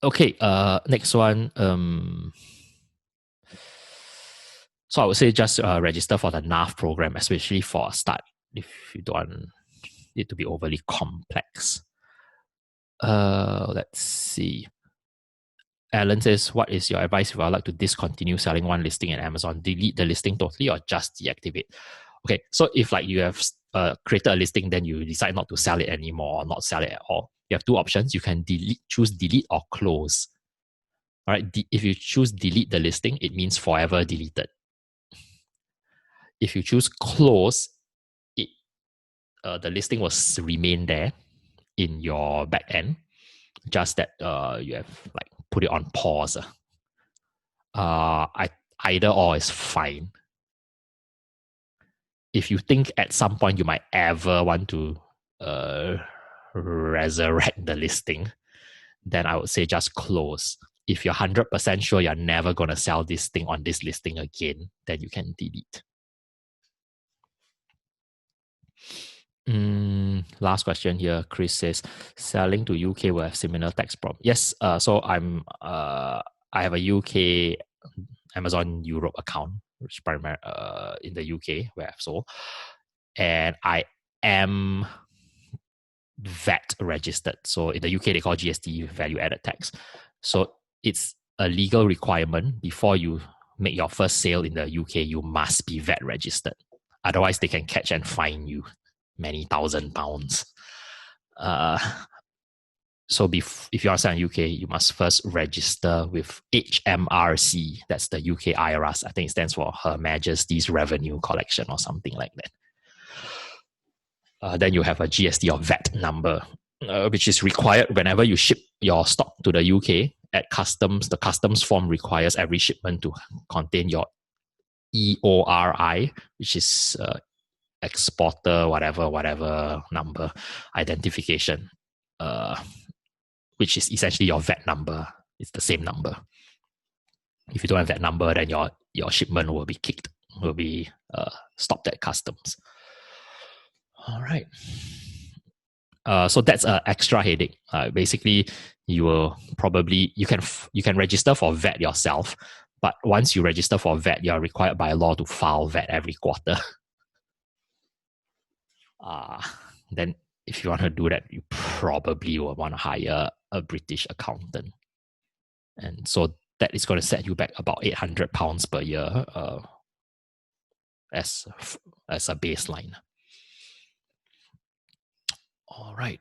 Okay, next one. So I would say just register for the NAF program, especially for a start, if you don't want it to be overly complex. Let's see. Alan says, what is your advice if I would like to discontinue selling one listing in Amazon? Delete the listing totally or just deactivate? Okay, so if like you have created a listing, then you decide not to sell it anymore or not sell it at all, you have two options. You can choose delete or close. All right, if you choose delete the listing, it means forever deleted. If you choose close, it the listing will remain there in your back end, just that you have like put it on pause. Either or is fine. If you think at some point you might ever want to resurrect the listing, then I would say just close. If you're 100% sure you're never going to sell this thing on this listing again, then you can delete. Last question here. Chris says, selling to UK will have similar tax problem. Yes. So I have a UK Amazon Europe account, which is primarily in the UK where I've sold, and I am VAT registered. So in the UK they call GST value added tax. So it's a legal requirement before you make your first sale in the UK, you must be VAT registered. Otherwise, they can catch and fine you many £1,000s. So if you are selling in UK, you must first register with HMRC. That's the UK IRS. I think it stands for Her Majesty's Revenue Collection or something like that. Then you have a GST or VAT number, which is required whenever you ship your stock to the UK at customs. The customs form requires every shipment to contain your EORI, which is exporter whatever number identification, which is essentially your VAT number. It's the same number. If you don't have that number, then your shipment will be kicked, will be stopped at customs. All right. So that's an extra headache. Basically, you will probably you can register for VAT yourself, but once you register for VAT, you are required by law to file VAT every quarter. Then if you want to do that, you probably will want to hire a British accountant, and so that is going to set you back about £800 per year as a baseline. All right.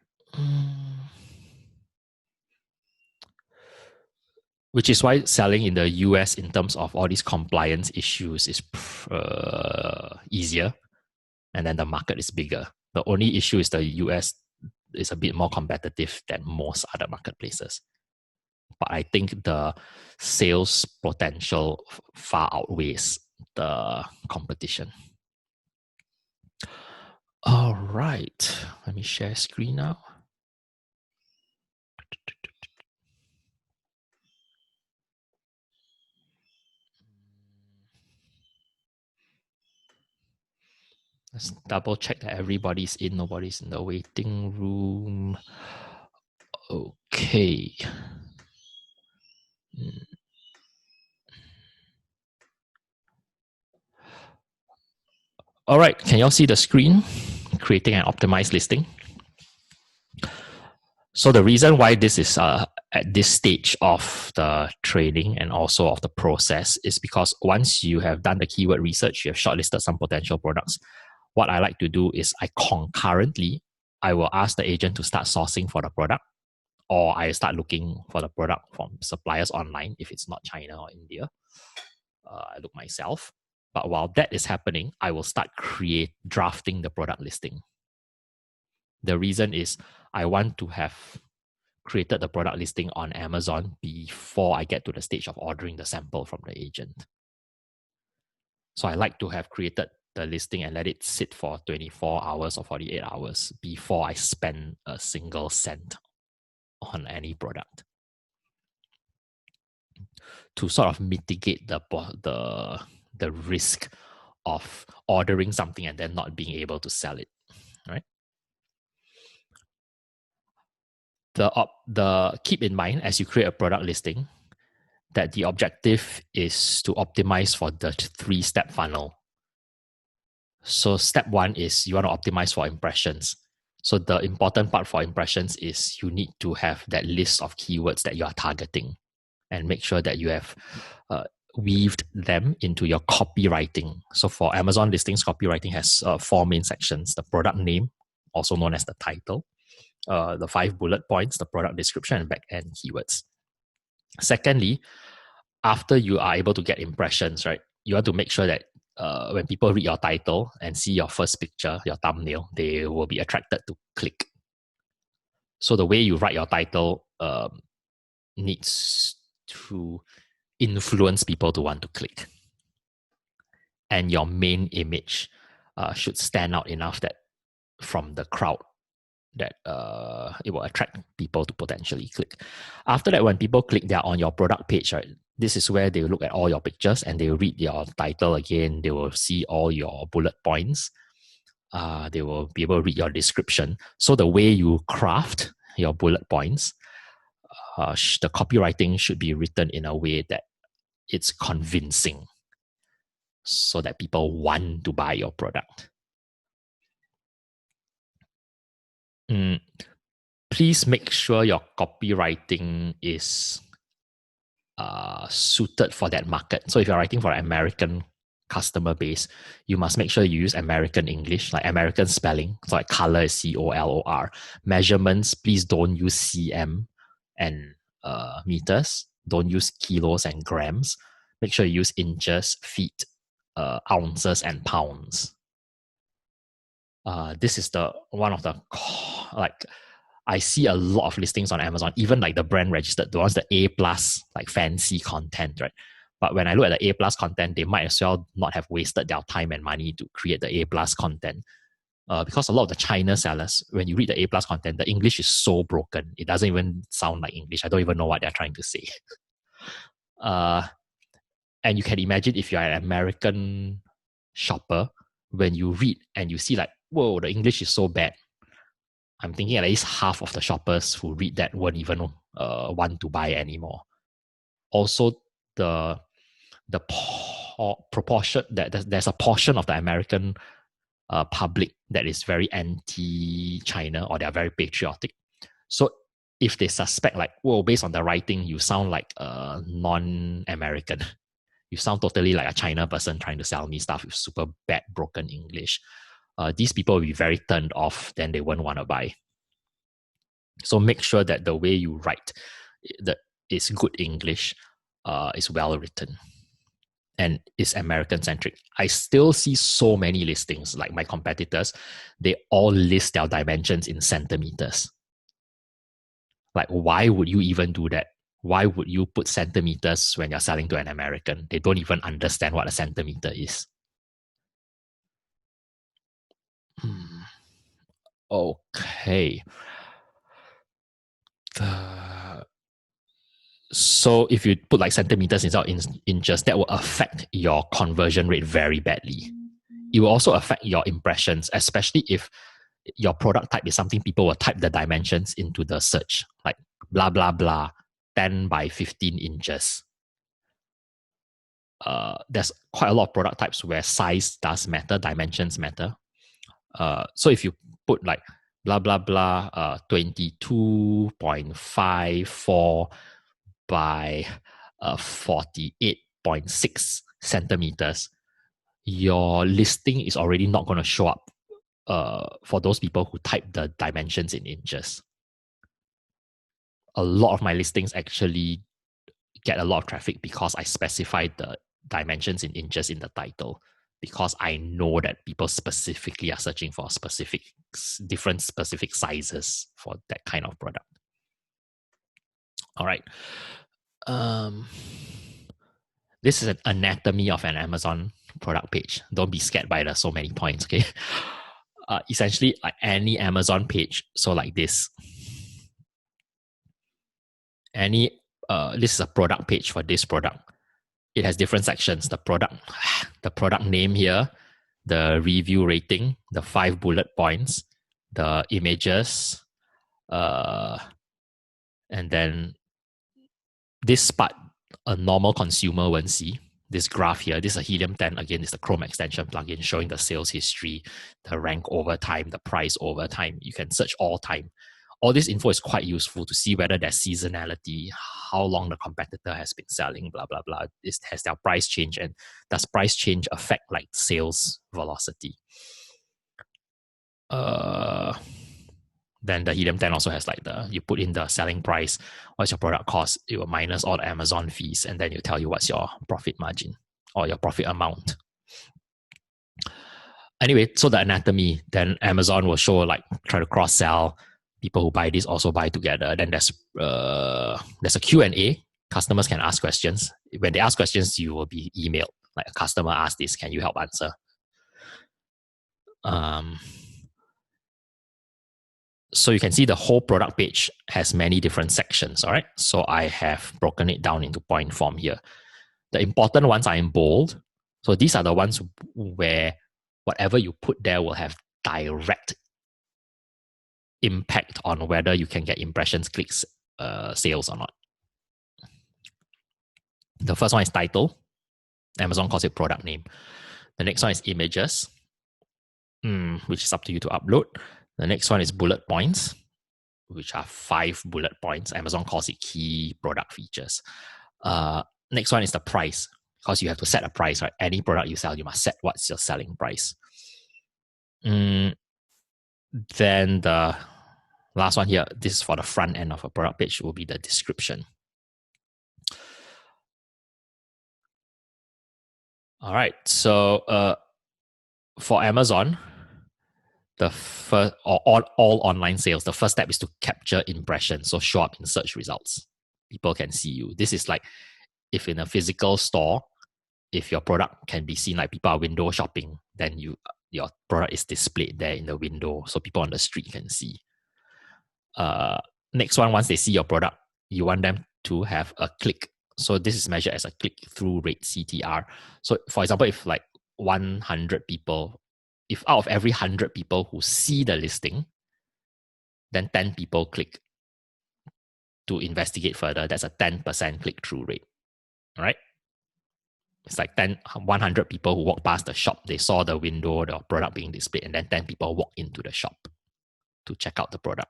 Which is why selling in the US in terms of all these compliance issues is easier, and then the market is bigger. The only issue is the US is a bit more competitive than most other marketplaces. But I think the sales potential far outweighs the competition. All right, let me share screen now. Let's double check that everybody's in, nobody's in the waiting room. Okay. All right, can y'all see the screen? Creating an optimized listing. So the reason why this is at this stage of the training and also of the process is because once you have done the keyword research, you have shortlisted some potential products. What I like to do is I will ask the agent to start sourcing for the product, or I start looking for the product from suppliers online if it's not China or India. I look myself. But while that is happening, I will start drafting the product listing. The reason is I want to have created the product listing on Amazon before I get to the stage of ordering the sample from the agent. So I like to have created the listing and let it sit for 24 hours or 48 hours before I spend a single cent on any product, to sort of mitigate the risk of ordering something and then not being able to sell it, right? the keep in mind as you create a product listing that the objective is to optimize for the 3-step funnel. So step 1 is you want to optimize for impressions. So the important part for impressions is you need to have that list of keywords that you are targeting and make sure that you have weaved them into your copywriting. So for Amazon listings, copywriting has 4 main sections: the product name, also known as the title, the 5 bullet points, the product description, and back-end keywords. Secondly, after you are able to get impressions, right, you want to make sure that when people read your title and see your first picture, your thumbnail, they will be attracted to click. So the way you write your title needs to influence people to want to click. And your main image should stand out enough that from the crowd that it will attract people to potentially click. After that, when people click, they're on your product page, right? This is where they will look at all your pictures and they will read your title again. They will see all your bullet points. They will be able to read your description. So the way you craft your bullet points, the copywriting should be written in a way that it's convincing so that people want to buy your product. Please make sure your copywriting is suited for that market. So if you're writing for an American customer base, you must make sure you use American English, like American spelling. So like color is COLOR. Measurements, please don't use cm and meters. Don't use kilos and grams. Make sure you use inches, feet, ounces, and pounds. This is the one of the like I see a lot of listings on Amazon, even like the brand registered, the ones the A plus like fancy content, right? But when I look at the A plus content, they might as well not have wasted their time and money to create the A plus content. Because a lot of the China sellers, when you read the A plus content, the English is so broken. It doesn't even sound like English. I don't even know what they're trying to say. And you can imagine if you're an American shopper, when you read and you see like, whoa, the English is so bad. I'm thinking at least half of the shoppers who read that won't even want to buy anymore. Also, the proportion that there's a portion of the American public that is very anti-China or they are very patriotic. So if they suspect like, whoa, based on the writing, you sound like a non-American. You sound totally like a China person trying to sell me stuff with super bad, broken English. These people will be very turned off, then they won't want to buy. So make sure that the way you write that is good English, is well written, and is American centric. I still see so many listings, like my competitors, they all list their dimensions in centimeters. Like, why would you even do that? Why would you put centimeters when you're selling to an American? They don't even understand what a centimeter is. Okay. So if you put like centimeters instead of inches, that will affect your conversion rate very badly. It will also affect your impressions, especially if your product type is something people will type the dimensions into the search, like blah, blah, blah, 10 by 15 inches. There's quite a lot of product types where size does matter, dimensions matter. So if you put like blah, blah, blah, 22.54 by 48.6 centimeters, your listing is already not going to show up for those people who type the dimensions in inches. A lot of my listings actually get a lot of traffic because I specified the dimensions in inches in the title, because I know that people specifically are searching for different specific sizes for that kind of product. All right. This is an anatomy of an Amazon product page. Don't be scared by the so many points, okay? Essentially, like any Amazon page, so like this. This is a product page for this product. It has different sections. The product name here, the review rating, the 5 bullet points, the images, And then this part, a normal consumer won't see. This graph here, this is a Helium 10. Again, it's the Chrome extension plugin showing the sales history, the rank over time, the price over time. You can search all time. All this info is quite useful to see whether there's seasonality, how long the competitor has been selling, blah, blah, blah. Has their price changed, and does price change affect like sales velocity? Then the Helium 10 also has like you put in the selling price, what's your product cost, it will minus all the Amazon fees, and then you tell you what's your profit margin or your profit amount. Anyway, so the anatomy, then Amazon will show like try to cross sell. People who buy this also buy together. Then there's a Q&A. Customers can ask questions. When they ask questions, you will be emailed. Like a customer asked this, can you help answer? So you can see the whole product page has many different sections, all right? So I have broken it down into point form here. The important ones are in bold. So these are the ones where whatever you put there will have direct impact on whether you can get impressions, clicks, sales or not. The first one is title. Amazon calls it product name. The next one is images, which is up to you to upload. The next one is bullet points, which are 5 bullet points. Amazon calls it key product features. Next one is the price, because you have to set a price, right? Any product you sell, you must set what's your selling price. Then the last one here, this is for the front end of a product page, will be the description. All right, so for Amazon, the first or all online sales, the first step is to capture impressions, so show up in search results. People can see you. This is like if in a physical store, if your product can be seen, like people are window shopping, then your product is displayed there in the window, so people on the street can see. Next one, once they see your product, you want them to have a click. So this is measured as a click-through rate, CTR. So for example, if like 100 people, if out of every 100 people who see the listing, then 10 people click to investigate further, that's a 10% click-through rate. All right? It's like 100 people who walked past the shop, they saw the window, the product being displayed, and then 10 people walk into the shop to check out the product.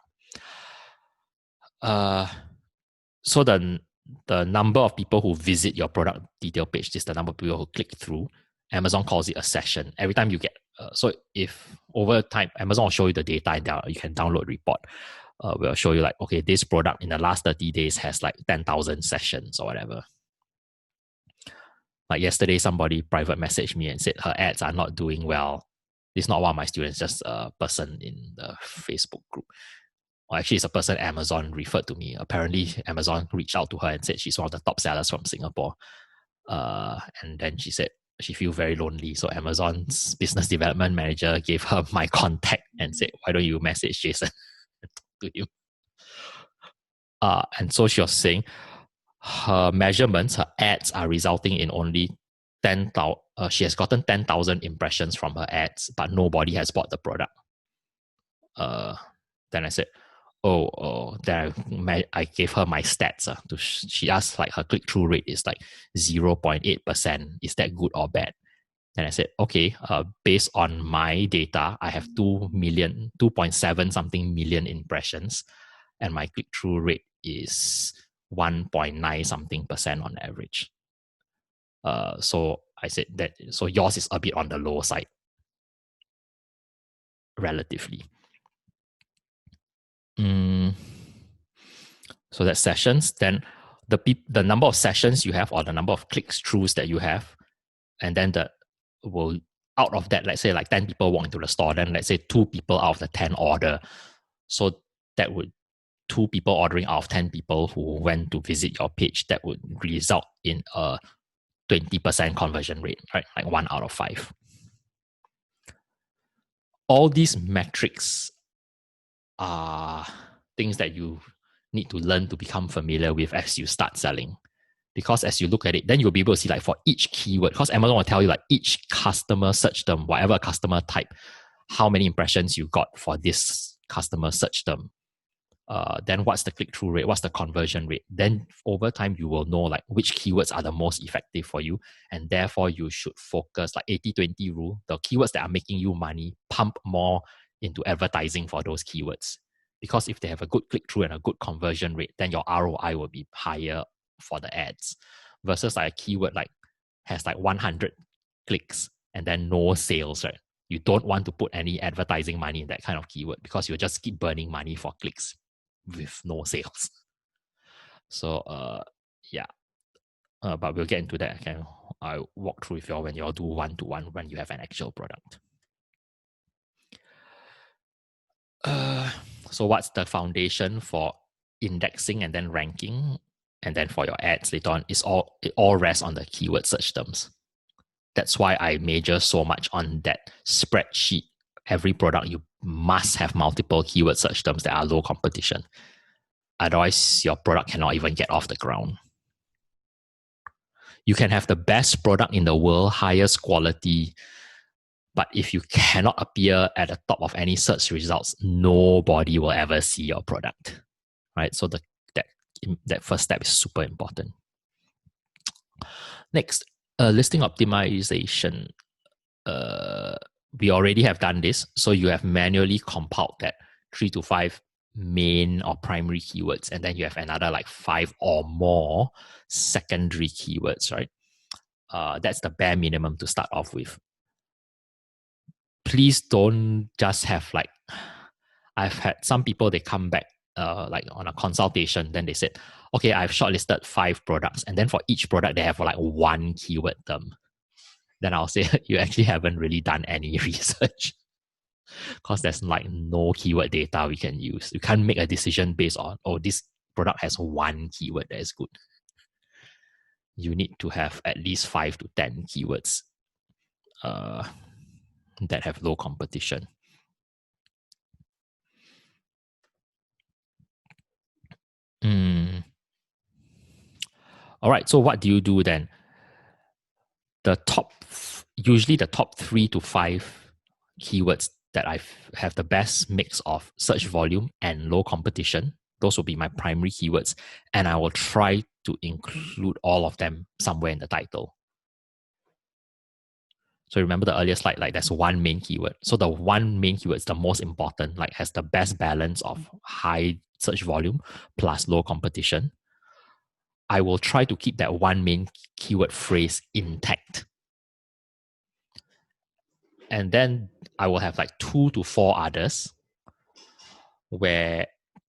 So the number of people who visit your product detail page, this is the number of people who click through. Amazon calls it a session. Every time you get, so if over time, Amazon will show you the data and you can download report. We'll show you like, okay, this product in the last 30 days has like 10,000 sessions or whatever. Like yesterday, somebody private messaged me and said her ads are not doing well. It's not one of my students, just a person in the Facebook group. Or actually, it's a person Amazon referred to me. Apparently, Amazon reached out to her and said she's one of the top sellers from Singapore. And then she said she feels very lonely. So Amazon's business development manager gave her my contact and said, why don't you message Jason to him? And so she was saying her measurements, her ads are resulting in only 10,000. She has gotten 10,000 impressions from her ads, but nobody has bought the product. Then I said, then I gave her my stats. She asked like her click-through rate is like 0.8%. Is that good or bad? Then I said, okay, based on my data, I have 2.7 something million impressions, and my click-through rate is 1.9 something percent on average. So I said that, so yours is a bit on the low side, relatively. So that's sessions. Then the number of sessions you have or the number of clicks-throughs that you have, and then out of that, let's say like 10 people walk into the store, then let's say 2 people out of the 10 order. So that would 2 people ordering out of 10 people who went to visit your page, that would result in a 20% conversion rate, right? Like 1 out of 5. All these metrics are things that you need to learn to become familiar with as you start selling. Because as you look at it, then you'll be able to see like for each keyword, because Amazon will tell you like each customer search term, whatever customer type, how many impressions you got for this customer search term. then what's the click-through rate, what's the conversion rate. Then over time, you will know like which keywords are the most effective for you. And therefore, you should focus like 80-20 rule. The keywords that are making you money, pump more into advertising for those keywords. Because if they have a good click-through and a good conversion rate, then your ROI will be higher for the ads. Versus like a keyword like has like 100 clicks and then no sales, right? You don't want to put any advertising money in that kind of keyword because you'll just keep burning money for clicks with no sales. So yeah, but we'll get into that. I'll walk through with you all when you all do one-to-one when you have an actual product. So what's the foundation for indexing and then ranking, and then for your ads later on? It all rests on the keyword search terms. That's why I major so much on that spreadsheet. Every product you must have multiple keyword search terms that are low competition. Otherwise, your product cannot even get off the ground. You can have the best product in the world, highest quality, but if you cannot appear at the top of any search results, nobody will ever see your product, right? So that first step is super important. Next, listing optimization. We already have done this. So you have manually compiled that 3 to 5 main or primary keywords, and then you have another like 5 or more secondary keywords, right? That's the bare minimum to start off with. Please don't just have like, I've had some people, they come back like on a consultation, then they said, okay, I've shortlisted 5 products, and then for each product they have like 1 keyword term. Then I'll say you actually haven't really done any research because there's like no keyword data we can use. You can't make a decision based on, oh, this product has 1 keyword that is good. You need to have at least 5 to 10 keywords that have low competition. All right, so what do you do then? Usually the top 3 to 5 keywords that I have the best mix of search volume and low competition, those will be my primary keywords, and I will try to include all of them somewhere in the title. So remember the earlier slide, like there's 1 main keyword. So the 1 main keyword is the most important, like has the best balance of high search volume plus low competition. I will try to keep that 1 main keyword phrase intact. And then I will have like 2 to 4 others where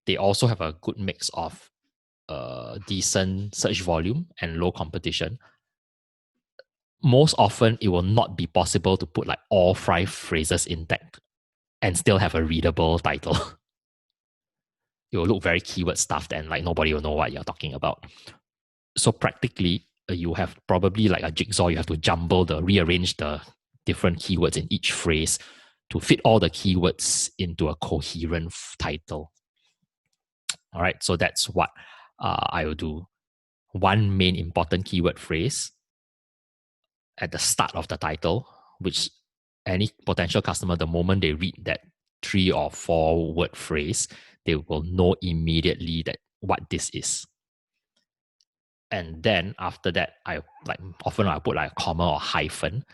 they also have a good mix of decent search volume and low competition. Most often, it will not be possible to put like all 5 phrases intact and still have a readable title. It will look very keyword stuffed and like nobody will know what you're talking about. So practically, you have probably like a jigsaw. You have to rearrange the different keywords in each phrase to fit all the keywords into a coherent title. All right, so that's what I will do. 1 main important keyword phrase at the start of the title, which any potential customer, the moment they read that 3 or 4 word phrase, they will know immediately that what this is. And then after that, I put like a comma or hyphen.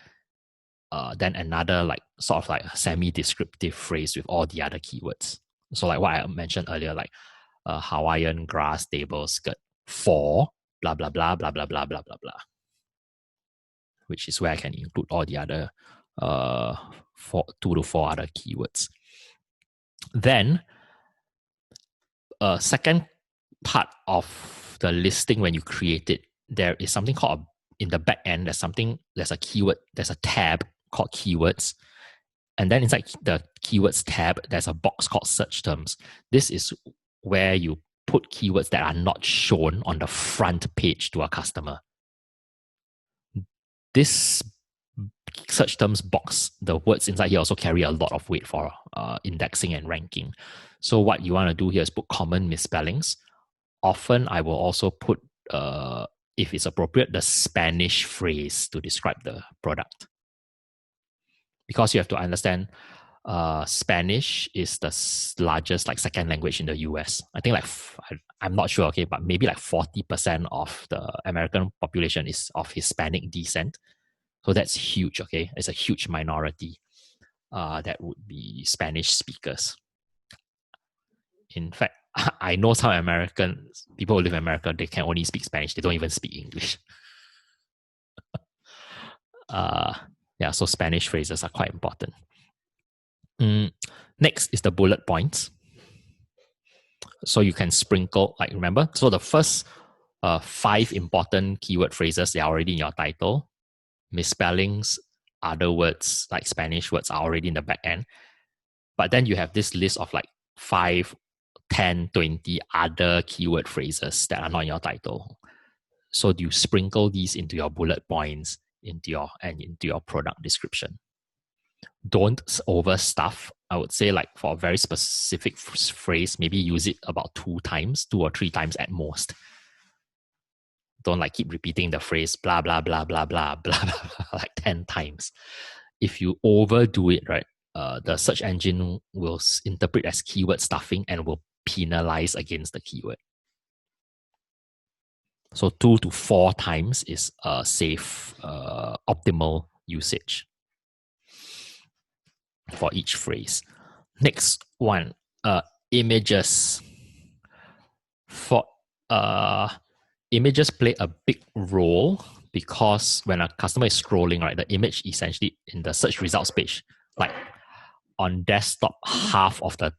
Then another like sort of like a semi-descriptive phrase with all the other keywords. So like what I mentioned earlier, like Hawaiian grass table skirt for blah blah blah blah blah blah blah blah blah, which is where I can include all the other 2 to 4 other keywords. Then second part of the listing when you create it, there is something called in the back end, there's a keyword, there's a tab called keywords. And then inside the keywords tab, there's a box called search terms. This is where you put keywords that are not shown on the front page to a customer. This search terms box, the words inside here also carry a lot of weight for indexing and ranking. So what you want to do here is put common misspellings. Often I will also put, if it's appropriate, the Spanish phrase to describe the product. Because you have to understand, Spanish is the largest like second language in the US. I think like I'm not sure, okay, but maybe like 40% of the American population is of Hispanic descent. So that's huge, okay? It's a huge minority that would be Spanish speakers. In fact, I know some American people who live in America, they can only speak Spanish. They don't even speak English. Yeah, so Spanish phrases are quite important. Next is the bullet points. So you can sprinkle, like remember, so the first 5 important keyword phrases, they are already in your title. Misspellings, other words like Spanish words are already in the back end. But then you have this list of like 5, 10, 20 other keyword phrases that are not in your title. So you sprinkle these into your bullet points, into your product description. Don't overstuff. I would say like for a very specific phrase, maybe use it about 2 or 3 times at most. Don't like keep repeating the phrase blah, blah, blah, blah, blah, blah, blah, like 10 times. If you overdo it, right, the search engine will interpret as keyword stuffing and will penalize against the keyword. So 2 to 4 times is a safe, optimal usage for each phrase. Next one, images. For images play a big role because when a customer is scrolling, right, the image essentially in the search results page, like on desktop, half of the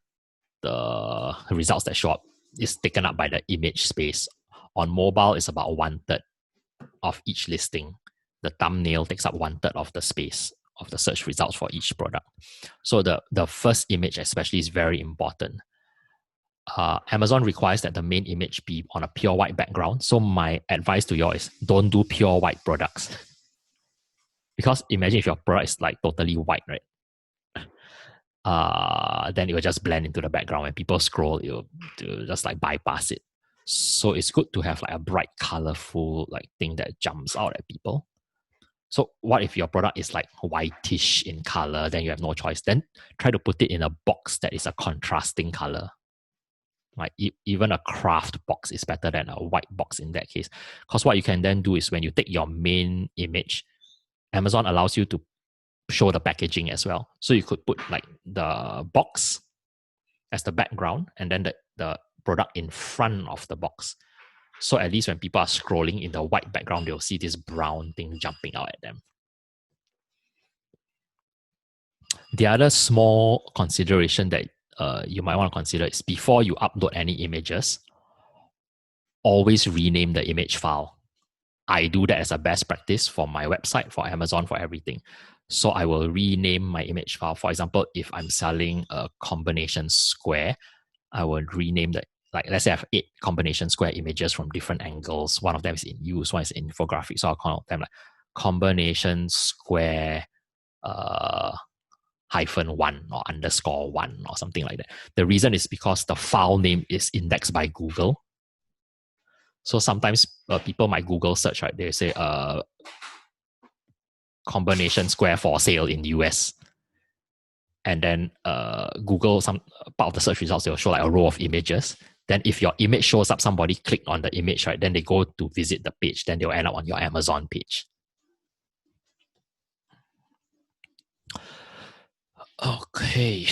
results that show up is taken up by the image space. On mobile, it's about 1/3 of each listing. The thumbnail takes up 1/3 of the space of the search results for each product. So the first image especially is very important. Amazon requires that the main image be on a pure white background. So my advice to you is don't do pure white products. Because imagine if your product is like totally white, right? Then it will just blend into the background. When people scroll, it'll just like bypass it. So it's good to have like a bright, colorful like thing that jumps out at people. So what if your product is like whitish in color? Then you have no choice. Then try to put it in a box that is a contrasting color. Like even a craft box is better than a white box in that case. Because what you can then do is when you take your main image, Amazon allows you to show the packaging as well. So you could put like the box as the background and then the product in front of the box. So at least when people are scrolling in the white background, they'll see this brown thing jumping out at them. The other small consideration that you might want to consider is before you upload any images, always rename the image file. I do that as a best practice for my website, for Amazon, for everything. So I will rename my image file. For example, if I'm selling a combination square, I will rename that. Like let's say I have 8 combination square images from different angles. One of them is in use, one is in infographic. So I'll call them like combination square -1 or _1 or something like that. The reason is because the file name is indexed by Google. So sometimes people might Google search, right? They say combination square for sale in the US. And then Google, some part of the search results, they'll show like a row of images. Then if your image shows up, somebody click on the image, right? Then they go to visit the page. Then they'll end up on your Amazon page. Okay.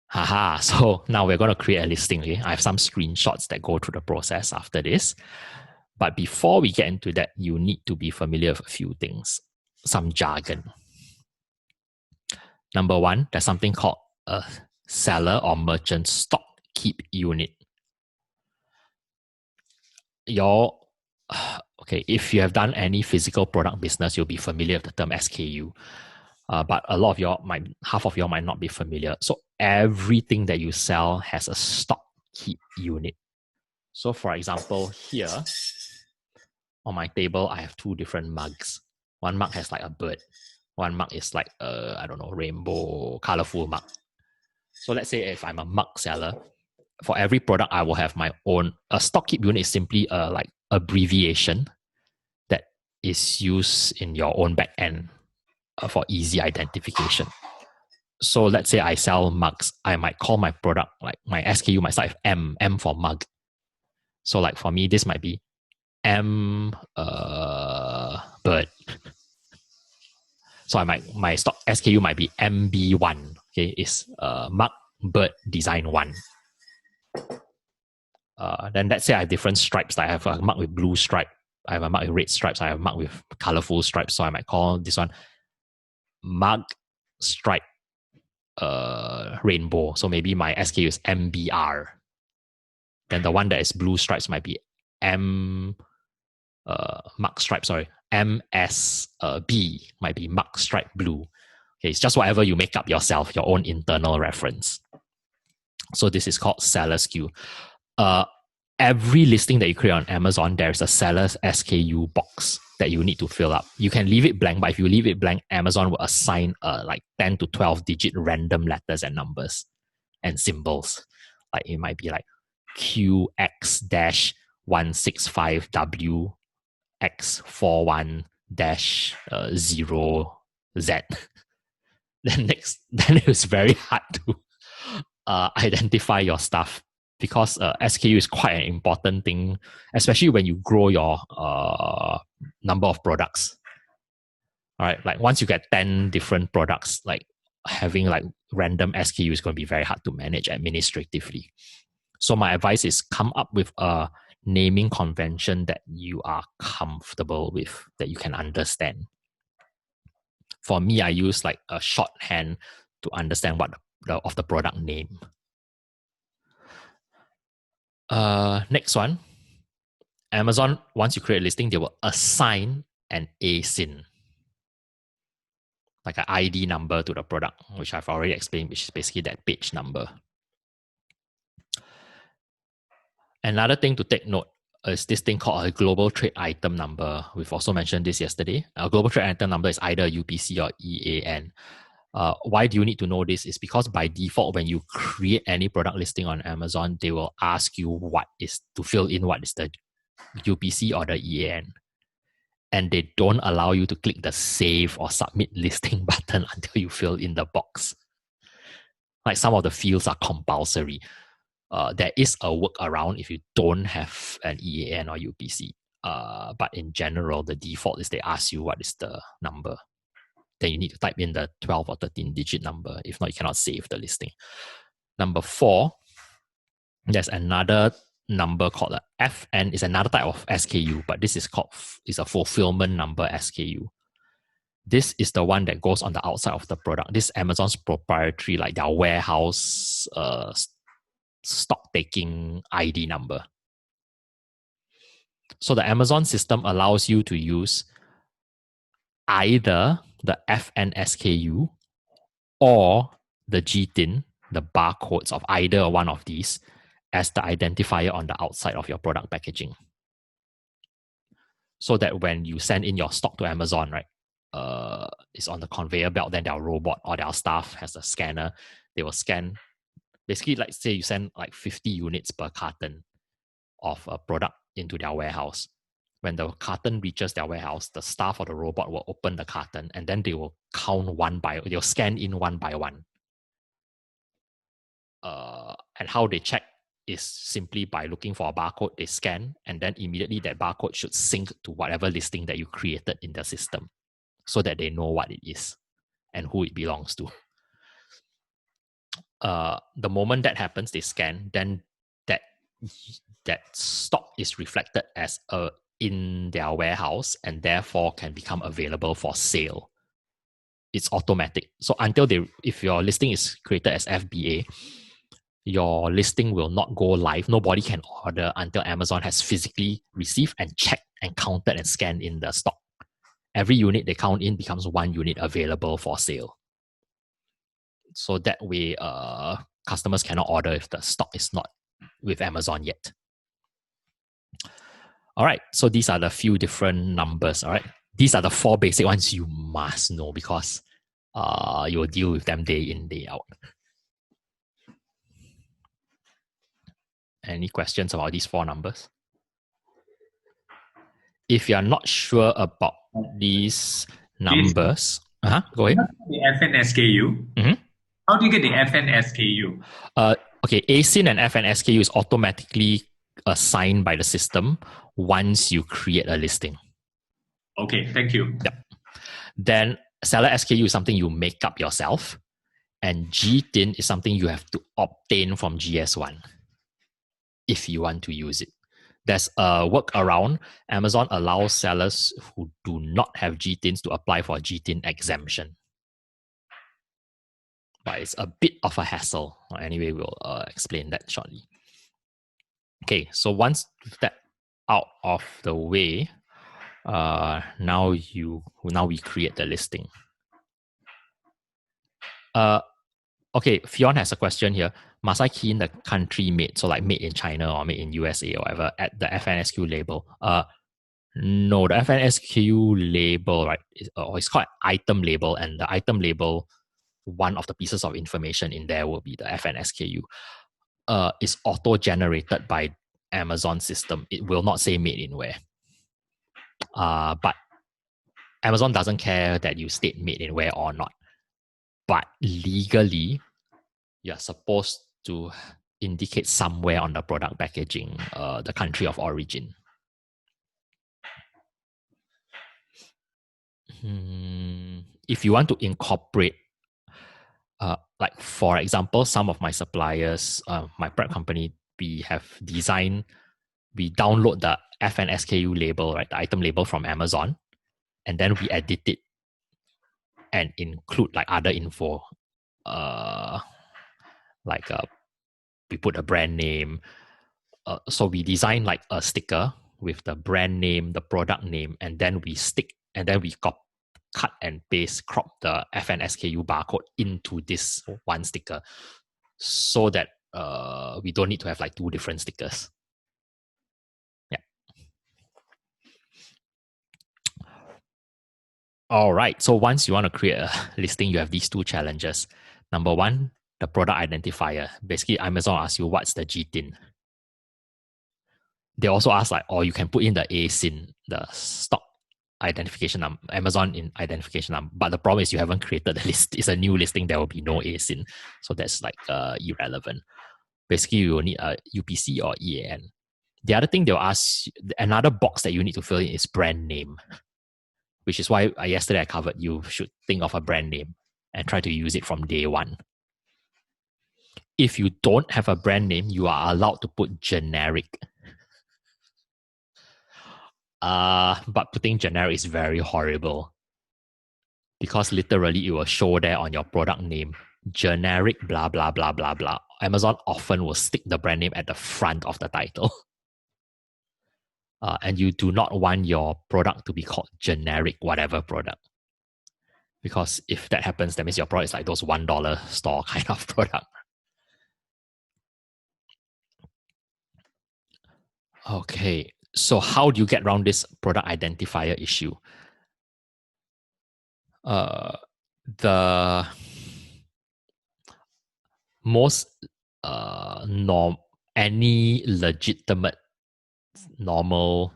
Haha, so now we're going to create a listing. Okay? I have some screenshots that go through the process after this. But before we get into that, you need to be familiar with a few things, some jargon. Number 1, there's something called a seller or merchant stock keep unit. Okay, if you have done any physical product business, you'll be familiar with the term SKU. But half of you might not be familiar. So everything that you sell has a stock keep unit. So for example, here on my table, I have 2 different mugs. One mug has like a bird. One mug is like I don't know, rainbow, colorful mug. So let's say if I'm a mug seller, for every product, I will have my own. A stock keep unit is simply a like abbreviation that is used in your own back end for easy identification. So let's say I sell mugs. I might call my product, like my SKU might start with M for mug. So like for me, this might be M bird. So my stock SKU might be MB1. Okay, is mug bird design 1. Then let's say I have different stripes. Like I have a mug with blue stripe. I have a mug with red stripes. I have a mug with colorful stripes. So I might call this one mug stripe rainbow. So maybe my SKU is MBR. Then the one that is blue stripes might be mug stripe, sorry. MSB might be mug stripe blue. Okay, it's just whatever you make up yourself, your own internal reference. So this is called seller SKU. Every listing that you create on Amazon, there's a seller's SKU box that you need to fill up. You can leave it blank, but if you leave it blank, Amazon will assign like 10 to 12 digit random letters and numbers and symbols. Like it might be like QX-165WX41-0Z. Then it's very hard to identify your stuff, because SKU is quite an important thing, especially when you grow your number of products. All right, like once you get 10 different products, like having like random SKU is going to be very hard to manage administratively. So my advice is come up with a naming convention that you are comfortable with, that you can understand. For me, I use like a shorthand to understand what of the product name. Next one, Amazon, once you create a listing, they will assign an ASIN, like an ID number to the product, which I've already explained, which is basically that page number. Another thing to take note is this thing called a global trade item number. We've also mentioned this yesterday. A global trade item number is either UPC or EAN. Why do you need to know this? Is because by default, when you create any product listing on Amazon, they will ask you what is to fill in what is the UPC or the EAN. And they don't allow you to click the save or submit listing button until you fill in the box. Like some of the fields are compulsory. There is a workaround if you don't have an EAN or UPC. But in general, the default is they ask you what is the number. Then you need to type in the 12 or 13 digit number. If not, you cannot save the listing. Number 4, there's another number called a FN. It's another type of SKU, but this is a fulfillment number SKU. This is the one that goes on the outside of the product. This is Amazon's proprietary, like their warehouse stock taking ID number. So the Amazon system allows you to use either the FN SKU or the GTIN, the barcodes of either one of these, as the identifier on the outside of your product packaging. So that when you send in your stock to Amazon, right, it's on the conveyor belt, then their robot or their staff has a scanner. They will scan. Basically, like say you send like 50 units per carton of a product into their warehouse. When the carton reaches their warehouse, the staff or the robot will open the carton, and then they will count they'll scan in one by one. And how they check is simply by looking for a barcode, they scan, and then immediately that barcode should sync to whatever listing that you created in the system, so that they know what it is and who it belongs to. The moment that happens, they scan, then that stock is reflected as in their warehouse and therefore can become available for sale. It's automatic. So if your listing is created as FBA, your listing will not go live. Nobody can order until Amazon has physically received and checked and counted and scanned in the stock. Every unit they count in becomes one unit available for sale. So that way, customers cannot order if the stock is not with Amazon yet. All right, so these are the few different numbers. All right, these are the 4 basic ones you must know, because you'll deal with them day in, day out. Any questions about these 4 numbers? If you're not sure about these numbers, Go ahead. The FN SKU. Mm-hmm. How do you get the FN SKU? Okay, ASIN and FN SKU is automatically assigned by the system once you create a listing. Okay, thank you. Yep. Then seller SKU is something you make up yourself, and GTIN is something you have to obtain from GS1 if you want to use it. There's a workaround. Amazon allows sellers who do not have GTINs to apply for a GTIN exemption. But it's a bit of a hassle. Anyway, we'll explain that shortly. Okay, so once that out of the way, now we create the listing. Okay, Fionn has a question here. Must I key in the country made, so like made in China or made in USA or whatever, at the FNSQ label? No, the FNSQ label, right, it's called item label, and the item label, one of the pieces of information in there will be the FNSKU. It's auto-generated by Amazon system. It will not say made in where. But Amazon doesn't care that you state made in where or not. But legally, you're supposed to indicate somewhere on the product packaging the country of origin. If you want to incorporate, like for example, some of my suppliers, my prep company, we download the FNSKU label, right, the item label from Amazon, and then we edit it and include like other info, we put a brand name. So we design like a sticker with the brand name, the product name, and then we cut and paste, crop the FNSKU barcode into this one sticker, so that we don't need to have like two different stickers. Yeah. All right. So once you want to create a listing, you have these two challenges. Number one, the product identifier. Basically, Amazon asks you what's the GTIN. They also ask like, or you can put in the ASIN, the stock identification number, Amazon in identification number. But the problem is you haven't created the list. It's a new listing. There will be no ASIN, so that's like irrelevant. Basically, you will need a UPC or EAN. The other thing they'll ask, another box that you need to fill in is brand name, which is why yesterday I covered you should think of a brand name and try to use it from day one. If you don't have a brand name, you are allowed to put generic. But putting generic is very horrible, because literally it will show there on your product name, generic blah blah blah blah blah. Amazon often will stick the brand name at the front of the title. And you do not want your product to be called generic whatever product, because if that happens, that means your product is like those $1 store kind of product. Okay, so how do you get around this product identifier issue? The most any legitimate normal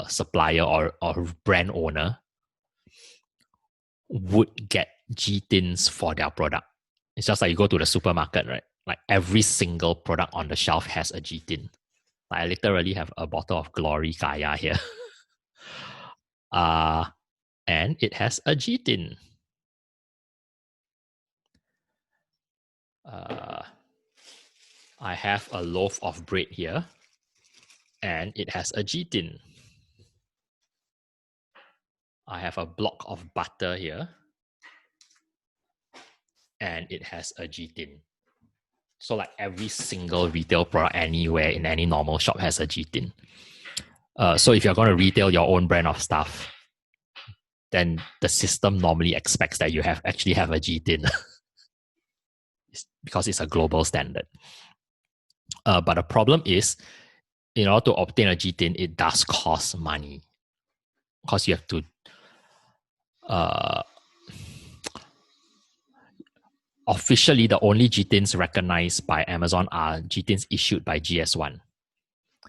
supplier or brand owner would get GTINs for their product. It's just like you go to the supermarket, right? Like every single product on the shelf has a GTIN. Like I literally have a bottle of Glory Kaya here. And it has a GTIN. I have a loaf of bread here, and it has a GTIN. I have a block of butter here, and it has a GTIN. So like every single retail product anywhere in any normal shop has a GTIN. So if you're going to retail your own brand of stuff, then the system normally expects that you actually have a GTIN because it's a global standard. But the problem is, in order to obtain a GTIN, it does cost money, because you have to officially, the only GTINs recognized by Amazon are GTINs issued by GS1.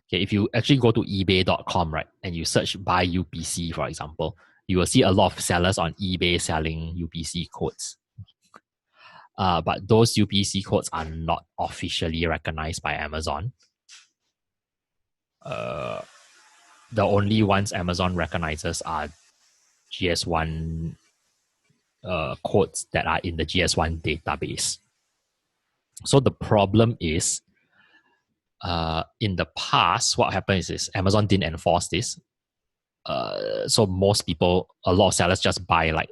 Okay, if you actually go to ebay.com, right, and you search buy UPC, for example, You will see a lot of sellers on eBay selling UPC codes. But those UPC codes are not officially recognized by Amazon. The only ones Amazon recognizes are GS1 codes that are in the GS1 database. So the problem is, in the past, what happens is Amazon didn't enforce this. So most people, a lot of sellers just buy like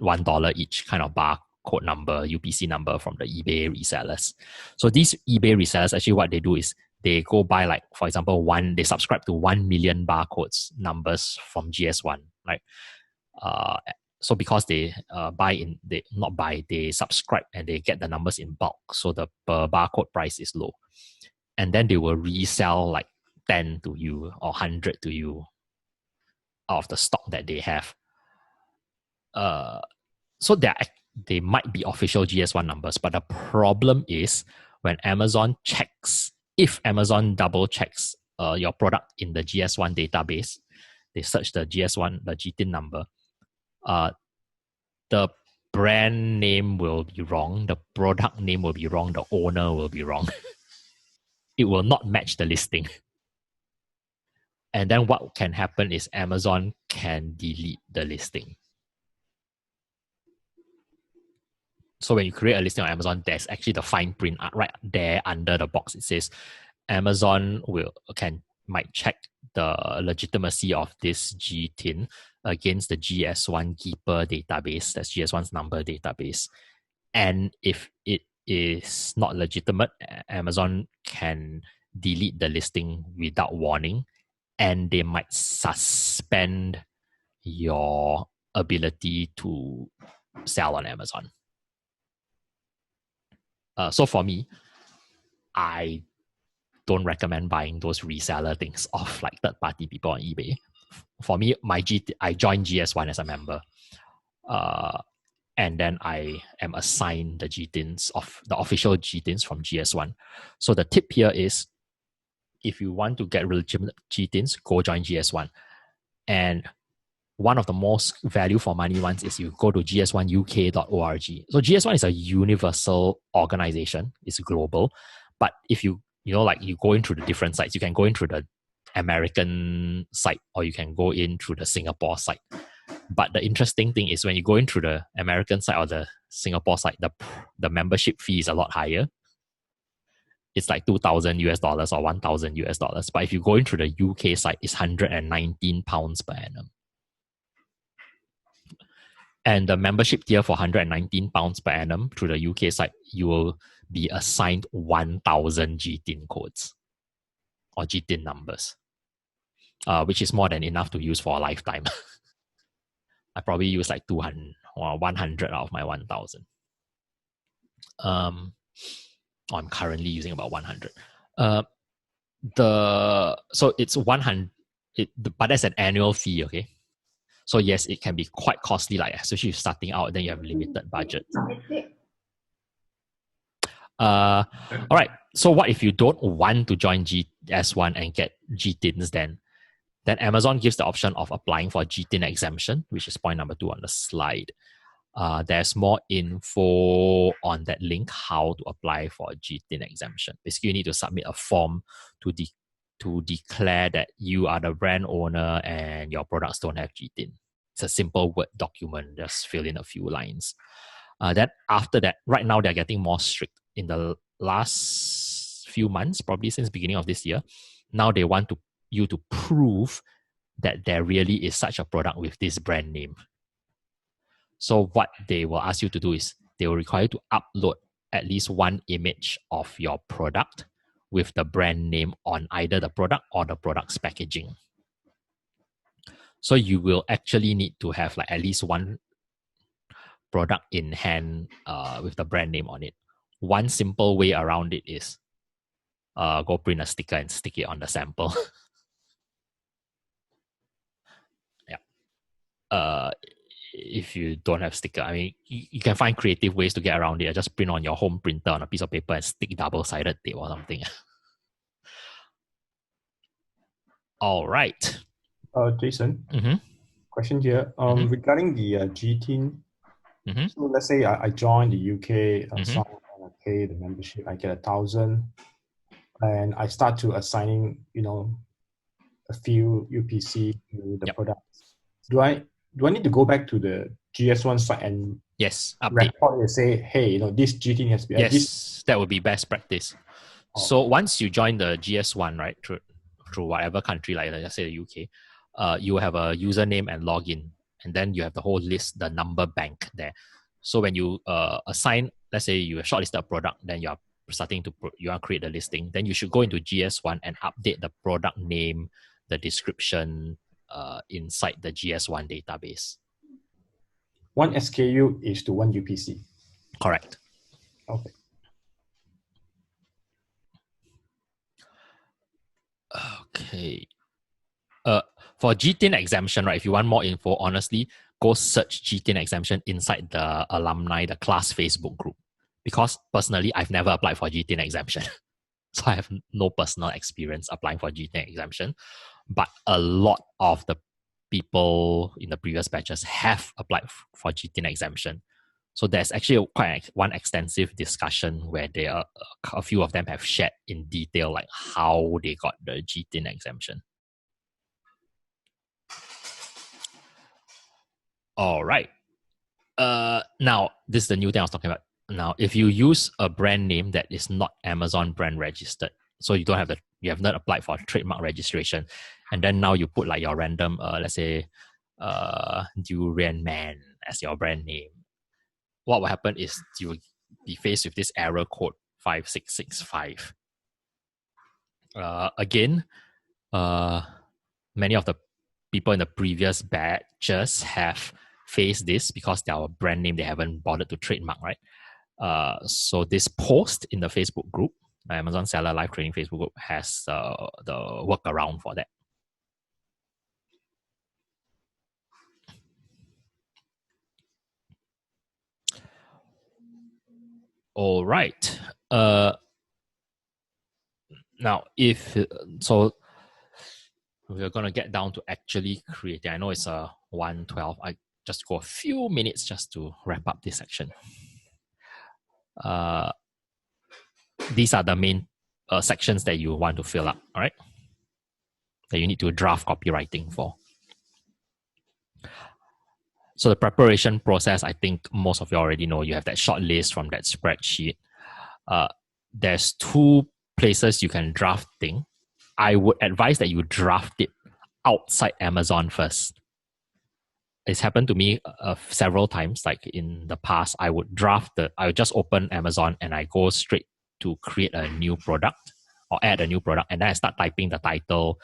$1 each kind of barcode number, UPC number from the eBay resellers. So these eBay resellers, actually what they do is they go buy, like, for example, they subscribe to 1 million barcodes numbers from GS1. Like, so because they they subscribe and they get the numbers in bulk. So the per barcode price is low. And then they will resell like 10 to you or 100 to you out of the stock that they have. So they might be official GS1 numbers, but the problem is when Amazon checks, if Amazon double checks your product in the GS1 database, they search the GS1, the GTIN number, the brand name will be wrong, the product name will be wrong, the owner will be wrong. It will not match the listing. And then what can happen is Amazon can delete the listing. So when you create a listing on Amazon, there's actually the fine print right there under the box. It says Amazon might check the legitimacy of this GTIN against the GS1 Keeper database. That's GS1's number database. And if it is not legitimate, Amazon can delete the listing without warning, and they might suspend your ability to sell on Amazon. So for me, I don't recommend buying those reseller things off like third-party people on eBay. For me, I joined GS1 as a member. And then I am assigned the GTINs of the official GTINs from GS1. So the tip here is, if you want to get legitimate GTINs, go join GS1. And one of the most value for money ones is you go to gs1uk.org. So GS1 is a universal organization. It's global. But if you go into the different sites, you can go into the American site or you can go in through the Singapore site. But the interesting thing is when you go in through the American site or the Singapore site, the membership fee is a lot higher. It's like $2,000 or $1,000. But if you go into the UK site, it's £119 per annum. And the membership tier for £119 per annum through the UK site, you will be assigned 1,000 GTIN codes or GTIN numbers, which is more than enough to use for a lifetime. I probably use like 200 or 100 out of my 1,000. I'm currently using about 100. So it's 100, but that's an annual fee, okay? So yes, it can be quite costly, like especially if starting out, then you have a limited budget. All right. So what if you don't want to join GS1 and get GTINs then? Then Amazon gives the option of applying for GTIN exemption, which is point number 2 on the slide. There's more info on that link, how to apply for a GTIN exemption. Basically, you need to submit a form to declare that you are the brand owner and your products don't have GTIN. It's a simple Word document, just fill in a few lines. Then after that, right now they're getting more strict. In the last few months, probably since beginning of this year, now they want you to prove that there really is such a product with this brand name. So what they will ask you to do is they will require you to upload at least one image of your product with the brand name on either the product or the product's packaging. So you will actually need to have like at least one product in hand with the brand name on it. One simple way around it is go print a sticker and stick it on the sample. Yeah. If you don't have sticker, I mean, you can find creative ways to get around it. Just print on your home printer on a piece of paper and stick double-sided tape or something. All right. Jason, question here. Regarding the GTIN, Mhm. so let's say I join the UK Mhm. song and I pay the membership, I get 1,000, and I start to assigning, a few UPC to the Yep. products. Do I need to go back to the GS1 site and Yes, update. record and say, hey, this GTIN has been Yes, that would be best practice. So once you join the GS1, right, through whatever country, like let's say the UK, you have a username and login, and then you have the whole list, the number bank there. So when you assign, let's say you have shortlisted a product, then you are starting to you want to create the listing, then you should go into GS1 and update the product name, the description inside the GS1 database. One SKU is to one UPC. Correct. Okay. Okay. For GTIN exemption, right? If you want more info, honestly, go search GTIN exemption inside the alumni, the class Facebook group. Because personally, I've never applied for GTIN exemption. So I have no personal experience applying for GTIN exemption. But a lot of the people in the previous batches have applied for GTIN exemption. So there's actually one extensive discussion where a few of them have shared in detail like how they got the GTIN exemption. All right. Now this is the new thing I was talking about. Now, if you use a brand name that is not Amazon brand registered, so you have not applied for trademark registration, and then now you put like your random, let's say, Durian Man as your brand name, what will happen is you will be faced with this error code 5665. Again, many of the people in the previous batches have faced this because their brand name they haven't bothered to trademark, right? So this post in the Facebook group, Amazon Seller Live Trading Facebook group, has the workaround for that. All right. Now, so we're gonna get down to actually creating. I know it's a 1:12. I just go a few minutes just to wrap up this section. These are the main sections that you want to fill up, all right? That you need to draft copywriting for. So the preparation process, I think most of you already know. You have that short list from that spreadsheet. There's two places you can draft things. I would advise that you draft it outside Amazon first. It's happened to me several times. Like in the past, I would just open Amazon and I go straight to create a new product or add a new product, and then I start typing the title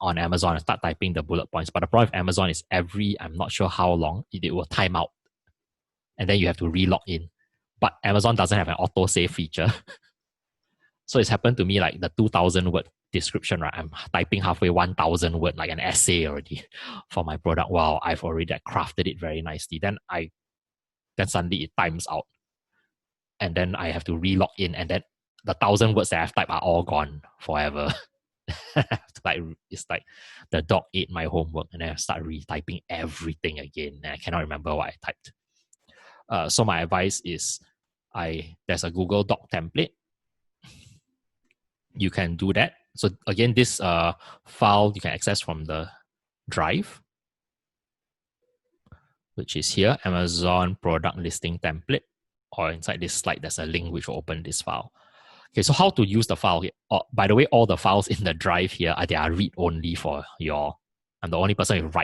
on Amazon. I start typing the bullet points. But the problem with Amazon is I'm not sure how long it will time out, and then you have to re-log in. But Amazon doesn't have an auto-save feature. So it's happened to me like the 2,000 word description, right? I'm typing halfway 1,000 word, like an essay already for my product. Wow, I've already crafted it very nicely. Then suddenly it times out. And then I have to re-log in, and then the 1,000 words that I've typed are all gone forever. It's like the dog ate my homework, and then I start retyping everything again, and I cannot remember what I typed. So my advice is, there's a Google Doc template. You can do that. So again, this file you can access from the drive, which is here, Amazon product listing template, or inside this slide, there's a link which will open this file. Okay, so how to use the file here? By the way, all the files in the drive here, they are read-only for I'm the only person with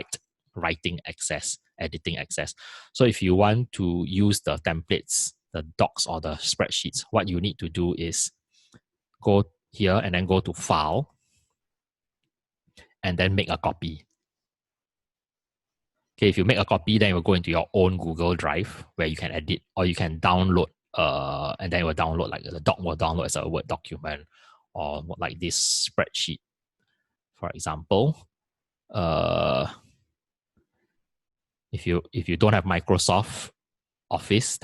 writing access, editing access. So if you want to use the templates, the docs or the spreadsheets, what you need to do is go here and then go to File and then make a copy. Okay, if you make a copy, then it will go into your own Google Drive where you can edit, or you can download, and then it will download, like the doc will download as a Word document, or like this spreadsheet, for example. If you don't have Microsoft Office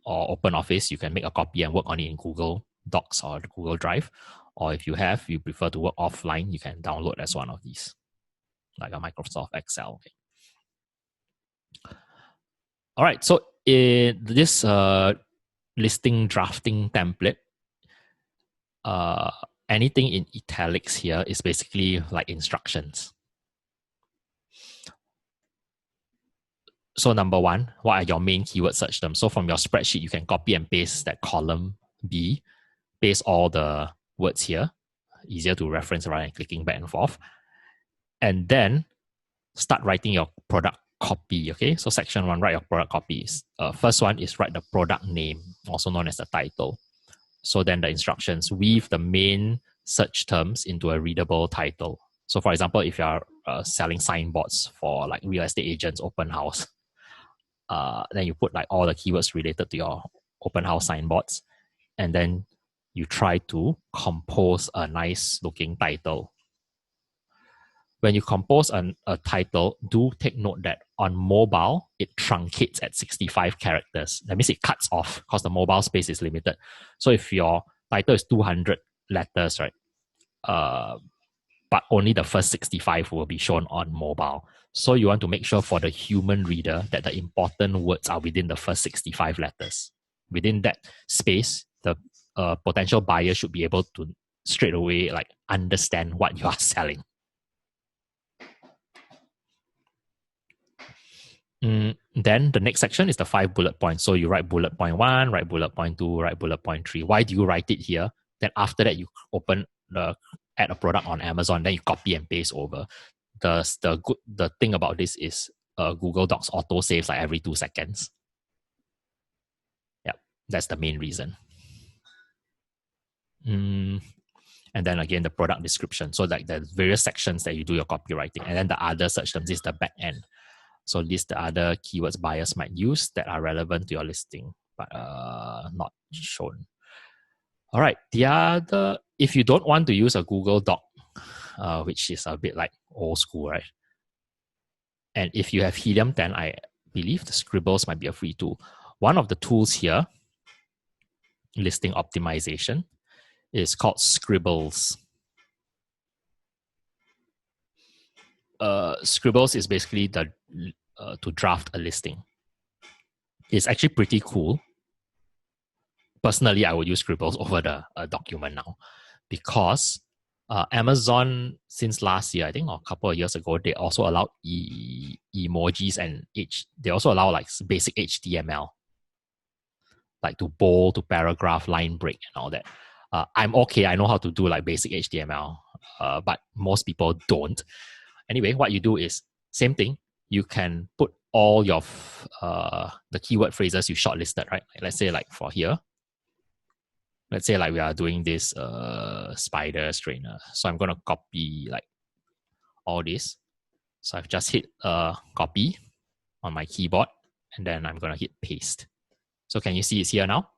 or Open Office, you can make a copy and work on it in Google Docs or Google Drive. Or if you prefer to work offline, you can download as one of these, like a Microsoft Excel. Okay. All right, so in this listing drafting template, anything in italics here is basically like instructions. So number one, what are your main keyword search terms? So from your spreadsheet, you can copy and paste that column B, paste all the words here, easier to reference rather than clicking back and forth. And then start writing your product copy. Okay, so section one, write your product copies. First one is write the product name, also known as the title. So then the instructions, weave the main search terms into a readable title. So for example, if you are selling signboards for like real estate agents, open house, then you put like all the keywords related to your open house signboards, and then you try to compose a nice looking title. When you compose a title, do take note that on mobile, it truncates at 65 characters. That means it cuts off because the mobile space is limited. So if your title is 200 letters, right, but only the first 65 will be shown on mobile. So you want to make sure for the human reader that the important words are within the first 65 letters. Within that space, the potential buyer should be able to straight away like understand what you are selling. Then the next section is the 5 bullet points. So you write bullet point 1, write bullet point 2, write bullet point 3. Why do you write it here? Then after that, you add a product on Amazon, then you copy and paste over. The thing about this is Google Docs auto saves like every 2 seconds. Yeah, that's the main reason. And then again, the product description. So like the various sections that you do your copywriting, and then the other search terms is the back end. So list the other keywords buyers might use that are relevant to your listing, but not shown. All right. The other, if you don't want to use a Google Doc, which is a bit like old school, right? And if you have Helium 10, I believe the Scribbles might be a free tool. One of the tools here, listing optimization, is called Scribbles. Scribbles is basically the to draft a listing. It's actually pretty cool. Personally, I would use Scribbles over the document now because Amazon, since last year, I think, or a couple of years ago, they also allowed emojis and they also allow like basic HTML, like to bold, to paragraph, line break, and all that. I'm okay. I know how to do like basic HTML, but most people don't. Anyway, what you do is same thing. You can put all your the keyword phrases you shortlisted, right? Let's say like for here, let's say like we are doing this spider strainer. So I'm going to copy like all this. So I've just hit copy on my keyboard, and then I'm going to hit paste. So can you see it's here now?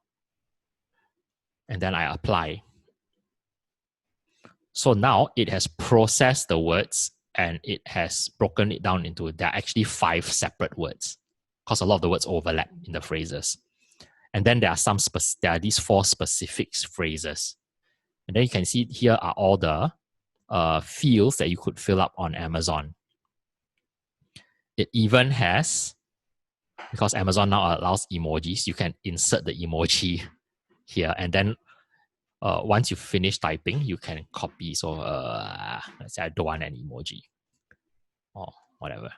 And then I apply. So now it has processed the words and it has broken it down into, there are actually 5 separate words because a lot of the words overlap in the phrases. And then there are these 4 specific phrases. And then you can see here are all the fields that you could fill up on Amazon. It even has, because Amazon now allows emojis, you can insert the emoji here. And then once you finish typing, you can copy. So let's say I don't want an emoji or whatever.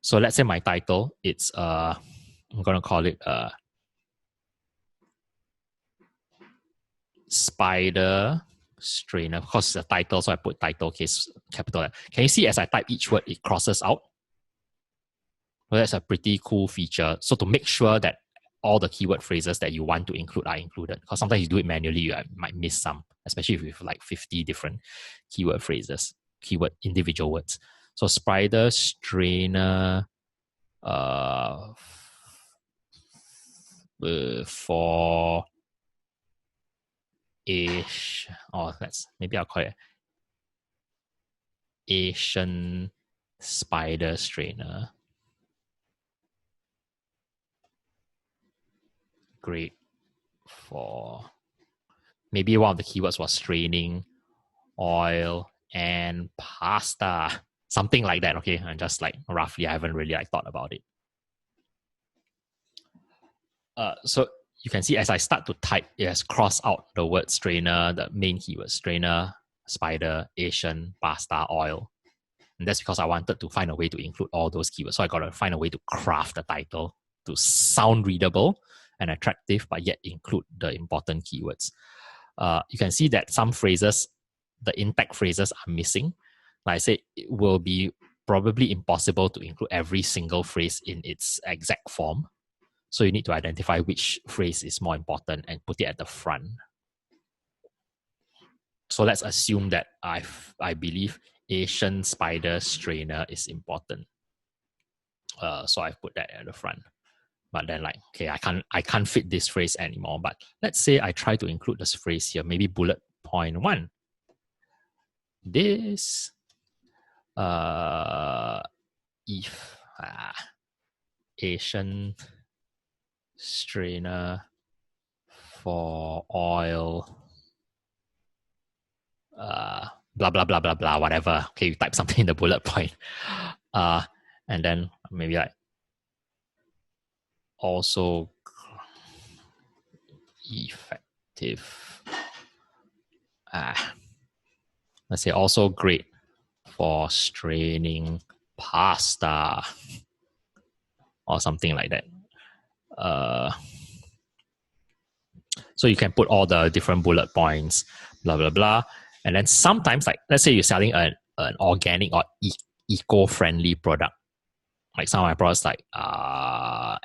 So let's say my title, it's I'm going to call it spider strainer. Of course, it's a title, so I put title case capital. Can you see as I type each word, it crosses out? Well, that's a pretty cool feature. So to make sure that all the keyword phrases that you want to include are included, because sometimes you do it manually, you might miss some, especially if you have like 50 different keyword phrases, keyword individual words. So spider strainer for maybe I'll call it Asian spider strainer. Great for, maybe one of the keywords was straining, oil, and pasta. Something like that, okay? And just like roughly, I haven't really like thought about it. So you can see as I start to type, it has crossed out the word strainer, the main keyword, strainer, spider, Asian, pasta, oil. And that's because I wanted to find a way to include all those keywords. So I got to find a way to craft the title to sound readable and attractive, but yet include the important keywords. You can see that some phrases, the in-tag phrases are missing. Like I said, it will be probably impossible to include every single phrase in its exact form. So you need to identify which phrase is more important and put it at the front. So let's assume that I believe Asian spider strainer is important. So I put that at the front. But then like, okay, I can't fit this phrase anymore. But let's say I try to include this phrase here, maybe bullet point 1. This if Asian strainer for oil, blah blah blah blah blah, whatever. Okay, you type something in the bullet point, and then maybe like also effective. Let's say also great for straining pasta or something like that. So you can put all the different bullet points, blah blah blah, and then sometimes, like let's say you're selling an organic or eco-friendly product, like some of my products like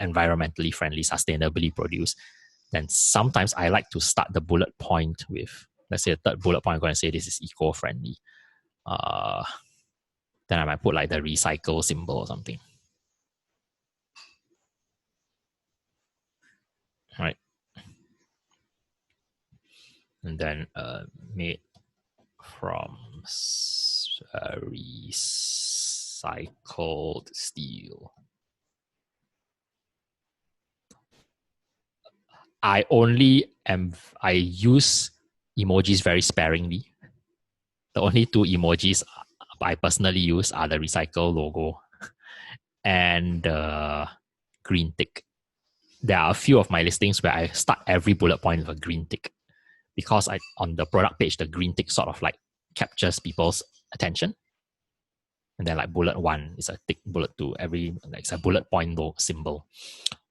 environmentally friendly, sustainably produced. Then sometimes I like to start the bullet point with, let's say, the third bullet point. I'm going to say this is eco-friendly. Then I might put like the recycle symbol or something. All right. And then made from recycled steel. I use emojis very sparingly. The only 2 emojis I personally use are the recycle logo and the green tick. There are a few of my listings where I start every bullet point with a green tick, because on the product page, the green tick sort of like captures people's attention. And then like bullet 1 is a tick, bullet 2, it's a bullet point symbol.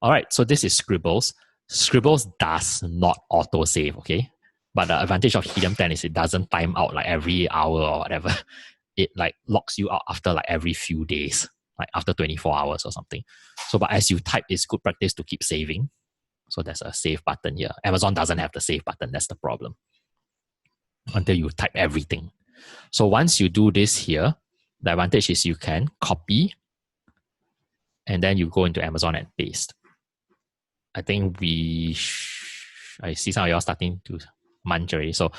All right, so this is Scribbles. Scribbles does not auto-save, okay? But the advantage of Helium 10 is it doesn't time out like every hour or whatever. It like locks you out after like every few days, like after 24 hours or something. So, but as you type, it's good practice to keep saving. So there's a save button here. Amazon doesn't have the save button. That's the problem. Until you type everything. So once you do this here, the advantage is you can copy and then you go into Amazon and paste. I think I see some of y'all starting to munch already. So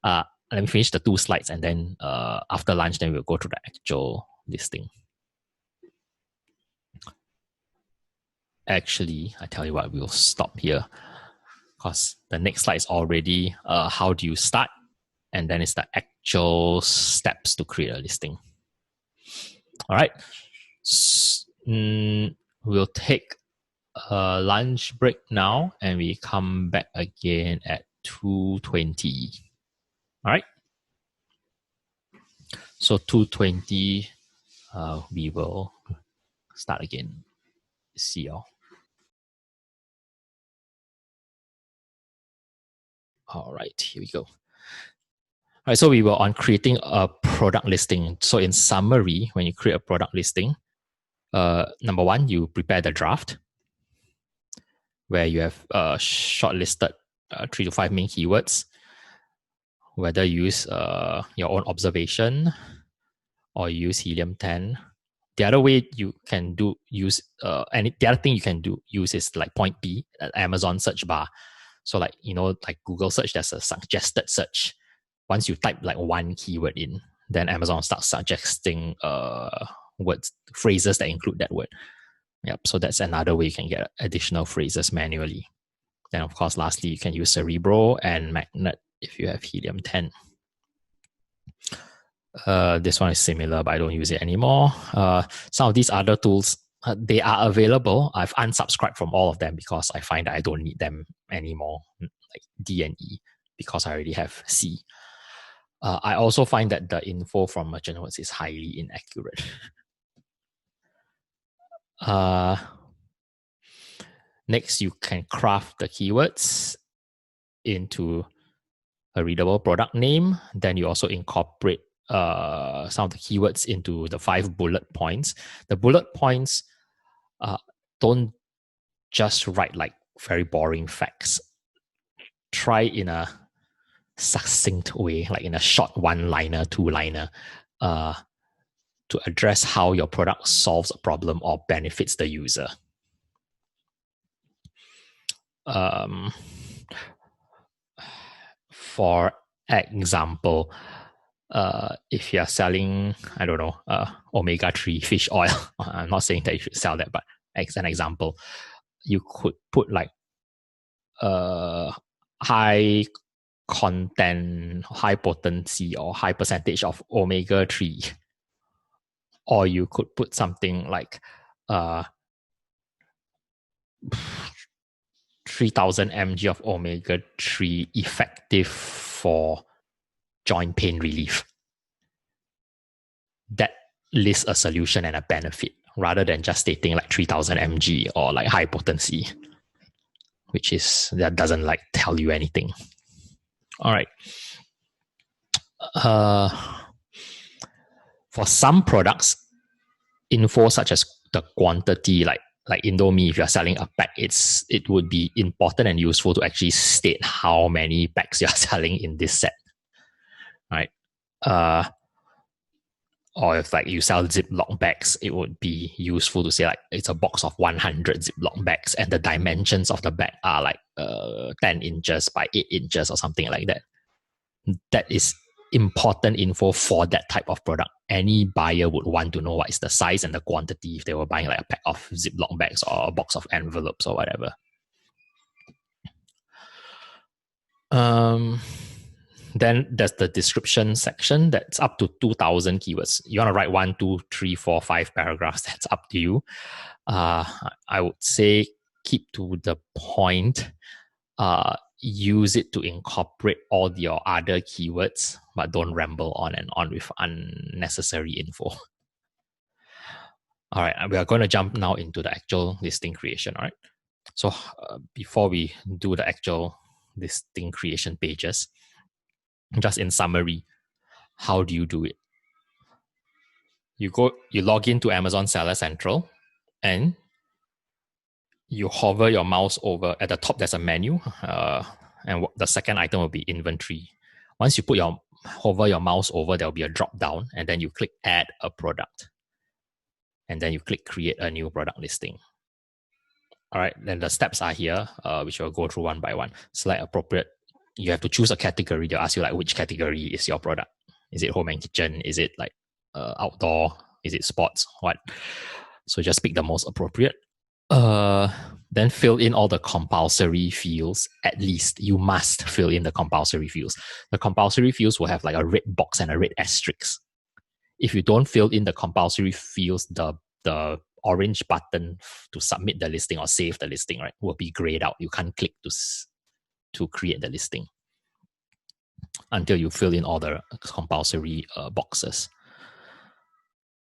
let me finish the 2 slides and then after lunch, then we'll go through the actual listing. Actually, I tell you what, we'll stop here because the next slide is already how do you start, and then it's the actual steps to create a listing. All right. We'll take a lunch break now and we come back again at 2:20. All right. So 2:20, we will start again. See y'all. All right, here we go. All right, so we were on creating a product listing. So in summary, when you create a product listing, number 1, you prepare the draft where you have shortlisted 3 to 5 main keywords, whether you use your own observation or you use Helium 10. The other way you can use and the other thing you can use is like point B, Amazon search bar. So like, like Google search, there's a suggested search. Once you type like 1 keyword in, then Amazon starts suggesting words, phrases that include that word. Yep. So that's another way you can get additional phrases manually. Then of course, lastly, you can use Cerebro and Magnet if you have Helium 10. This one is similar, but I don't use it anymore. Some of these other tools, they are available. I've unsubscribed from all of them because I find that I don't need them anymore, like D and E, because I already have C. I also find that the info from merchant nodes is highly inaccurate. Next, you can craft the keywords into a readable product name. Then you also incorporate some of the keywords into the 5 bullet points. The bullet points don't just write like very boring facts. Try in a succinct way, like in a short 1-liner, 2-liner, to address how your product solves a problem or benefits the user. For example, if you're selling, I don't know, omega-3 fish oil, I'm not saying that you should sell that, but as an example, you could put like high content, high potency, or high percentage of omega-3. Or you could put something like 3000 mg of omega-3 effective for joint pain relief. That lists a solution and a benefit rather than just stating like 3000 mg or like high potency, which is, that doesn't like tell you anything. All right. For some products, info such as the quantity, like Indomie, if you're selling a pack, it would be important and useful to actually state how many packs you're selling in this set, right? Or if like you sell Ziploc bags, it would be useful to say like it's a box of 100 Ziploc bags and the dimensions of the bag are like 10 inches by 8 inches or something like that. That is important info for that type of product. Any buyer would want to know what is the size and the quantity if they were buying like a pack of Ziploc bags or a box of envelopes or whatever. Then there's the description section that's up to 2,000 keywords. You want to write 1, 2, 3, 4, 5 paragraphs, that's up to you. I would say keep to the point. Use it to incorporate all your other keywords, but don't ramble on and on with unnecessary info. All right, we are going to jump now into the actual listing creation. All right. So before we do the actual listing creation pages, just in summary, how do you do it? You log into Amazon Seller Central and you hover your mouse over, at the top there's a menu, and the second item will be inventory. Once you hover your mouse over, there'll be a drop down, and then you click add a product. And then you click create a new product listing. All right, then the steps are here, which we'll go through one by one. Select appropriate. You have to choose a category. They'll ask you like which category is your product. Is it home and kitchen? Is it like outdoor? Is it sports? What? So just pick the most appropriate. Then fill in all the compulsory fields. At least you must fill in the compulsory fields. The compulsory fields will have like a red box and a red asterisk. If you don't fill in the compulsory fields, the orange button to submit the listing or save the listing, right, will be grayed out. You can't click to create the listing until you fill in all the compulsory boxes.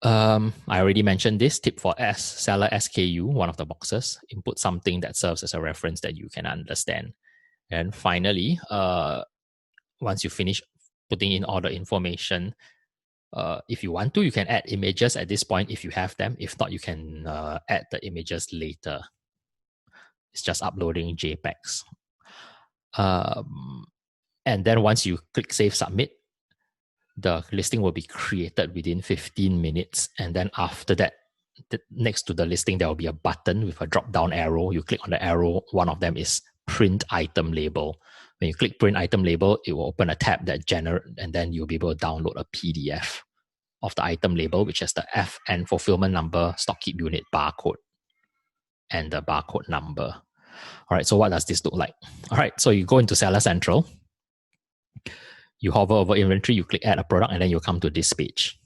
I already mentioned this tip for seller SKU, one of the boxes. Input something that serves as a reference that you can understand. And finally, once you finish putting in all the information, if you want to, you can add images at this point if you have them. If not, you can add the images later. It's just uploading JPEGs. And then once you click Save Submit, the listing will be created within 15 minutes. And then after that, next to the listing, there will be a button with a drop-down arrow. You click on the arrow. One of them is Print Item Label. When you click Print Item Label, it will open a tab that and then you'll be able to download a PDF of the item label, which has the FN fulfillment number, stock keep unit, barcode, and the barcode number. All right, so what does this look like? All right, so you go into Seller Central. You hover over inventory, you click add a product, and then you come to this page.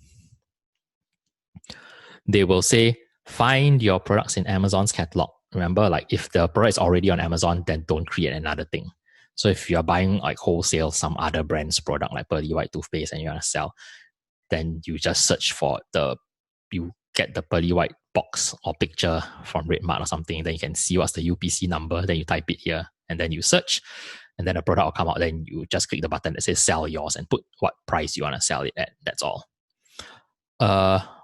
They will say, find your products in Amazon's catalog. Remember, like if the product is already on Amazon, then don't create another thing. So if you're buying like wholesale some other brand's product like Pearly White toothpaste and you want to sell, then you just search for you get the Pearly White box or picture from Redmart or something, then you can see what's the UPC number, then you type it here, and then you search, and then the product will come out, then you just click the button that says sell yours and put what price you want to sell it at. That's all.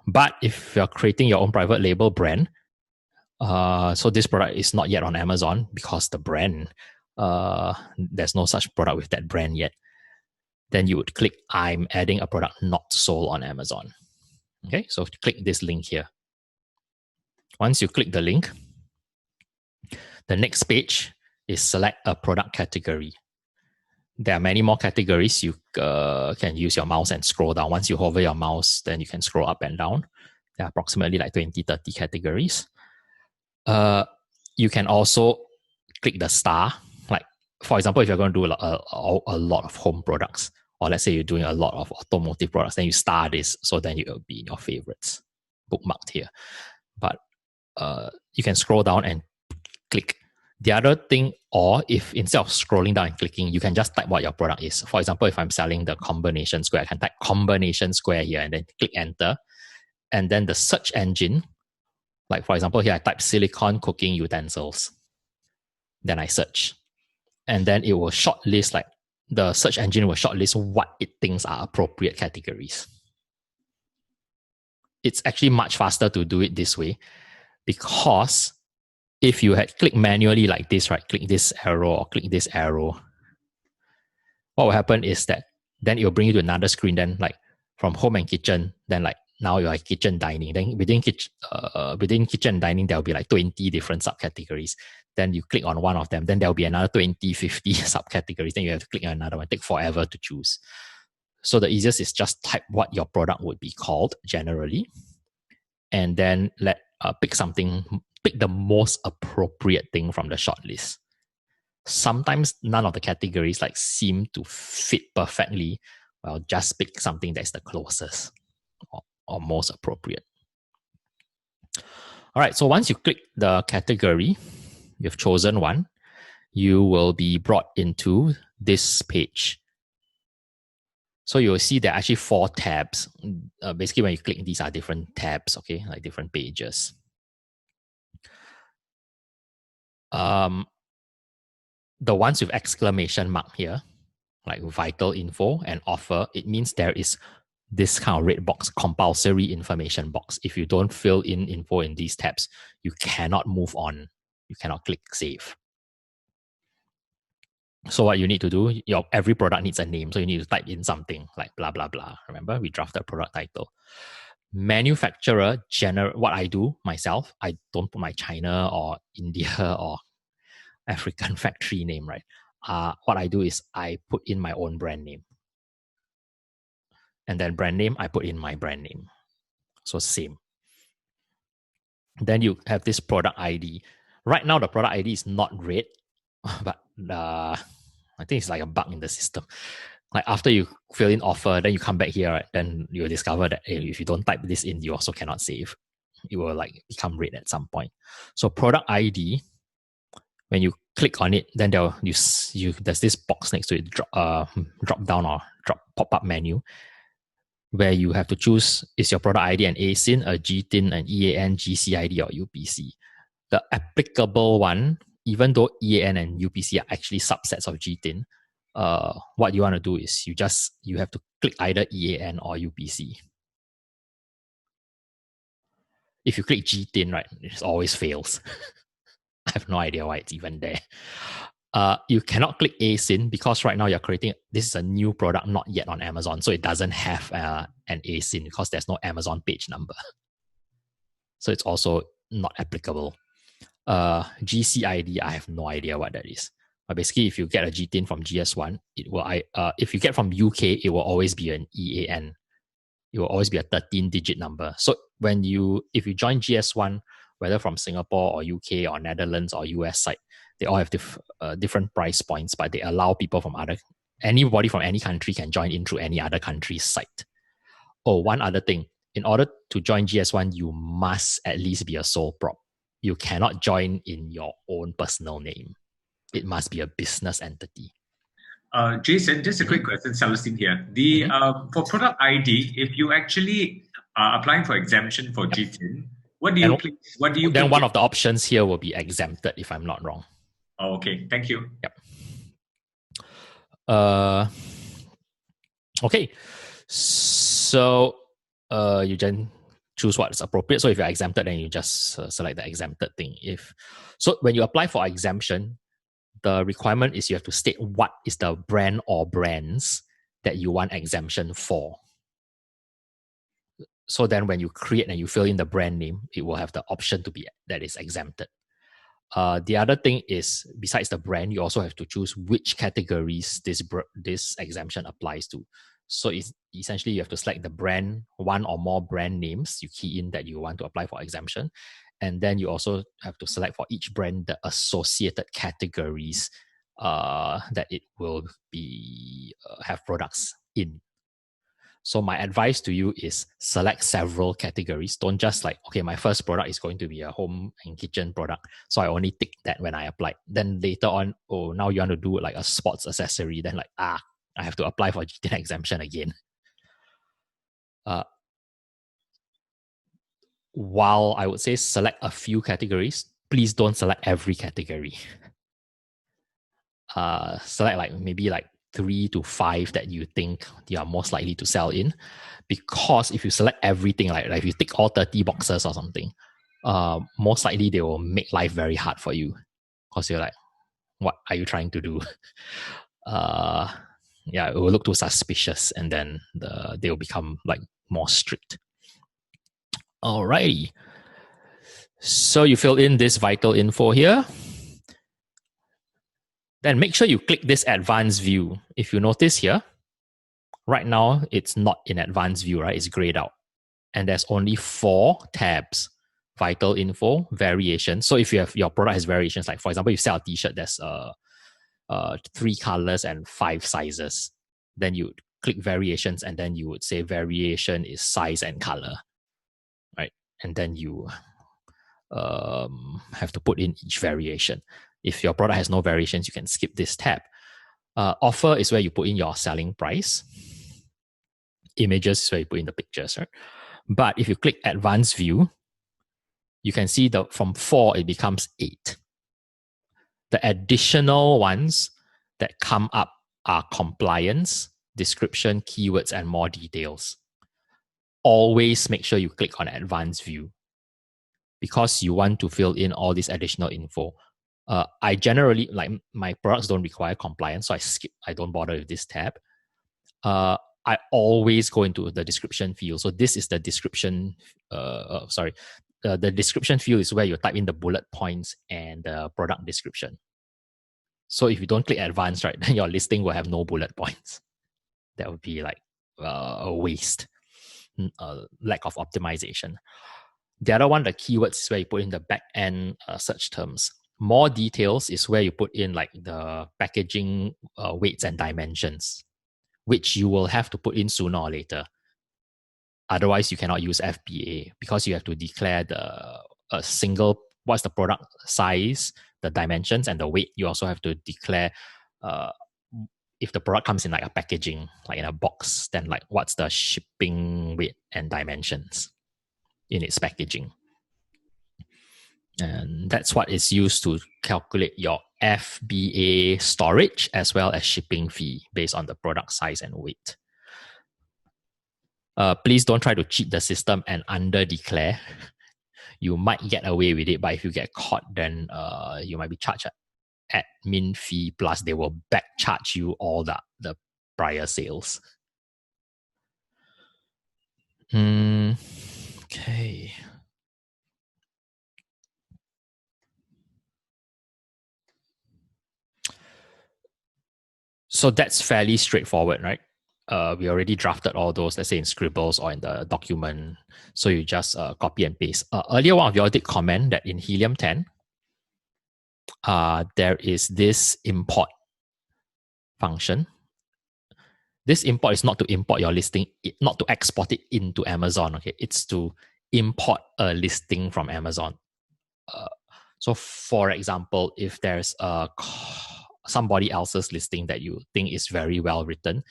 But if you're creating your own private label brand, so this product is not yet on Amazon because the brand, there's no such product with that brand yet, then you would click I'm adding a product not sold on Amazon. Okay, so click this link here. Once you click the link, the next page is select a product category. There are many more categories. You can use your mouse and scroll down. Once you hover your mouse, then you can scroll up and down. There are approximately like 20, 30 categories. You can also click the star. Like, for example, if you're going to do a lot of home products, or let's say you're doing a lot of automotive products, then you star this, so then it will be in your favorites, bookmarked here. But you can scroll down and click. The other thing, or if instead of scrolling down and clicking, you can just type what your product is. For example, if I'm selling the combination square, I can type combination square here and then click enter. And then the search engine, like for example, here I type silicone cooking utensils. Then I search. And then it will shortlist, like the search engine will shortlist what it thinks are appropriate categories. It's actually much faster to do it this way, because if you had clicked manually like this, right, click this arrow or click this arrow, what will happen is that then it will bring you to another screen. Then like from home and kitchen, then like now you're like kitchen dining. Then within kitchen dining, there will be like 20 different subcategories. Then you click on one of them, then there will be another 20, 50 subcategories. Then you have to click on another one. It takes forever to choose. So the easiest is just type what your product would be called generally, and then pick the most appropriate thing from the shortlist. Sometimes none of the categories like seem to fit perfectly. Well, just pick something that's the closest or most appropriate. All right, so once you click the category, you've chosen one, you will be brought into this page. So you'll see there are actually 4 tabs. Basically, when you click, these are different tabs, okay, like different pages. The ones with exclamation mark here, like vital info and offer, it means there is this kind of red box, compulsory information box. If you don't fill in info in these tabs, you cannot move on. You cannot click save. So what you need to do, every product needs a name. So you need to type in something like blah, blah, blah. Remember, we drafted product title. Manufacturer, what I do myself, I don't put my China or India or African factory name, right? What I do is I put in my own brand name. And then brand name, I put in my brand name. So same. Then you have this product ID. Right now, the product ID is not red, but I think it's like a bug in the system. Like after you fill in offer, then you come back here, right? Then you'll discover that if you don't type this in, you also cannot save. It will like become red at some point. So product ID, when you click on it, then there's this box next to it, drop down or pop-up menu, where you have to choose, is your product ID an ASIN, a GTIN, an EAN, GCID, or UPC. The applicable one, even though EAN and UPC are actually subsets of GTIN, what you want to do is you have to click either EAN or UPC. If you click GTIN, right, it always fails. I have no idea why it's even there. You cannot click ASIN because right now you're creating, this is a new product not yet on Amazon, so it doesn't have an ASIN because there's no Amazon page number. So it's also not applicable. GCID, I have no idea what that is. But basically, if you get a GTIN from GS1, it will. If you get from UK, it will always be an EAN. It will always be a 13-digit number. So if you join GS1, whether from Singapore or UK or Netherlands or US site, they all have different price points, but they allow people from other Anybody from any country can join in through any other country's site. Oh, one other thing. In order to join GS1, you must at least be a sole prop. You cannot join in your own personal name. It must be a business entity. Jason, just a quick question, Celestine here. For product ID, if you actually are applying for exemption for GTIN, what do you click? Then one of the options here will be exempted, if I'm not wrong. Oh, okay, thank you. Yep. Okay, so you then choose what is appropriate. So if you're exempted, then you just select the exempted thing. So when you apply for exemption, the requirement is you have to state what is the brand or brands that you want exemption for. So then when you create and you fill in the brand name, it will have the option to be that is exempted. The other thing is, besides the brand, you also have to choose which categories this exemption applies to. So essentially, you have to select the brand, one or more brand names you key in that you want to apply for exemption. And then you also have to select for each brand the associated categories that it will be have products in. So my advice to you is select several categories. Don't just like, okay, my first product is going to be a home and kitchen product, so I only tick that when I apply. Then later on, oh, now you want to do like a sports accessory. Then like, I have to apply for GTIN exemption again. While I would say select a few categories, please don't select every category. Select like maybe like 3 to 5 that you think you are most likely to sell in. Because if you select everything, like if you tick all 30 boxes or something, most likely they will make life very hard for you. Because you're like, what are you trying to do? It will look too suspicious, and then they will become like more strict. Alrighty. So you fill in this vital info here. Then make sure you click this advanced view. If you notice here, right now it's not in advanced view, right? It's grayed out. And there's only 4 tabs. Vital info, variation. So if you have your product has variations, like for example, you sell a t-shirt, there's 3 colors and 5 sizes. Then you click variations, and then you would say variation is size and color, right? And then you have to put in each variation. If your product has no variations, you can skip this tab. Offer is where you put in your selling price. Images is where you put in the pictures, right? But if you click advanced view, you can see that from 4, it becomes 8. The additional ones that come up are compliance, description, keywords, and more details. Always make sure you click on advanced view because you want to fill in all this additional info. I generally, like my products don't require compliance, so I don't bother with this tab. I always go into the description field. So this is the description, the description field is where you type in the bullet points and the product description. So if you don't click advanced, right, then your listing will have no bullet points. That would be like a waste, lack of optimization. The other one, the keywords, is where you put in the back-end search terms. More details is where you put in like the packaging weights and dimensions, which you will have to put in sooner or later. Otherwise, you cannot use FBA because you have to declare what's the product size, the dimensions, and the weight. You also have to declare if the product comes in like a packaging, like in a box, then like what's the shipping weight and dimensions in its packaging. And that's what is used to calculate your FBA storage as well as shipping fee based on the product size and weight. Please don't try to cheat the system and under-declare. You might get away with it, but if you get caught, then you might be charged an admin fee, plus they will back charge you all the prior sales. Okay. So that's fairly straightforward, right? We already drafted all those, let's say in Scribbles or in the document. So you just copy and paste. Earlier, one of you all did comment that in Helium 10, there is this import function. This import is not to import your listing, not to export it into Amazon. Okay, it's to import a listing from Amazon. So, for example, if there's somebody else's listing that you think is very well written,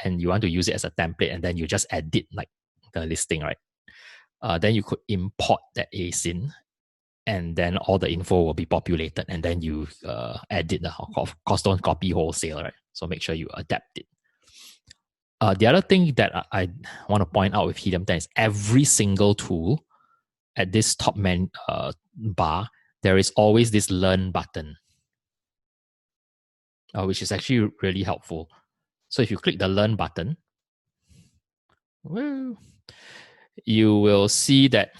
and you want to use it as a template, and then you just edit like the listing, right? Then you could import that ASIN, and then all the info will be populated, and then you edit. Of course, don't copy wholesale, right? So make sure you adapt it. The other thing that I want to point out with Helium 10 is every single tool at this top bar, there is always this learn button, which is actually really helpful. So if you click the learn button, well, you will see that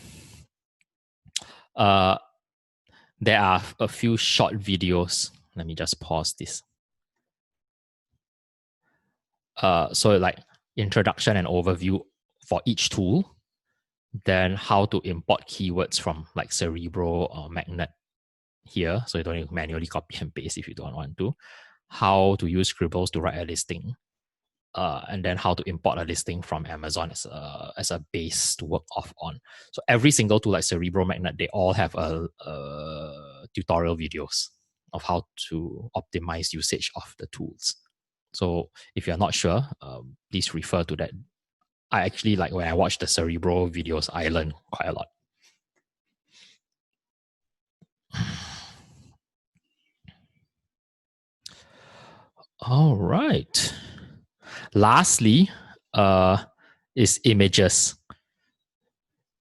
there are a few short videos. Let me just pause this. So like introduction and overview for each tool, then how to import keywords from like Cerebro or Magnet here, so you don't need to manually copy and paste if you don't want to, how to use Scribbles to write a listing, and then how to import a listing from Amazon as a base to work off on. So every single tool like Cerebro, Magnet, they all have a tutorial videos of how to optimize usage of the tools. So if you're not sure, please refer to that. I actually, like when I watch the Cerebro videos, I learn quite a lot. All right. Lastly, is images.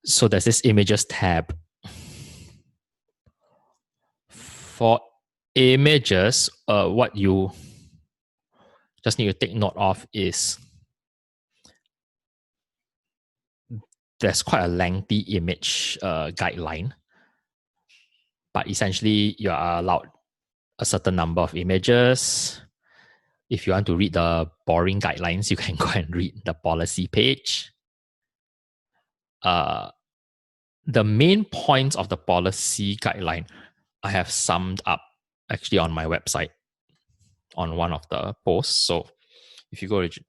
So there's this images tab. For images, what you just need to take note of is there's quite a lengthy image guideline, but essentially you are allowed a certain number of images. If you want to read the boring guidelines, you can go and read the policy page. The main points of the policy guideline I have summed up actually on my website on one of the posts. So if you go to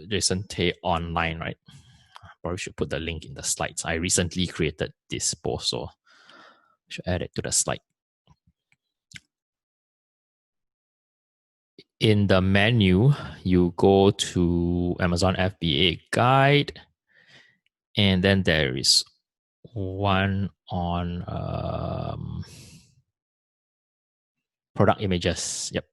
Jason Tay online, right? Probably should put the link in the slides. I recently created this post, so I should add it to the slide. In the menu, you go to Amazon FBA guide, and then there is one on product images. Yep.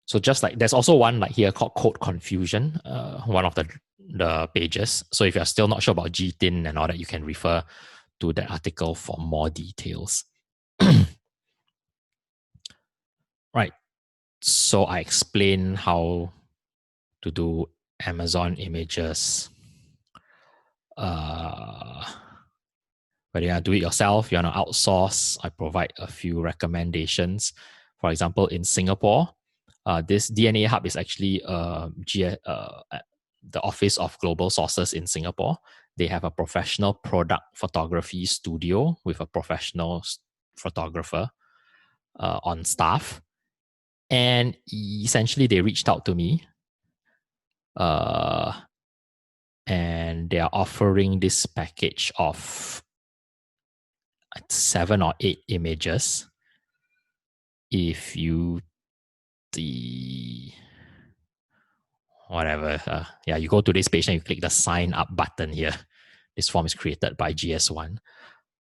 So just like there's also one like here called code confusion, one of the pages. So if you're still not sure about GTIN and all that, you can refer to that article for more details. Right. So I explain how to do Amazon images. Whether you want to do it yourself, you want to outsource, I provide a few recommendations. For example, in Singapore, this DNA Hub is actually the Office of Global Sources in Singapore. They have a professional product photography studio with a professional photographer on staff. And essentially, they reached out to me and they are offering this package of 7 or 8 images if you you go to this page and you click the sign up button here. This form is created by GS1.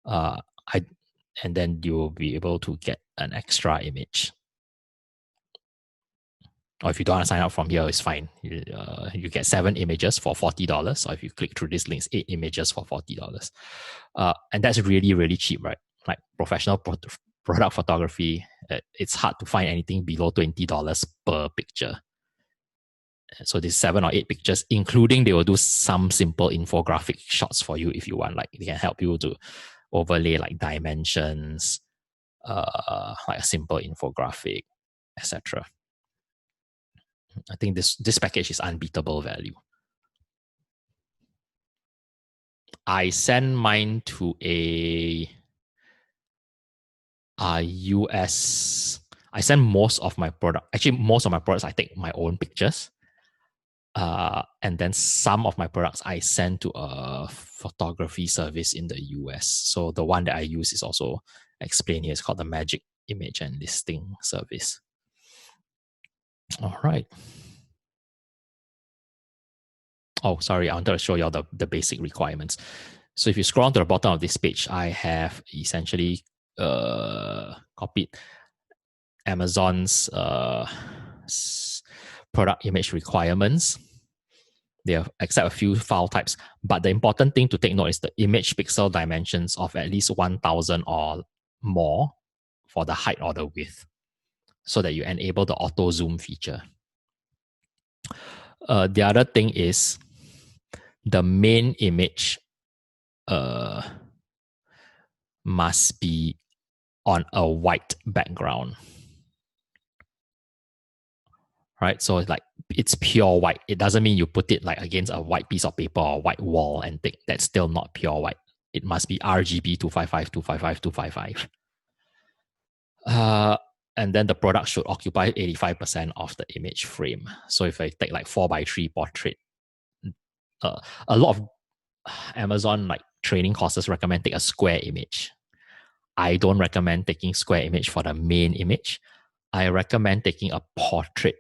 And then you will be able to get an extra image. Or if you don't want to sign up from here, it's fine. You get 7 images for $40. Or if you click through this link, it's 8 images for $40. And that's really, really cheap, right? Like professional product photography, it's hard to find anything below $20 per picture. So these 7 or 8 pictures, including they will do some simple infographic shots for you if you want. Like they can help you to overlay like dimensions, like a simple infographic, etc. I think this package is unbeatable value. I send mine to a US I send most of my products I take my own pictures. And then some of my products I send to a photography service in the US. So the one that I use is also explained here. It's called the Magic Image and Listing Service. All right. Oh, sorry, I wanted to show you all the basic requirements. So if you scroll to the bottom of this page, I have essentially copied Amazon's product image requirements. They accept a few file types, but the important thing to take note is the image pixel dimensions of at least 1000 or more for the height or the width, so that you enable the auto zoom feature. The other thing is the main image must be on a white background. Right, so it's like it's pure white. It doesn't mean you put it like against a white piece of paper or white wall and think that's still not pure white. It must be RGB 255, 255, 255. And then the product should occupy 85% of the image frame. So if I take like 4:3 portrait, a lot of Amazon like training courses recommend take a square image. I don't recommend taking square image for the main image. I recommend taking a portrait,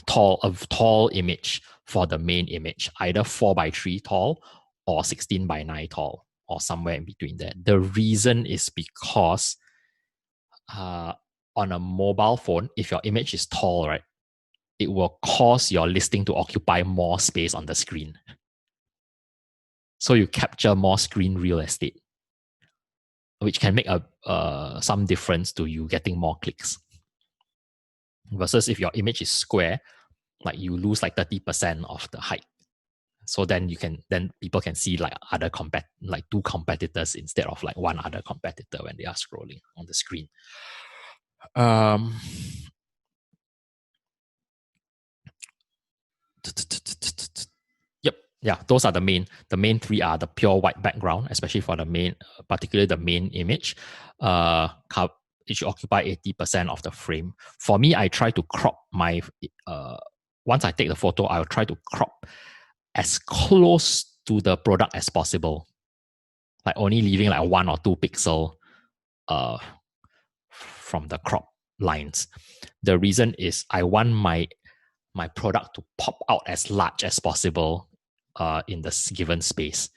tall image for the main image, either 4:3 tall or 16:9 tall, or somewhere in between there. The reason is because on a mobile phone, if your image is tall, right, it will cause your listing to occupy more space on the screen. So you capture more screen real estate, which can make some difference to you getting more clicks. Versus if your image is square, like you lose like 30% of the height. So then people can see like like two competitors instead of like one other competitor when they are scrolling on the screen. Yep. Yeah, those are the main three are the pure white background, especially for the main, particularly the main image. It should occupy 80% of the frame. For me, I try to crop my, once I take the photo, I'll try to crop as close to the product as possible. Like only leaving like 1 or 2 pixel from the crop lines. The reason is I want my product to pop out as large as possible in the given space.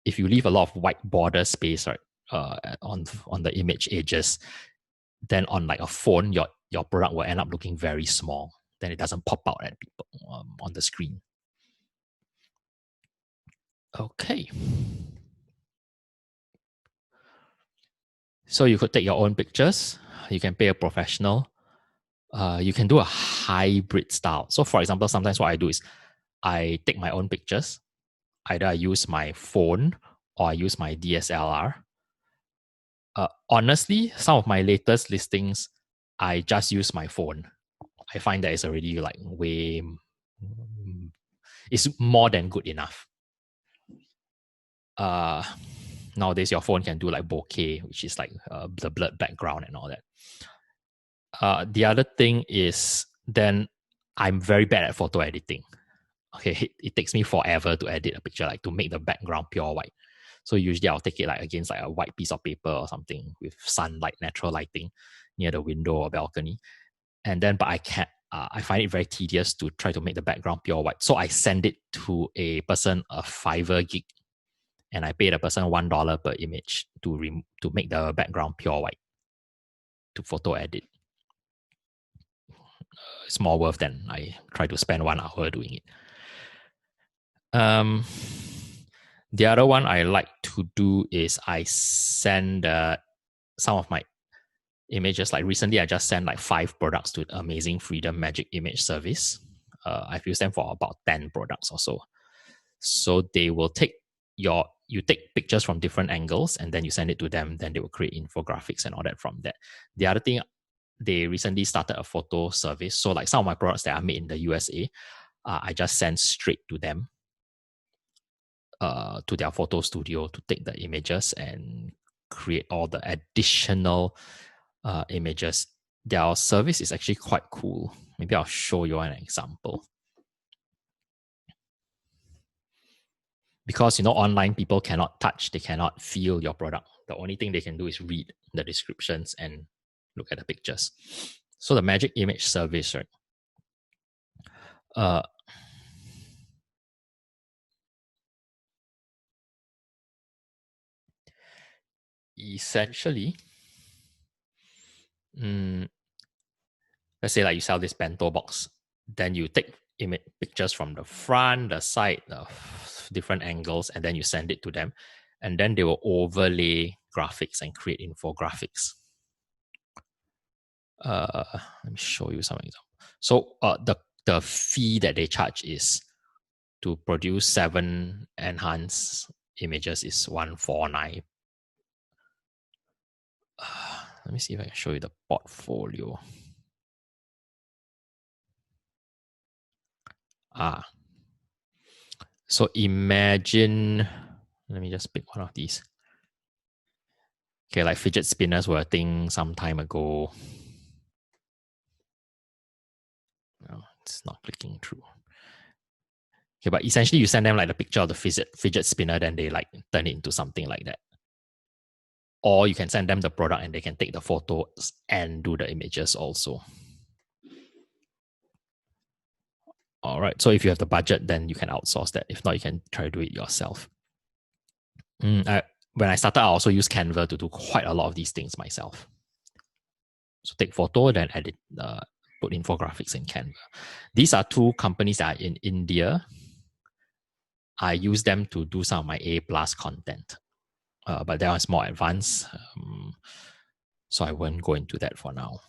If you leave a lot of white border space, right, on the image edges, then on like a phone, your product will end up looking very small. Then it doesn't pop out at people on the screen. Okay. So you could take your own pictures. You can pay a professional. You can do a hybrid style. So for example, sometimes what I do is I take my own pictures. Either I use my phone or I use my DSLR. Honestly, some of my latest listings, I just use my phone. I find that it's already like it's more than good enough. Nowadays, your phone can do like bokeh, which is like the blurred background and all that. The other thing is then I'm very bad at photo editing. Okay, it takes me forever to edit a picture, like to make the background pure white. So usually I'll take it like against like a white piece of paper or something with sunlight, natural lighting near the window or balcony. And then, but I can't, I find it very tedious to try to make the background pure white. So I send it to a person, a Fiverr gig, and I pay the person $1 per image to make the background pure white, to photo edit. It's more worth than I try to spend 1 hour doing it. The other one I like to do is I send some of my images. Like recently, I just sent like 5 products to Amazing Freedom Magic Image Service. I've used them for about 10 products or so. So they will take you take pictures from different angles and then you send it to them. Then they will create infographics and all that from that. The other thing, they recently started a photo service. So like some of my products that are made in the USA, I just send straight to them, to their photo studio to take the images and create all the additional images their service is actually quite cool. Maybe I'll show you an example. Because online people cannot touch, they cannot feel your product. The only thing they can do is read the descriptions and look at the pictures. So the Magic Image service, right? Essentially, let's say like you sell this bento box, then you take pictures from the front, the side, the different angles, and then you send it to them, and then they will overlay graphics and create infographics. Let me show you some examples. So the fee that they charge is to produce 7 enhanced images is 149. Let me see if I can show you the portfolio. So imagine, let me just pick one of these. Okay, like fidget spinners were a thing some time ago. No, it's not clicking through. Okay, but essentially you send them like the picture of the fidget spinner, then they like turn it into something like that. Or you can send them the product and they can take the photos and do the images also. All right, so if you have the budget, then you can outsource that. If not, you can try to do it yourself. When I started, I also used Canva to do quite a lot of these things myself. So take photo, then edit, put infographics in Canva. These are 2 companies that are in India. I use them to do some of my A+ content, but that one's more advanced. So I won't go into that for now.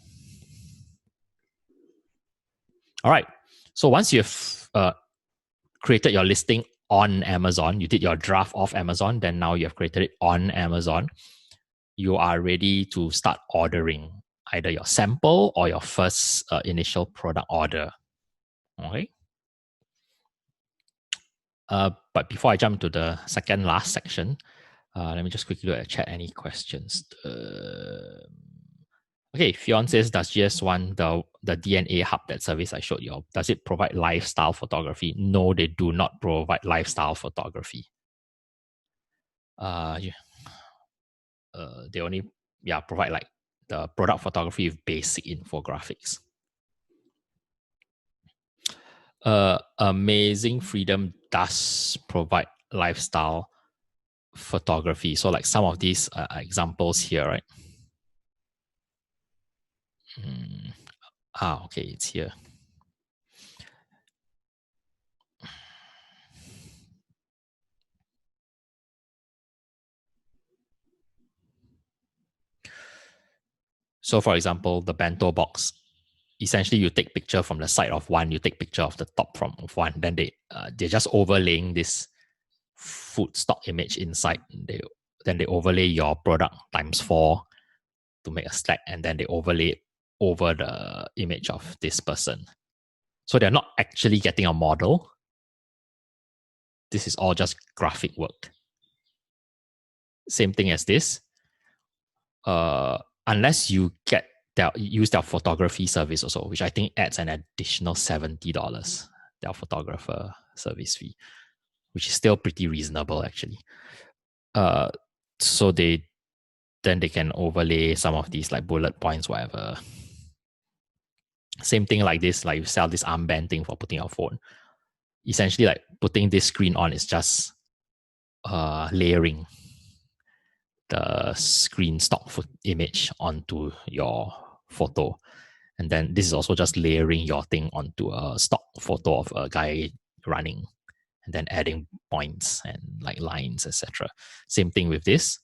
All right. So once you've created your listing on Amazon, you did your draft off Amazon, then now you have created it on Amazon, you are ready to start ordering either your sample or your first initial product order. Okay. But before I jump to the second last section, let me just quickly look at chat. Any questions? Okay, Fionn says, does GS1, the DNA Hub, that service I showed you, does it provide lifestyle photography? No, they do not provide lifestyle photography. They only provide like the product photography with basic infographics. Amazing Freedom does provide lifestyle photography. So like some of these examples here, right? Okay, it's here. So for example, the bento box, essentially you take picture from the side of one, you take picture of the top of one, then they're just overlaying this food stock image inside. Then they overlay your product ×4 to make a stack, and then they overlay over the image of this person. So they're not actually getting a model. This is all just graphic work. Same thing as this. Unless you use their photography service also, which I think adds an additional $70, their photographer service fee, which is still pretty reasonable actually. So they can overlay some of these like bullet points, whatever. Same thing like this, like you sell this armband thing for putting your phone. Essentially, like putting this screen on is just layering the screen stock image onto your photo. And then this is also just layering your thing onto a stock photo of a guy running, and then adding points and like lines, etc. Same thing with this.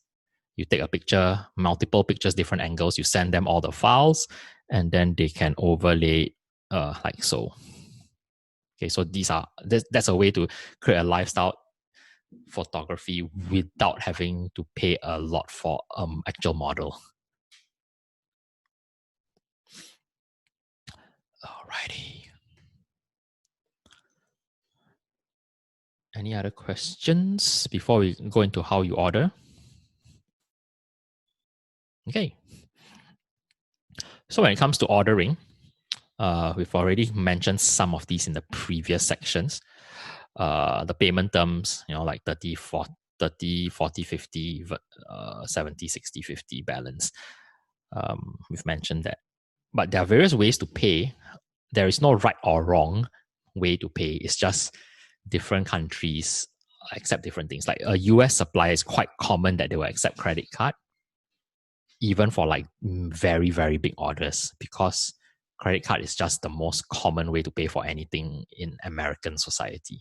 You take a picture, multiple pictures, different angles, you send them all the files, and then they can overlay like so. Okay, so that's a way to create a lifestyle photography without having to pay a lot for actual model. Alrighty. Any other questions before we go into how you order? Okay. So when it comes to ordering, we've already mentioned some of these in the previous sections. The payment terms, like 30, 40, 50, 70, 60, 50 balance. We've mentioned that. But there are various ways to pay. There is no right or wrong way to pay. It's just different countries accept different things. Like a US supplier is quite common that they will accept credit card, even for like very, very big orders, because credit card is just the most common way to pay for anything in American society.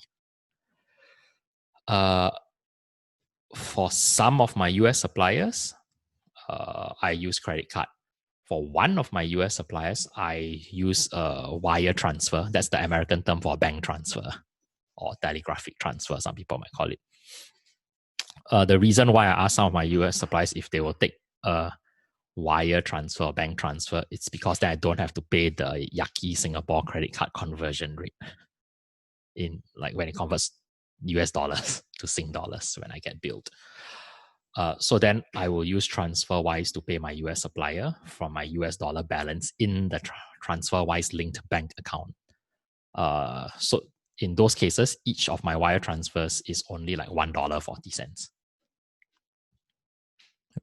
For some of my US suppliers, I use credit card. For one of my US suppliers, I use a wire transfer. That's the American term for bank transfer or telegraphic transfer, some people might call it. The reason why I ask some of my US suppliers if they will take a wire transfer or bank transfer, it's because then I don't have to pay the yucky Singapore credit card conversion rate in like when it converts US dollars to Sing dollars when I get billed. So then I will use TransferWise to pay my US supplier from my US dollar balance in the TransferWise linked bank account. So in those cases, each of my wire transfers is only like $1.40,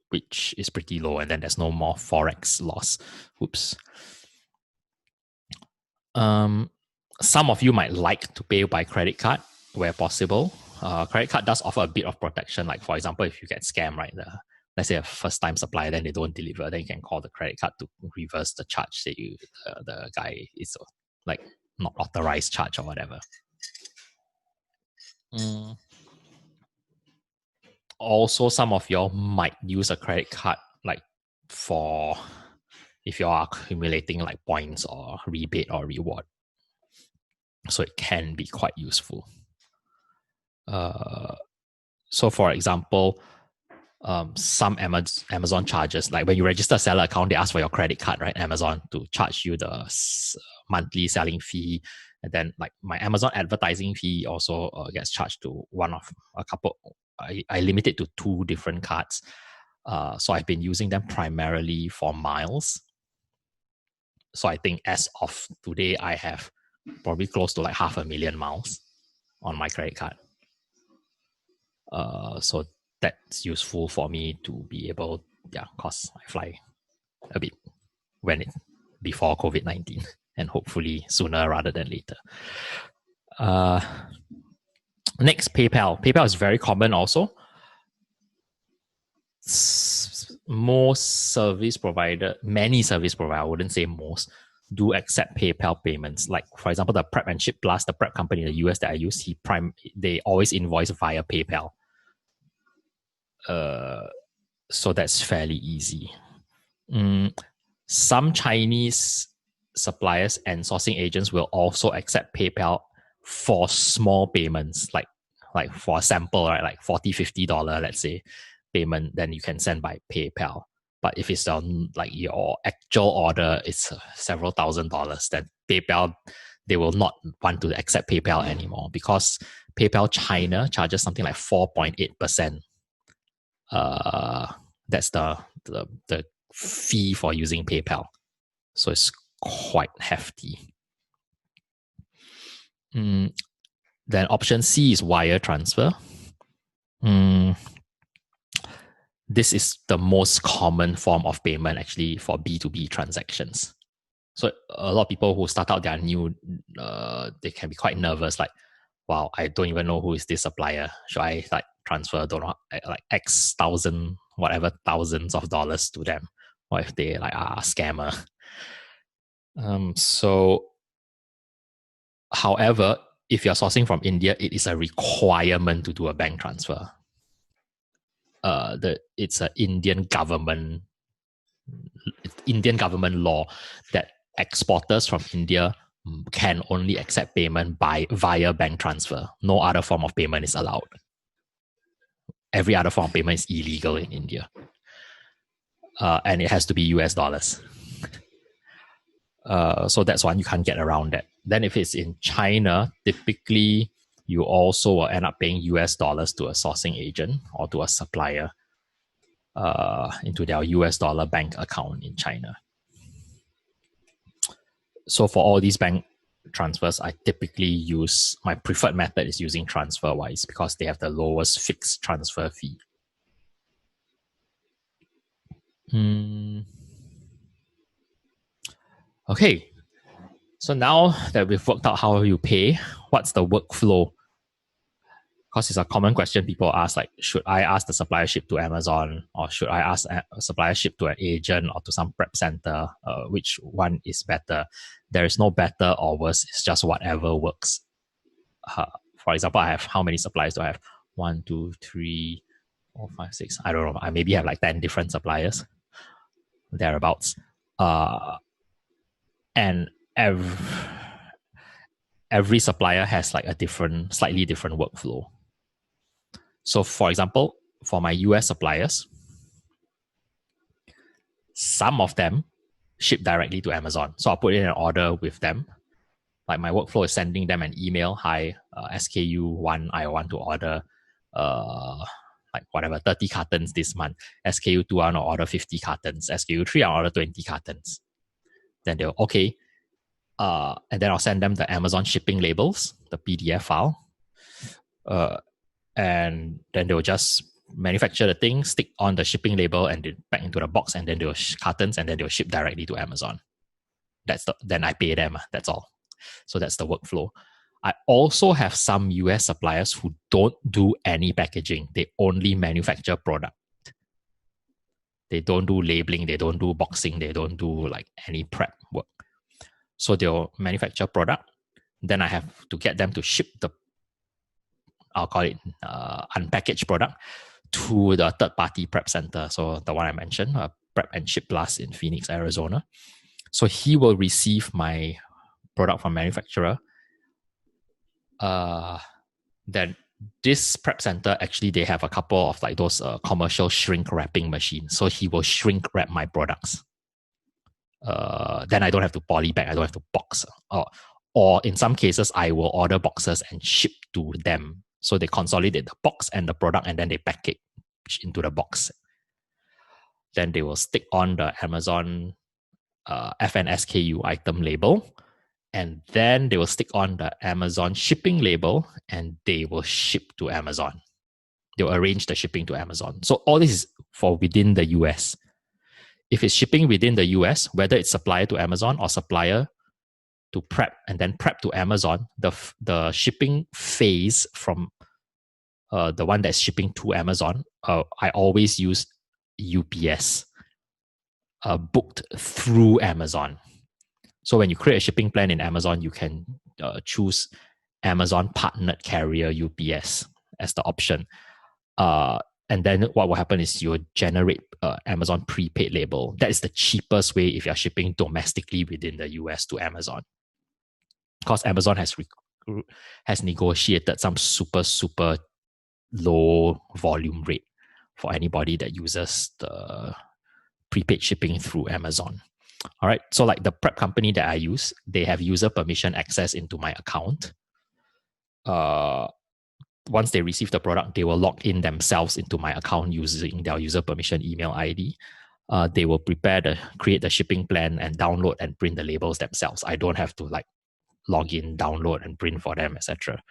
which is pretty low. And then there's no more Forex loss. Oops. Some of you might like to pay by credit card where possible. Credit card does offer a bit of protection. Like for example, if you get scammed, right? Let's say a first-time supplier, then they don't deliver, then you can call the credit card to reverse the charge that the guy is like not authorized charge or whatever. Also, some of y'all might use a credit card like for if you are accumulating like points or rebate or reward. So it can be quite useful. So for example, some Amazon charges, like when you register a seller account, they ask for your credit card, right? Amazon to charge you the monthly selling fee. And then like my Amazon advertising fee also gets charged to one of a couple. I limit it to 2 different cards. So I've been using them primarily for miles. So I think as of today, I have probably close to like 500,000 miles on my credit card. So that's useful for me to be able, because I fly a bit before COVID-19 and hopefully sooner rather than later. Next, PayPal. PayPal is very common also. Many service provider, I wouldn't say most, do accept PayPal payments. Like for example, the Prep and Ship Plus, the prep company in the US that I use, they always invoice via PayPal. So that's fairly easy. Some Chinese suppliers and sourcing agents will also accept PayPal for small payments, like for a sample, right? Like $40, $50, let's say, payment, then you can send by PayPal. But if it's on like your actual order, it's several $1,000s, then PayPal, they will not want to accept PayPal anymore because PayPal China charges something like 4.8%. That's the fee for using PayPal. So it's quite hefty. Then option C is wire transfer. This is the most common form of payment actually for B2B transactions. So a lot of people who start out their new, they can be quite nervous, like, wow, I don't even know who is this supplier. Should I like transfer, don't know, like X thousand, whatever thousands of dollars to them? Or if they like are a scammer. However, if you're sourcing from India, it is a requirement to do a bank transfer. It's an Indian government law that exporters from India can only accept payment via bank transfer. No other form of payment is allowed. Every other form of payment is illegal in India. And it has to be US dollars. So that's one, you can't get around that. Then if it's in China, typically you also will end up paying US dollars to a sourcing agent or to a supplier into their US dollar bank account in China. So for all these bank transfers, I typically use, my preferred method is using TransferWise because they have the lowest fixed transfer fee. Okay, so now that we've worked out how you pay, what's the workflow? Because it's a common question people ask, like, should I ask the supplier ship to Amazon, or should I ask a supplier ship to an agent or to some prep center? Which one is better? There is no better or worse. It's just whatever works. For example, I have, how many suppliers do I have? 1, 2, 3, 4, 5, 6. I don't know. I maybe have like 10 different suppliers, thereabouts. And every supplier has like a slightly different workflow. So for example, for my US suppliers, some of them ship directly to Amazon. So I'll put in an order with them. Like my workflow is sending them an email. Hi, SKU1, I want to order like whatever, 30 cartons this month. SKU2, I want to order 50 cartons. SKU3, I order 20 cartons. Then they'll, okay. And then I'll send them the Amazon shipping labels, the PDF file. And then they'll just manufacture the thing, stick on the shipping label, and then back into the box, and then they'll cartons, and then they'll ship directly to Amazon. Then I pay them. That's all. So that's the workflow. I also have some US suppliers who don't do any packaging. They only manufacture product. They don't do labeling. They don't do boxing. They don't do like any prep work. So they'll manufacture product. Then I have to get them to ship the, I'll call it unpackaged product, to the third-party prep center. So the one I mentioned, Prep and Ship Plus in Phoenix, Arizona. So he will receive my product from manufacturer. Then this prep center, actually, they have a couple of like those commercial shrink wrapping machines. So he will shrink wrap my products. Then I don't have to poly bag. I don't have to box. Or in some cases, I will order boxes and ship to them. So they consolidate the box and the product, and then they pack it into the box. Then they will stick on the Amazon FNSKU item label, and then they will stick on the Amazon shipping label, and they will ship to Amazon. They'll arrange the shipping to Amazon. So all this is for within the US. If it's shipping within the US, whether it's supplier to Amazon or supplier to prep and then prep to Amazon, the shipping phase from the one that's shipping to Amazon, I always use UPS, booked through Amazon. So when you create a shipping plan in Amazon, you can choose Amazon partnered carrier UPS as the option. And then what will happen is you'll generate Amazon prepaid label. That is the cheapest way if you're shipping domestically within the US to Amazon. Because Amazon has negotiated some super low volume rate for anybody that uses the prepaid shipping through Amazon. All right. So like the prep company that I use, they have user permission access into my account. Once they receive the product, they will log in themselves into my account using their user permission email ID. They will create the shipping plan and download and print the labels themselves. I don't have to like log in, download and print for them, etc.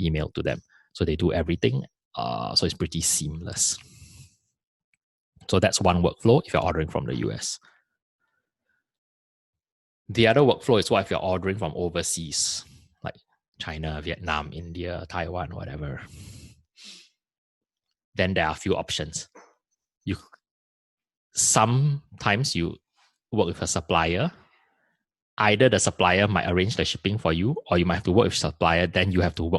Email to them. So they do everything. So it's pretty seamless. So that's one workflow if you're ordering from the US. The other workflow is what if you're ordering from overseas, like China, Vietnam, India, Taiwan, whatever. Then there are a few options. Sometimes you work with a supplier. Either the supplier might arrange the shipping for you, or you might have to work with a supplier. Then you have to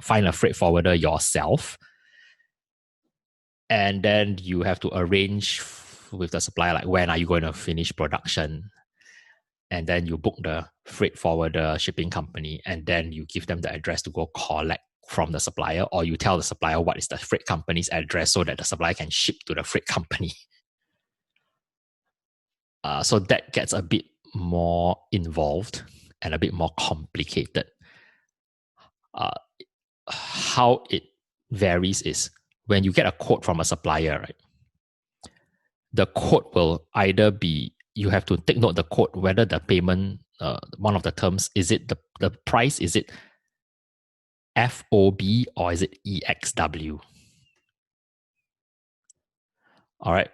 find a freight forwarder yourself. And then you have to arrange with the supplier, like when are you going to finish production? And then you book the freight forwarder shipping company, and then you give them the address to go collect from the supplier, or you tell the supplier what is the freight company's address so that the supplier can ship to the freight company. So that gets a bit more involved and a bit more complicated. How it varies is when you get a quote from a supplier, right? The quote will either be you have to take note the code, whether the payment, one of the terms, is it the price, is it FOB or is it EXW? All right.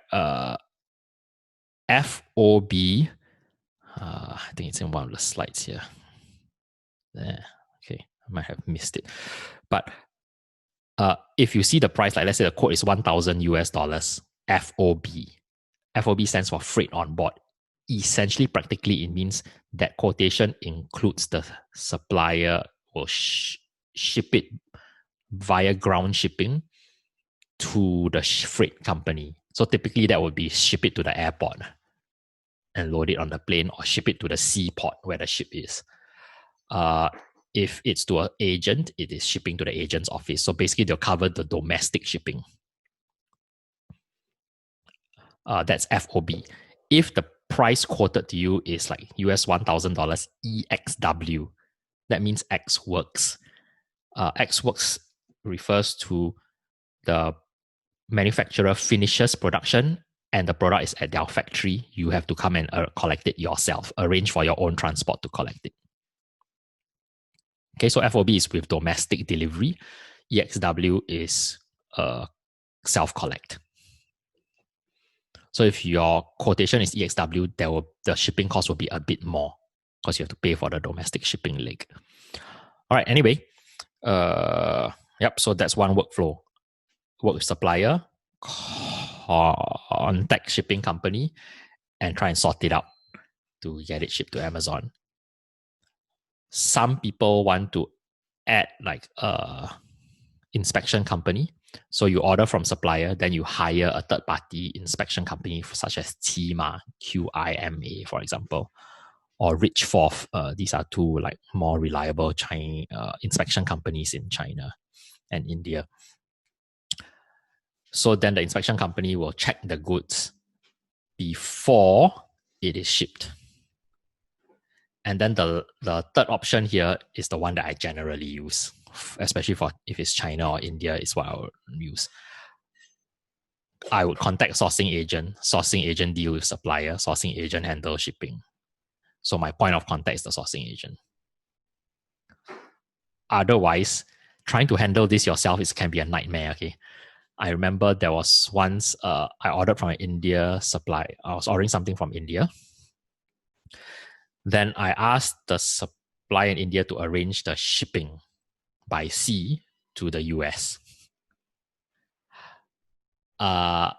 FOB, I think it's in one of the slides here. There. Okay, I might have missed it. But if you see the price, like let's say the quote is $1,000 FOB. FOB stands for freight on board. Essentially, practically, it means that quotation includes the supplier will ship it via ground shipping to the freight company. So typically that would be ship it to the airport and load it on the plane, or ship it to the seaport where the ship is. If it's to an agent, it is shipping to the agent's office. So basically they'll cover the domestic shipping. That's FOB. If the price quoted to you is like US $1,000 EXW, that means X Works. X Works refers to the manufacturer finishes production and the product is at their factory. You have to come and collect it yourself, arrange for your own transport to collect it. Okay, so FOB is with domestic delivery. EXW is self-collect. So if your quotation is EXW, the shipping cost will be a bit more because you have to pay for the domestic shipping leg. All right, anyway, so that's one workflow. Work with supplier, contact shipping company, and try and sort it out to get it shipped to Amazon. Some people want to add like inspection company. So you order from supplier, then you hire a third-party inspection company such as Qima, QIMA, for example, or Richforth. These are two like more reliable inspection companies in China and India. So then the inspection company will check the goods before it is shipped. And then the third option here is the one that I generally use, especially for if it's China or India, is what I would use. I would contact sourcing agent deal with supplier, sourcing agent handle shipping. So my point of contact is the sourcing agent. Otherwise, trying to handle this yourself can be a nightmare, okay? I remember there was once I ordered from an India supply. I was ordering something from India. Then I asked the supplier in India to arrange the shipping by sea to the US. But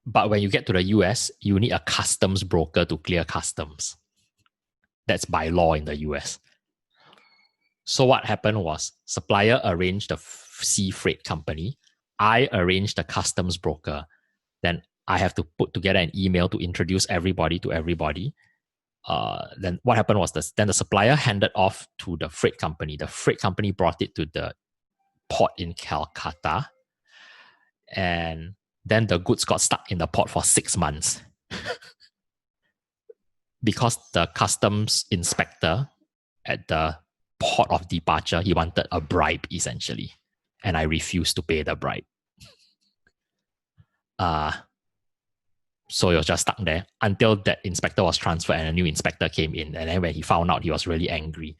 when you get to the US, you need a customs broker to clear customs. That's by law in the US. So what happened was supplier arranged the sea freight company. I arranged the customs broker. Then I have to put together an email to introduce everybody to everybody. Then what happened was then the supplier handed off to the freight company. The freight company brought it to the port in Calcutta. And then the goods got stuck in the port for 6 months. Because the customs inspector at the port of departure, he wanted a bribe essentially. And I refused to pay the bribe. So it was just stuck there until that inspector was transferred and a new inspector came in. And then when he found out, he was really angry.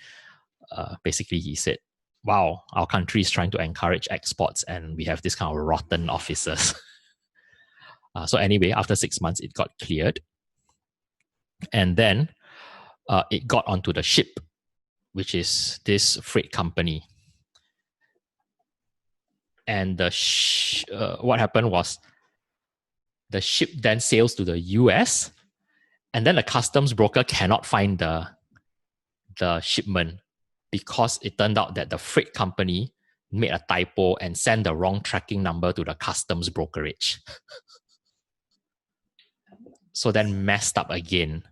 Basically, he said, wow, our country is trying to encourage exports and we have this kind of rotten officers. So anyway, after 6 months, it got cleared. And then it got onto the ship, which is this freight company. And what happened was the ship then sails to the US, and then the customs broker cannot find the shipment because it turned out that the freight company made a typo and sent the wrong tracking number to the customs brokerage. So then messed up again.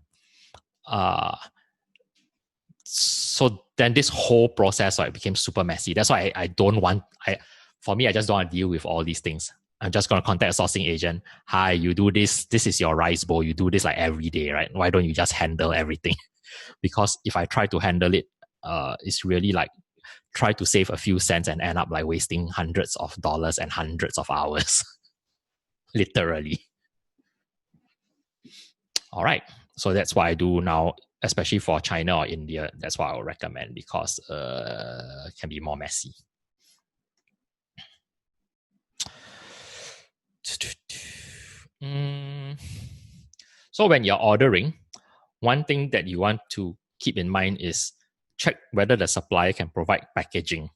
So then this whole process became super messy. That's why for me, I just don't want to deal with all these things. I'm just going to contact a sourcing agent. Hi, you do this. This is your rice bowl. You do this like every day, right? Why don't you just handle everything? Because if I try to handle it, it's really like try to save a few cents and end up like wasting hundreds of dollars and hundreds of hours. Literally. All right. So that's what I do now, especially for China or India. That's what I would recommend because it can be more messy. So when you're ordering, one thing that you want to keep in mind is check whether the supplier can provide packaging.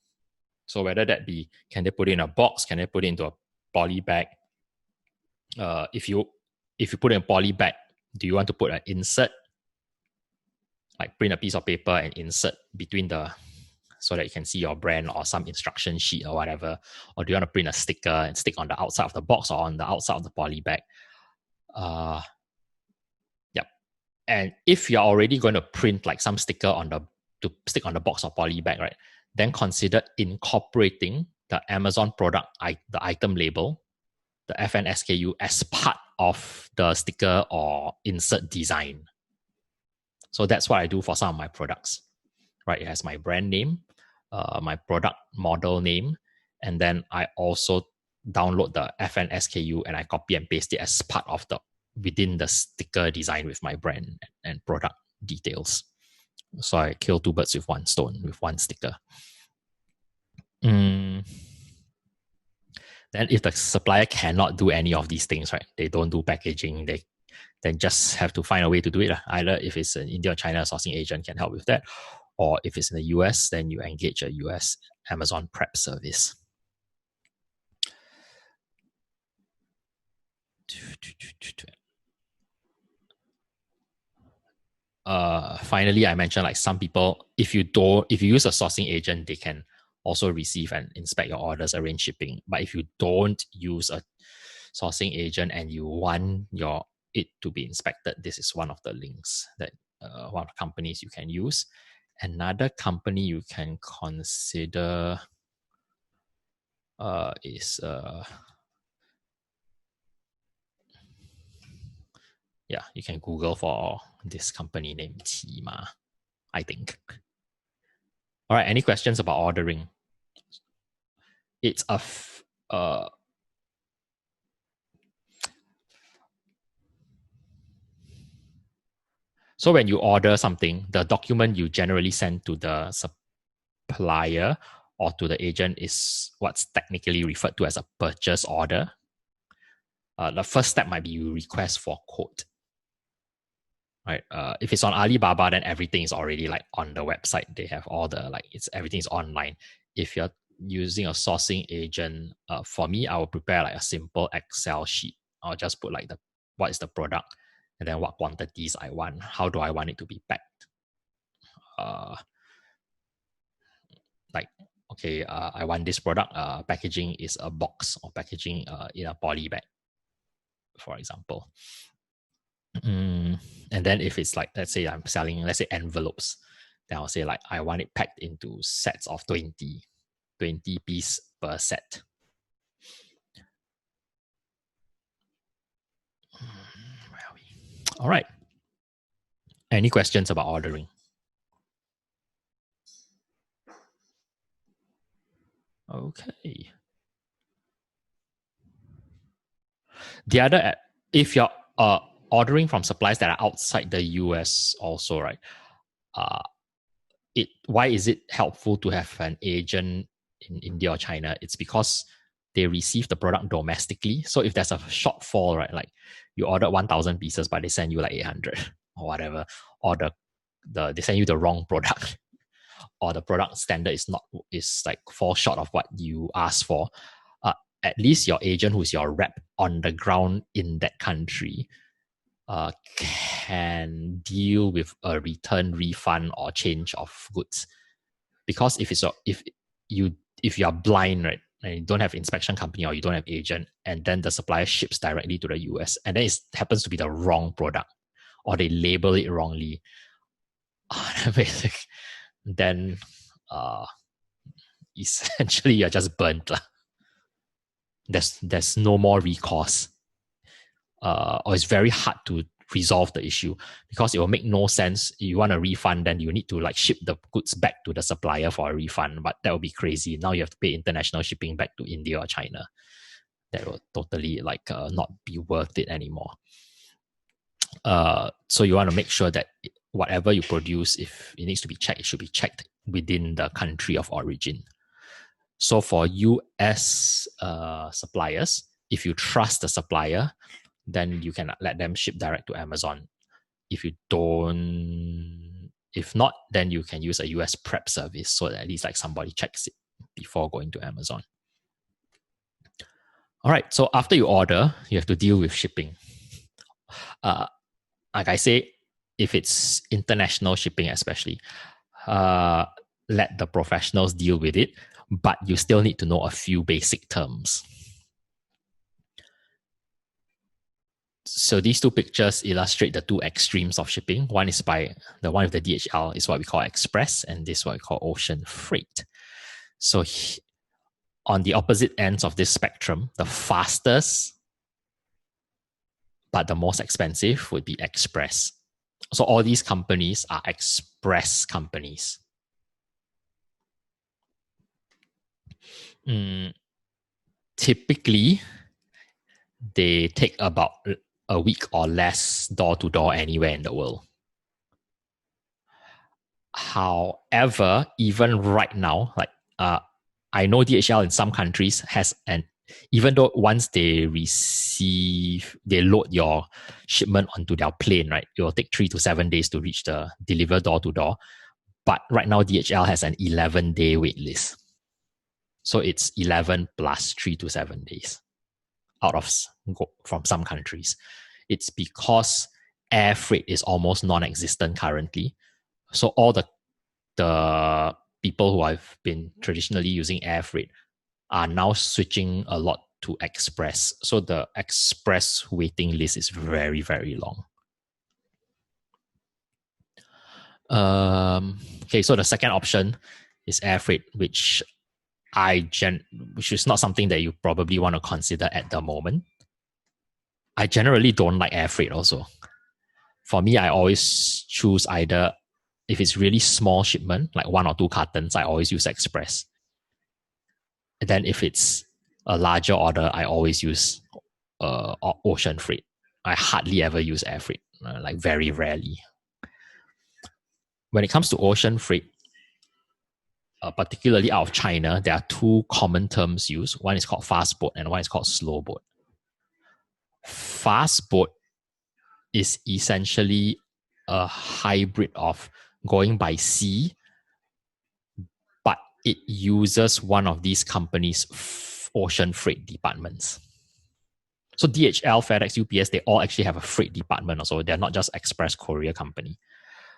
So whether that be, can they put it in a box? Can they put it into a poly bag? If you put in a poly bag, do you want to put an insert, like print a piece of paper and insert between so that you can see your brand or some instruction sheet or whatever? Or do you want to print a sticker and stick on the outside of the box or on the outside of the poly bag? Yep. And if you're already going to print like some sticker to stick on the box or poly bag, right, then consider incorporating the Amazon product, the item label, the FN SKU as part of the sticker or insert design. So that's what I do for some of my products, right? It has my brand name, my product model name, and then I also download the FN SKU and I copy and paste it as part of within the sticker design with my brand and product details. So I kill two birds with one stone with one sticker. Then if the supplier cannot do any of these things, right? They don't do packaging, they then just have to find a way to do it. Either if it's an India or China sourcing agent can help with that, or if it's in the US, then you engage a US Amazon prep service. Finally, I mentioned like some people, if you use a sourcing agent, they can also receive and inspect your orders, arrange shipping. But if you don't use a sourcing agent and you want it to be inspected, this is one of the links that one of the companies you can use. Another company you can consider is you can Google for this company named Tima, I think. All right, any questions about ordering? It's so when you order something, the document you generally send to the supplier or to the agent is what's technically referred to as a purchase order. The first step might be you request for quote. Right. If it's on Alibaba, then everything is already like on the website. They have all the everything's online. If you're using a sourcing agent, for me, I will prepare like a simple Excel sheet. I'll just put like what is the product, and then what quantities I want. How do I want it to be packed? I want this product. Packaging is a box or packaging in a poly bag, for example. And then if it's like, let's say I'm selling, envelopes, then I'll say like, I want it packed into sets of 20 piece per set. Where are we? All right. Any questions about ordering? Okay. The other, if you're ordering from suppliers that are outside the US also, right? Why is it helpful to have an agent in India or China? It's because they receive the product domestically. So if there's a shortfall, right, like you ordered 1,000 pieces, but they send you like 800 or whatever, or they send you the wrong product, or the product standard is like fall short of what you asked for, at least your agent, who's your rep on the ground in that country, can deal with a return, refund, or change of goods. Because if you are blind, right, and you don't have inspection company or you don't have agent, and then the supplier ships directly to the US, and then it happens to be the wrong product, or they label it wrongly, then essentially you're just burnt. There's no more recourse, or it's very hard to resolve the issue because it will make no sense. You want a refund, then you need to like ship the goods back to the supplier for a refund, but that would be crazy. Now you have to pay international shipping back to India or China. That will totally not be worth it anymore. So you want to make sure that whatever you produce, if it needs to be checked, it should be checked within the country of origin. So for US suppliers, if you trust the supplier, then you can let them ship direct to Amazon. If not, then you can use a US prep service so that at least like somebody checks it before going to Amazon. All right, so after you order, you have to deal with shipping. Like I say, if it's international shipping especially, let the professionals deal with it, but you still need to know a few basic terms. So these two pictures illustrate the two extremes of shipping. One is the one with the DHL is what we call express, and this is what we call ocean freight. So on the opposite ends of this spectrum, the fastest but the most expensive would be express. So all these companies are express companies. Typically, they take about a week or less door to door anywhere in the world. However, even right now, like I know DHL in some countries has even though once they load your shipment onto their plane, right, it will take 3 to 7 days to deliver door to door. But right now, DHL has an 11-day wait list. So it's 11 plus 3 to 7 days from some countries. It's because air freight is almost non-existent currently. So all the people who have been traditionally using air freight are now switching a lot to express. So the express waiting list is very, very long. Okay, so the second option is air freight, which is not something that you probably want to consider at the moment. I generally don't like air freight also. For me, I always choose either, if it's really small shipment, like 1 or 2 cartons, I always use express. And then if it's a larger order, I always use ocean freight. I hardly ever use air freight, like very rarely. When it comes to ocean freight, particularly out of China, there are 2 common terms used. One is called fast boat and one is called slow boat. Fast boat is essentially a hybrid of going by sea, but it uses one of these companies' ocean freight departments. So DHL, FedEx, UPS, they all actually have a freight department also. They're not just express courier company.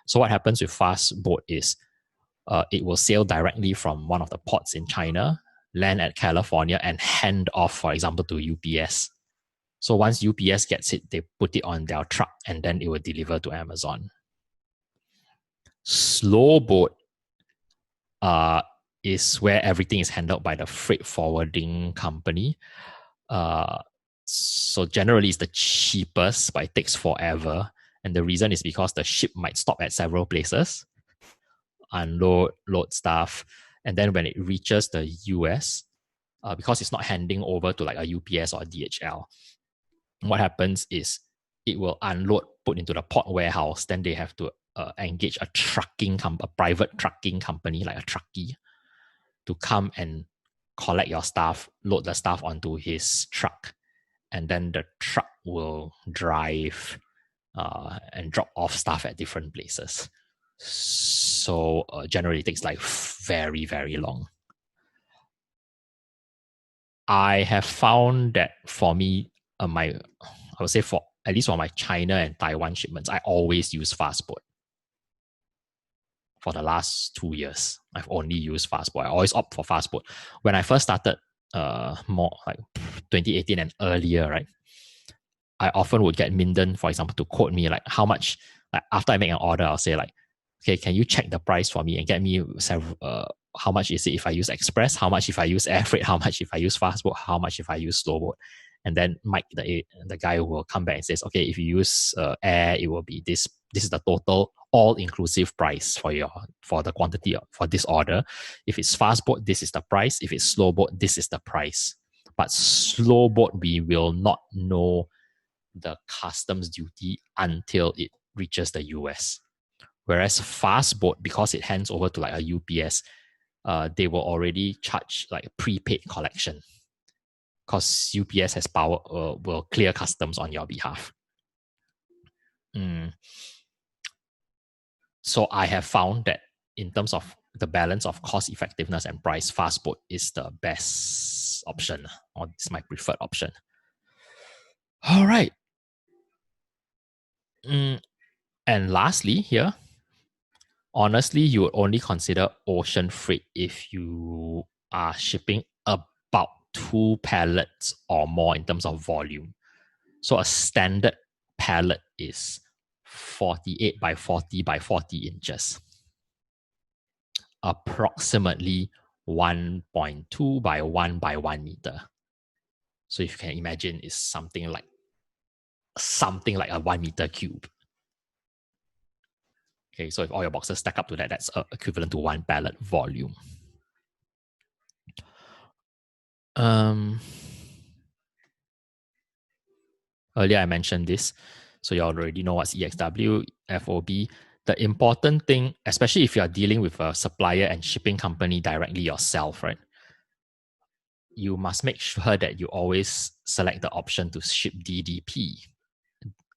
So what happens with fast boat is it will sail directly from one of the ports in China, land at California, and hand off, for example, to UPS. So once UPS gets it, they put it on their truck and then it will deliver to Amazon. Slow boat is where everything is handled by the freight forwarding company. So generally it's the cheapest, but it takes forever. And the reason is because the ship might stop at several places, unload, load stuff. And then when it reaches the US, because it's not handing over to like a UPS or a DHL, what happens is it will unload, put into the port warehouse. Then they have to engage a private trucking company, like a truckie, to come and collect your stuff, load the stuff onto his truck. And then the truck will drive and drop off stuff at different places. So generally it takes like very, very long. I have found that for me, I would say at least for my China and Taiwan shipments, I always use fast boat. For the last 2 years, I've only used fast boat. I always opt for fast boat. When I first started, more like 2018 and earlier, right? I often would get Minden, for example, to quote me like how much. Like after I make an order, I'll say like, okay, can you check the price for me and get me how much is it if I use express? How much if I use air freight? How much if I use fast boat? How much if I use slow boat? And then Mike, the guy, will come back and says, okay, if you use air, it will be this. This is the total all-inclusive price for the quantity for this order. If it's fast boat, this is the price. If it's slow boat, this is the price. But slow boat, we will not know the customs duty until it reaches the US. Whereas Fastboat, because it hands over to like a UPS, they will already charge like prepaid collection, because UPS has power, will clear customs on your behalf. So I have found that in terms of the balance of cost effectiveness and price, Fastboat is the best option, or it's my preferred option. All right. And lastly here, honestly, you would only consider ocean freight if you are shipping about 2 pallets or more in terms of volume. So a standard pallet is 48 by 40 by 40 inches. Approximately 1.2 by 1 by 1 meter. So if you can imagine, it's something like a 1 meter cube. Okay, so if all your boxes stack up to that, that's equivalent to 1 pallet volume. Earlier I mentioned this, so you already know what's EXW, FOB. The important thing, especially if you are dealing with a supplier and shipping company directly yourself, right? You must make sure that you always select the option to ship DDP.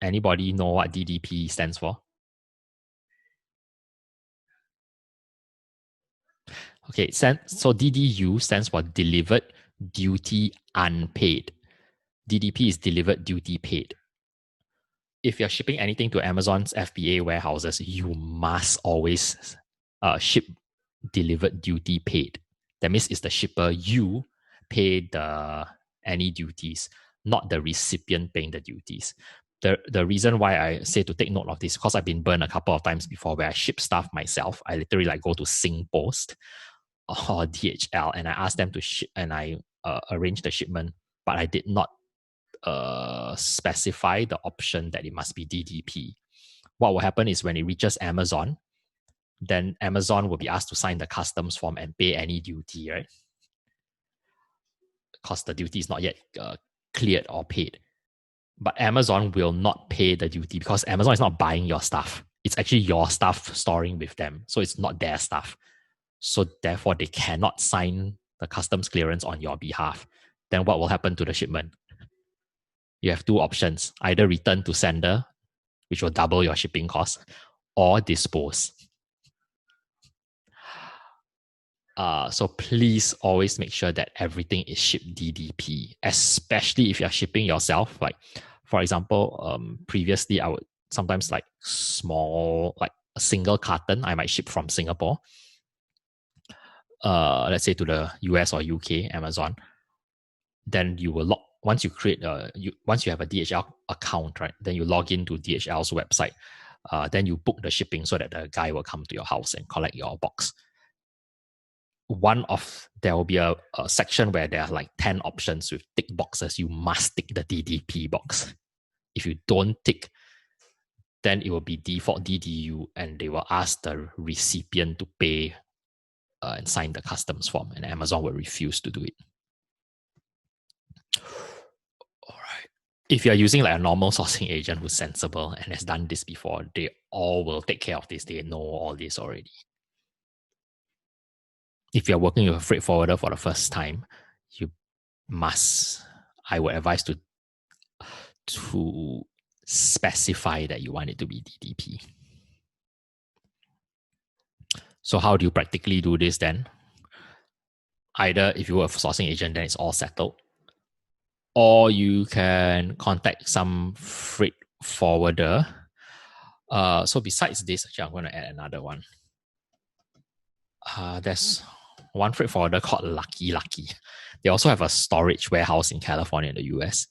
Anybody know what DDP stands for? Okay, so DDU stands for Delivered Duty Unpaid. DDP is Delivered Duty Paid. If you're shipping anything to Amazon's FBA warehouses, you must always ship Delivered Duty Paid. That means it's the shipper, you pay any duties, not the recipient paying the duties. The reason why I say to take note of this, because I've been burned a couple of times before where I ship stuff myself. I literally like go to SingPost or DHL and I ask them to ship, and I arrange the shipment, but I did not specify the option that it must be DDP. What will happen is when it reaches Amazon, then Amazon will be asked to sign the customs form and pay any duty, right? Because the duty is not yet cleared or paid. But Amazon will not pay the duty because Amazon is not buying your stuff. It's actually your stuff storing with them. So it's not their stuff. So therefore, they cannot sign the customs clearance on your behalf. Then what will happen to the shipment? You have two options: either return to sender, which will double your shipping cost, or dispose. So please always make sure that everything is shipped DDP, especially if you're shipping yourself. Like, for example, previously I would sometimes like small, like a single carton, I might ship from Singapore, let's say to the US or UK, Amazon. Then you will once you create once you have a DHL account, right? Then you log into DHL's website. Then you book the shipping so that the guy will come to your house and collect your box. There will be a section where there are like 10 options with tick boxes. You must tick the DDP box. If you don't tick, then it will be default DDU, and they will ask the recipient to pay and sign the customs form, and Amazon will refuse to do it. All right. If you're using like a normal sourcing agent who's sensible and has done this before, they all will take care of this. They know all this already. If you're working with a freight forwarder for the first time, I would advise to specify that you want it to be DDP. So how do you practically do this then? Either if you were a sourcing agent, then it's all settled, or you can contact some freight forwarder. So besides this, actually, I'm going to add another one. There's one freight forwarder called Lucky. They also have a storage warehouse in California in the US.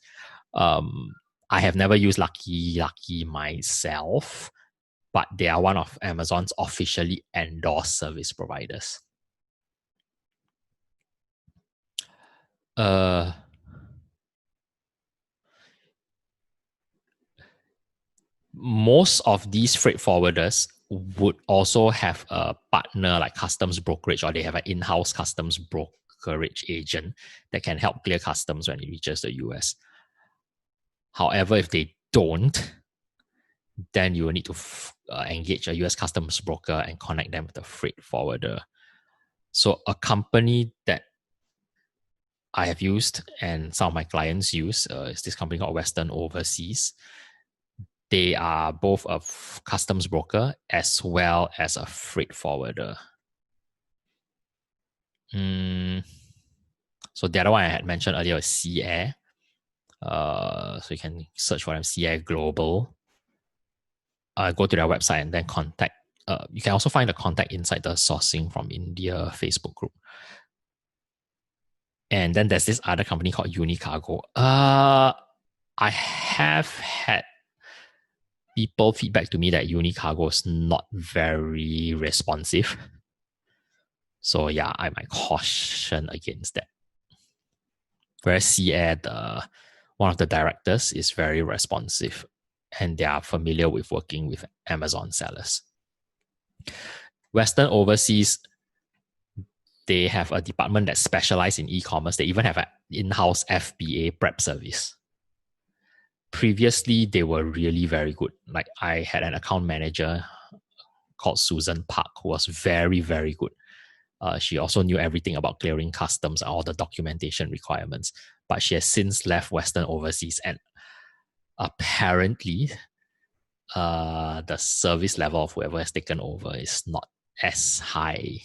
I have never used Lucky myself, but they are one of Amazon's officially endorsed service providers. Most of these freight forwarders would also have a partner like customs brokerage, or they have an in-house customs brokerage agent that can help clear customs when it reaches the US. However, if they don't, then you will need to engage a US customs broker and connect them with a freight forwarder. So a company that I have used and some of my clients use is this company called Western Overseas. They are both a customs broker as well as a freight forwarder. So the other one I had mentioned earlier was Sea Air. So you can search for them, Sea Air Global. Go to their website and then contact. You can also find the contact inside the Sourcing from India Facebook group. And then there's this other company called Unicargo. I have had people feedback to me that Unicargo is not very responsive. So yeah, I might caution against that. Whereas Sea Air, one of the directors, is very responsive and they are familiar with working with Amazon sellers. Western Overseas, they have a department that specializes in e-commerce. They even have an in-house FBA prep service. Previously, they were really very good. Like I had an account manager called Susan Park who was very, very good. She also knew everything about clearing customs and all the documentation requirements. But she has since left Western Overseas, and apparently the service level of whoever has taken over is not as high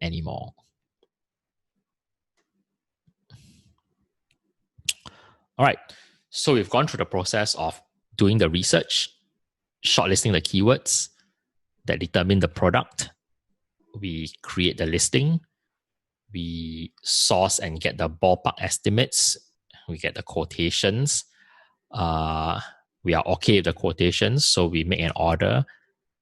anymore. All right, so we've gone through the process of doing the research, shortlisting the keywords that determine the product. We create the listing. We source and get the ballpark estimates. We get the quotations. We are okay with the quotations, so we make an order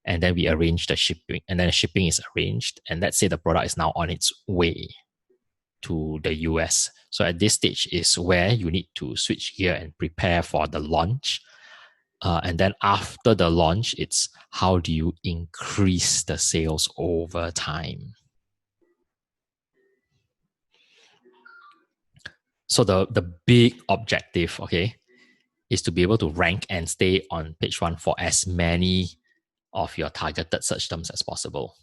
and then we arrange the shipping. And then the shipping is arranged. And let's say the product is now on its way to the US. So at this stage is where you need to switch gear and prepare for the launch. And then after the launch, it's how do you increase the sales over time? So the big objective, okay, is to be able to rank and stay on page 1 for as many of your targeted search terms as possible.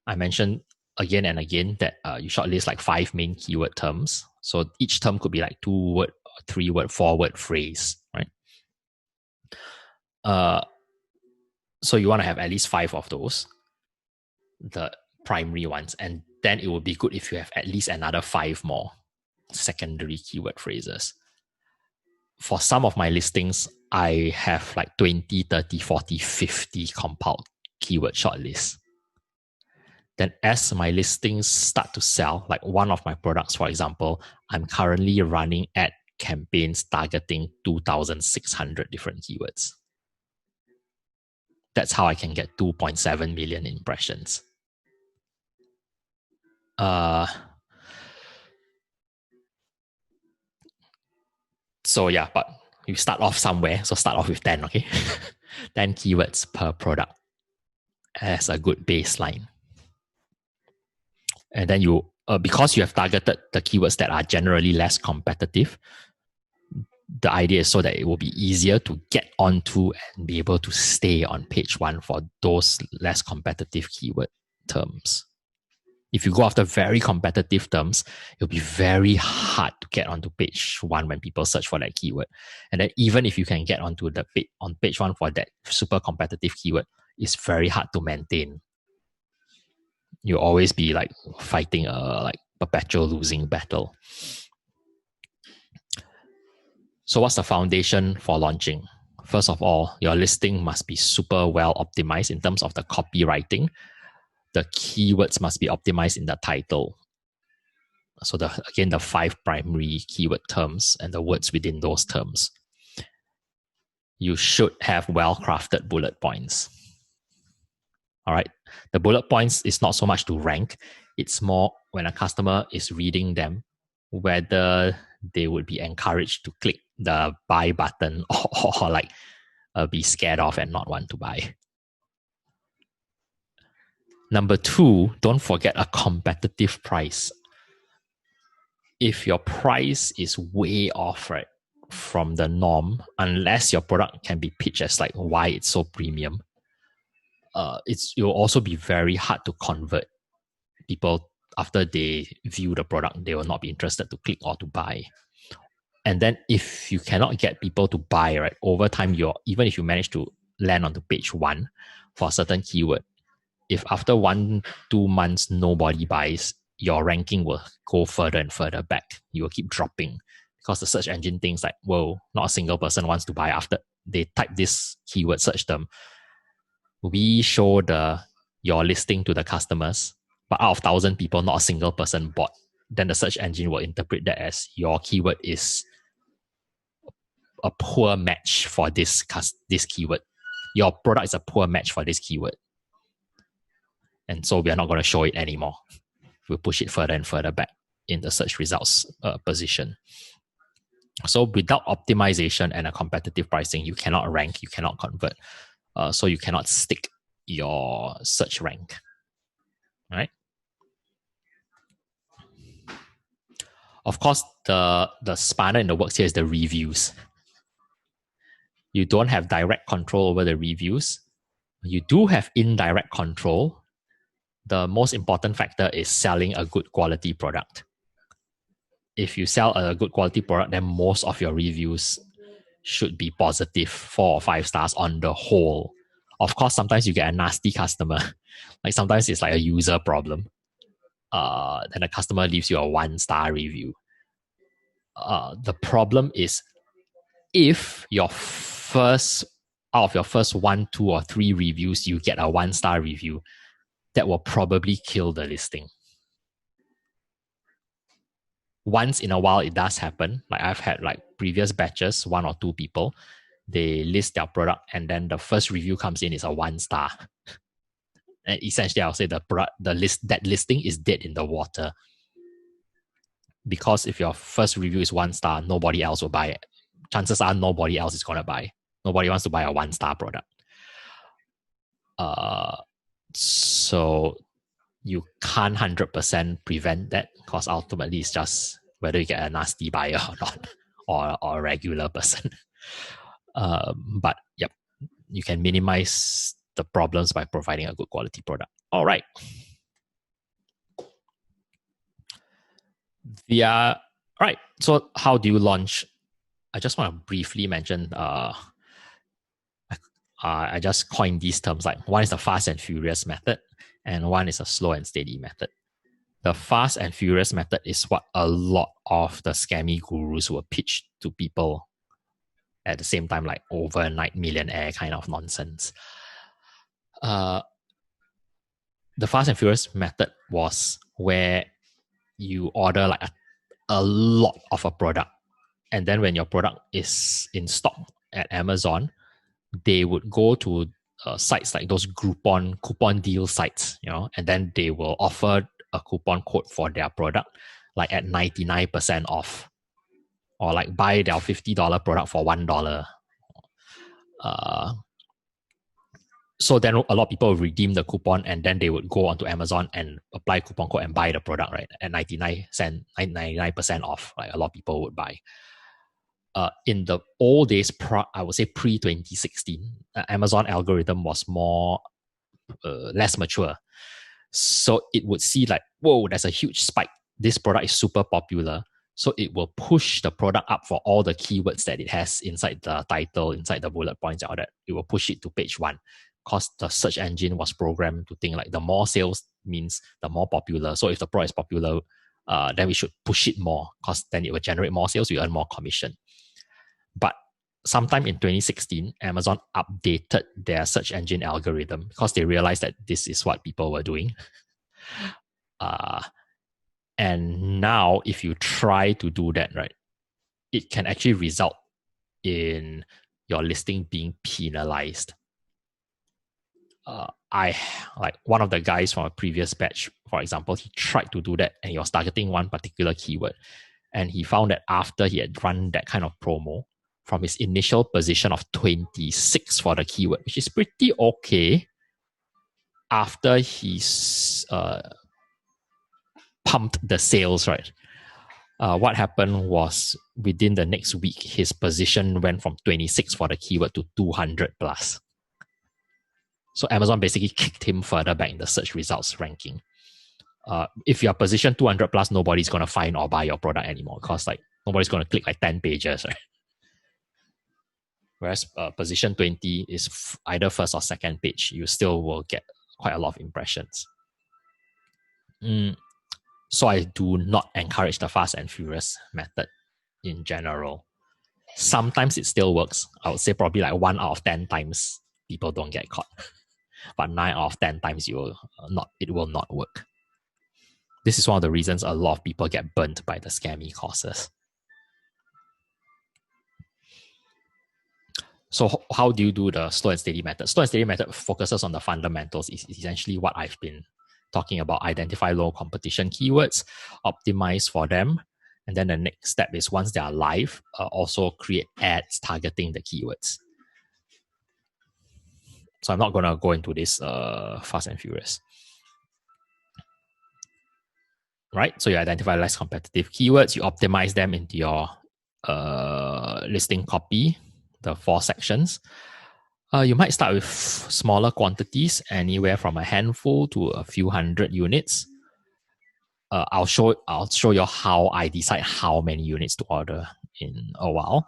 I mentioned again and again that you shortlist like 5 main keyword terms. So each term could be like 2-word, 3-word, 4-word phrase, right? So you want to have at least 5 of those, the primary ones, and then it would be good if you have at least another 5 more secondary keyword phrases. For some of my listings, I have like 20, 30, 40, 50 compiled keyword shortlists. Then as my listings start to sell, like one of my products, for example, I'm currently running ad campaigns targeting 2,600 different keywords. That's how I can get 2.7 million impressions. So yeah, but you start off somewhere. So start off with 10, okay? 10 keywords per product as a good baseline. And then you, because you have targeted the keywords that are generally less competitive, the idea is so that it will be easier to get onto and be able to stay on page 1 for those less competitive keyword terms. If you go after very competitive terms, it'll be very hard to get onto page 1 when people search for that keyword. And then even if you can get onto the on page 1 for that super competitive keyword, it's very hard to maintain. You'll always be like fighting a like perpetual losing battle. So what's the foundation for launching? First of all, your listing must be super well optimized in terms of the copywriting. The keywords must be optimized in the title. So again, the 5 primary keyword terms and the words within those terms. You should have well-crafted bullet points. All right. The bullet points is not so much to rank. It's more when a customer is reading them, whether they would be encouraged to click the buy button or like be scared off and not want to buy. Number 2, don't forget a competitive price. If your price is way off, right, from the norm, unless your product can be pitched as like why it's so premium. It will also be very hard to convert people. After they view the product, they will not be interested to click or to buy. And then if you cannot get people to buy, right, over time, even if you manage to land onto page 1 for a certain keyword, if after 1-2 months nobody buys, your ranking will go further and further back. You will keep dropping because the search engine thinks like, whoa, not a single person wants to buy after they type this keyword search term. We show your listing to the customers, but out of 1,000 people, not a single person bought. Then the search engine will interpret that as your keyword is a poor match for this keyword. Your product is a poor match for this keyword. And so we are not going to show it anymore. We'll push it further and further back in the search results position. So without optimization and a competitive pricing, you cannot rank, you cannot convert. So you cannot stick your search rank. Right? Of course, the spanner in the works here is the reviews. You don't have direct control over the reviews. You do have indirect control. The most important factor is selling a good quality product. If you sell a good quality product, then most of your reviews should be positive, 4 or 5 stars on the whole. Of course, sometimes you get a nasty customer. Like sometimes it's like a user problem. Then the customer leaves you a 1-star review. The problem is if out of your first 1, 2, or 3 reviews, you get a 1-star review, that will probably kill the listing. Once in a while, it does happen. Like I've had like previous batches, 1 or 2 people, they list their product and then the first review comes in is a 1-star. And essentially, I'll say that listing is dead in the water. Because if your first review is 1-star, nobody else will buy it. Chances are nobody else is going to buy. Nobody wants to buy a 1-star product. So you can't 100% prevent that because ultimately it's just whether you get a nasty buyer or not, or a regular person. But yep, you can minimize the problems by providing a good quality product. All right. Right. So how do you launch? I just want to briefly mention, I just coined these terms, like one is the fast and furious method and one is a slow and steady method. The fast and furious method is what a lot of the scammy gurus will pitch to people at the same time, like overnight millionaire kind of nonsense. The fast and furious method was where you order like a lot of a product, and then when your product is in stock at Amazon, they would go to sites like those coupon deal sites, and then they will offer a coupon code for their product, like at 99% off, or like buy their $50 product for $1. So then a lot of people will redeem the coupon and then they would go onto Amazon and apply coupon code and buy the product, right? At 99% off, like a lot of people would buy. In the old days, I would say pre-2016, Amazon algorithm was less mature. So it would see like, whoa, there's a huge spike. This product is super popular. So it will push the product up for all the keywords that it has inside the title, inside the bullet points, all that. It will push it to page 1 because the search engine was programmed to think like the more sales means the more popular. So if the product is popular, then we should push it more because then it will generate more sales, we earn more commission. But sometime in 2016, Amazon updated their search engine algorithm because they realized that this is what people were doing. And now if you try to do that, right, it can actually result in your listing being penalized. Like one of the guys from a previous batch, for example, he tried to do that and he was targeting one particular keyword. And he found that after he had run that kind of promo, from his initial position of 26 for the keyword, which is pretty okay, after he's pumped the sales, right? what happened was within the next week, his position went from 26 for the keyword to 200 plus. So Amazon basically kicked him further back in the search results ranking. If you're position 200 plus, nobody's going to find or buy your product anymore because like nobody's going to click like 10 pages, right? Whereas position 20 is either first or second page, you still will get quite a lot of impressions. So I do not encourage the fast and furious method in general. Sometimes it still works. I would say probably like 1 out of 10 times people don't get caught. But 9 out of 10 times it will not work. This is one of the reasons a lot of people get burnt by the scammy courses. So how do you do the slow and steady method? Slow and steady method focuses on the fundamentals. It's essentially what I've been talking about. Identify low competition keywords, optimize for them. And then the next step is once they are live, also create ads targeting the keywords. So I'm not going to go into this fast and furious. Right? So you identify less competitive keywords, you optimize them into your listing copy, the 4 sections. You might start with smaller quantities, anywhere from a handful to a few hundred units. I'll show you how I decide how many units to order in a while.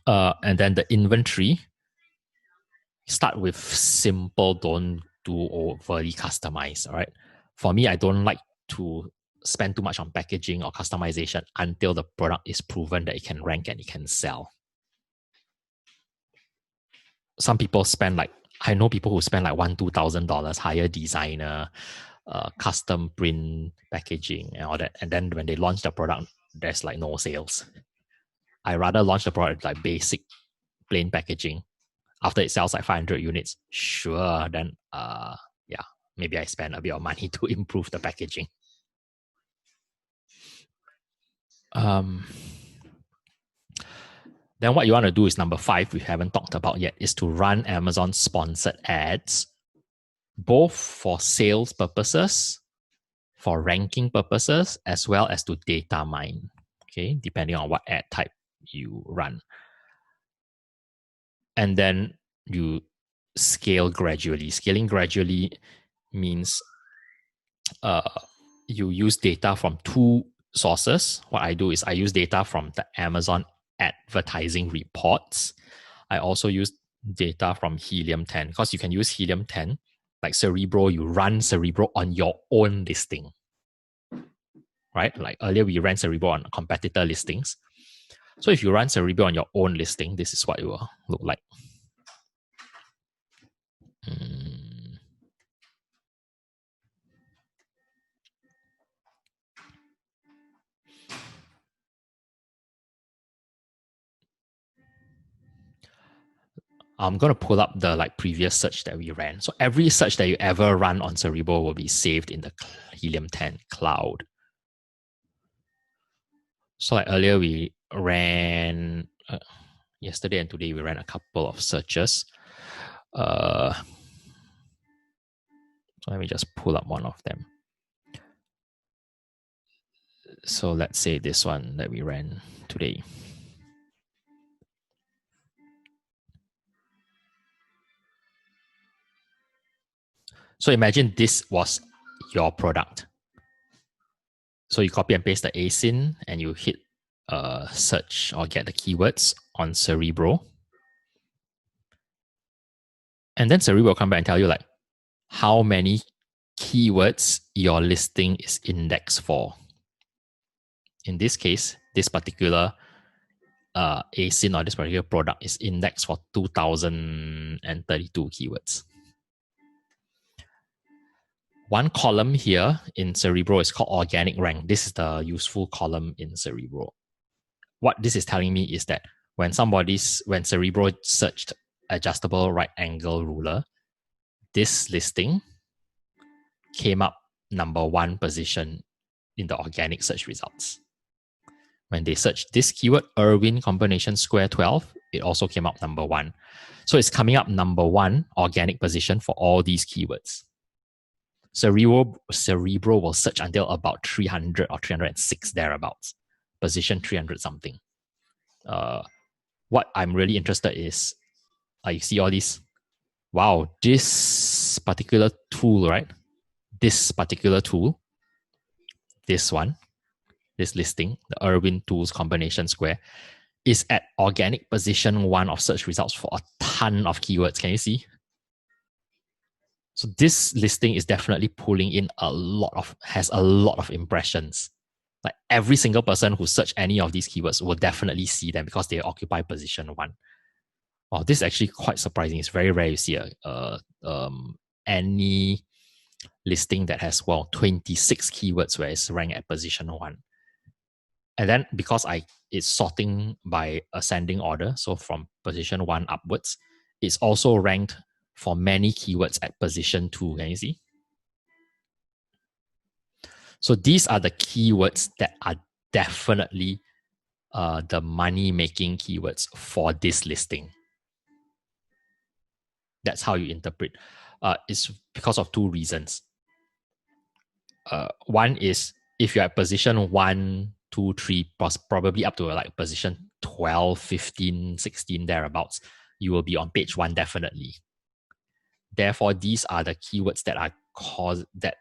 And then the inventory, start with simple, don't do overly customized. All right. For me, I don't like to spend too much on packaging or customization until the product is proven that it can rank and it can sell. Some people spend I know people who spend like $1,000-$2,000, hire designer, custom print packaging and all that. And then when they launch the product, there's like no sales. I rather launch the product like basic plain packaging. After it sells like 500 units, sure, then maybe I spend a bit of money to improve the packaging. Then what you want to do is number 5, we haven't talked about yet, is to run Amazon sponsored ads, both for sales purposes, for ranking purposes, as well as to data mine, okay, depending on what ad type you run. And then you scale gradually. Scaling gradually means you use data from 2 sources. What I do is I use data from the Amazon advertising reports. I also use data from Helium 10 because you can use Helium 10 like Cerebro. You run Cerebro on your own listing, right? Like earlier we ran Cerebro on competitor listings. So if you run Cerebro on your own listing, this is what it will look like. I'm going to pull up the previous search that we ran. So every search that you ever run on Cerebro will be saved in the Helium 10 cloud. So like earlier we ran, yesterday and today we ran a couple of searches. So let me just pull up one of them. So let's say this one that we ran today. So imagine this was your product. So you copy and paste the ASIN and you hit search or get the keywords on Cerebro. And then Cerebro will come back and tell you like how many keywords your listing is indexed for. In this case, this particular ASIN or this particular product is indexed for 2,032 keywords. One column here in Cerebro is called organic rank. This is the useful column in Cerebro. What this is telling me is that when Cerebro searched adjustable right angle ruler, this listing came up number 1 position in the organic search results. When they searched this keyword, Irwin combination square 12, it also came up number 1. So it's coming up number 1 organic position for all these keywords. Cerebro will search until about 300 or 306 thereabouts, position 300 something. What I'm really interested is, you see all these. Wow, this particular tool, right? This particular tool, this one, this listing, the Irwin Tools Combination Square, is at organic position 1 of search results for a ton of keywords. Can you see? So this listing is definitely pulling in has a lot of impressions. Like every single person who search any of these keywords will definitely see them because they occupy position 1. Oh, this is actually quite surprising. It's very rare you see any listing that has 26 keywords where it's ranked at position 1. And then because it's sorting by ascending order, so from position 1 upwards, it's also ranked for many keywords at position 2. Can you see? So these are the keywords that are definitely the money-making keywords for this listing. That's how you interpret. It's because of 2 reasons. One is if you're at position 1, 2, 3, probably up to like position 12, 15, 16, thereabouts, you will be on page 1 definitely. Therefore, these are the keywords that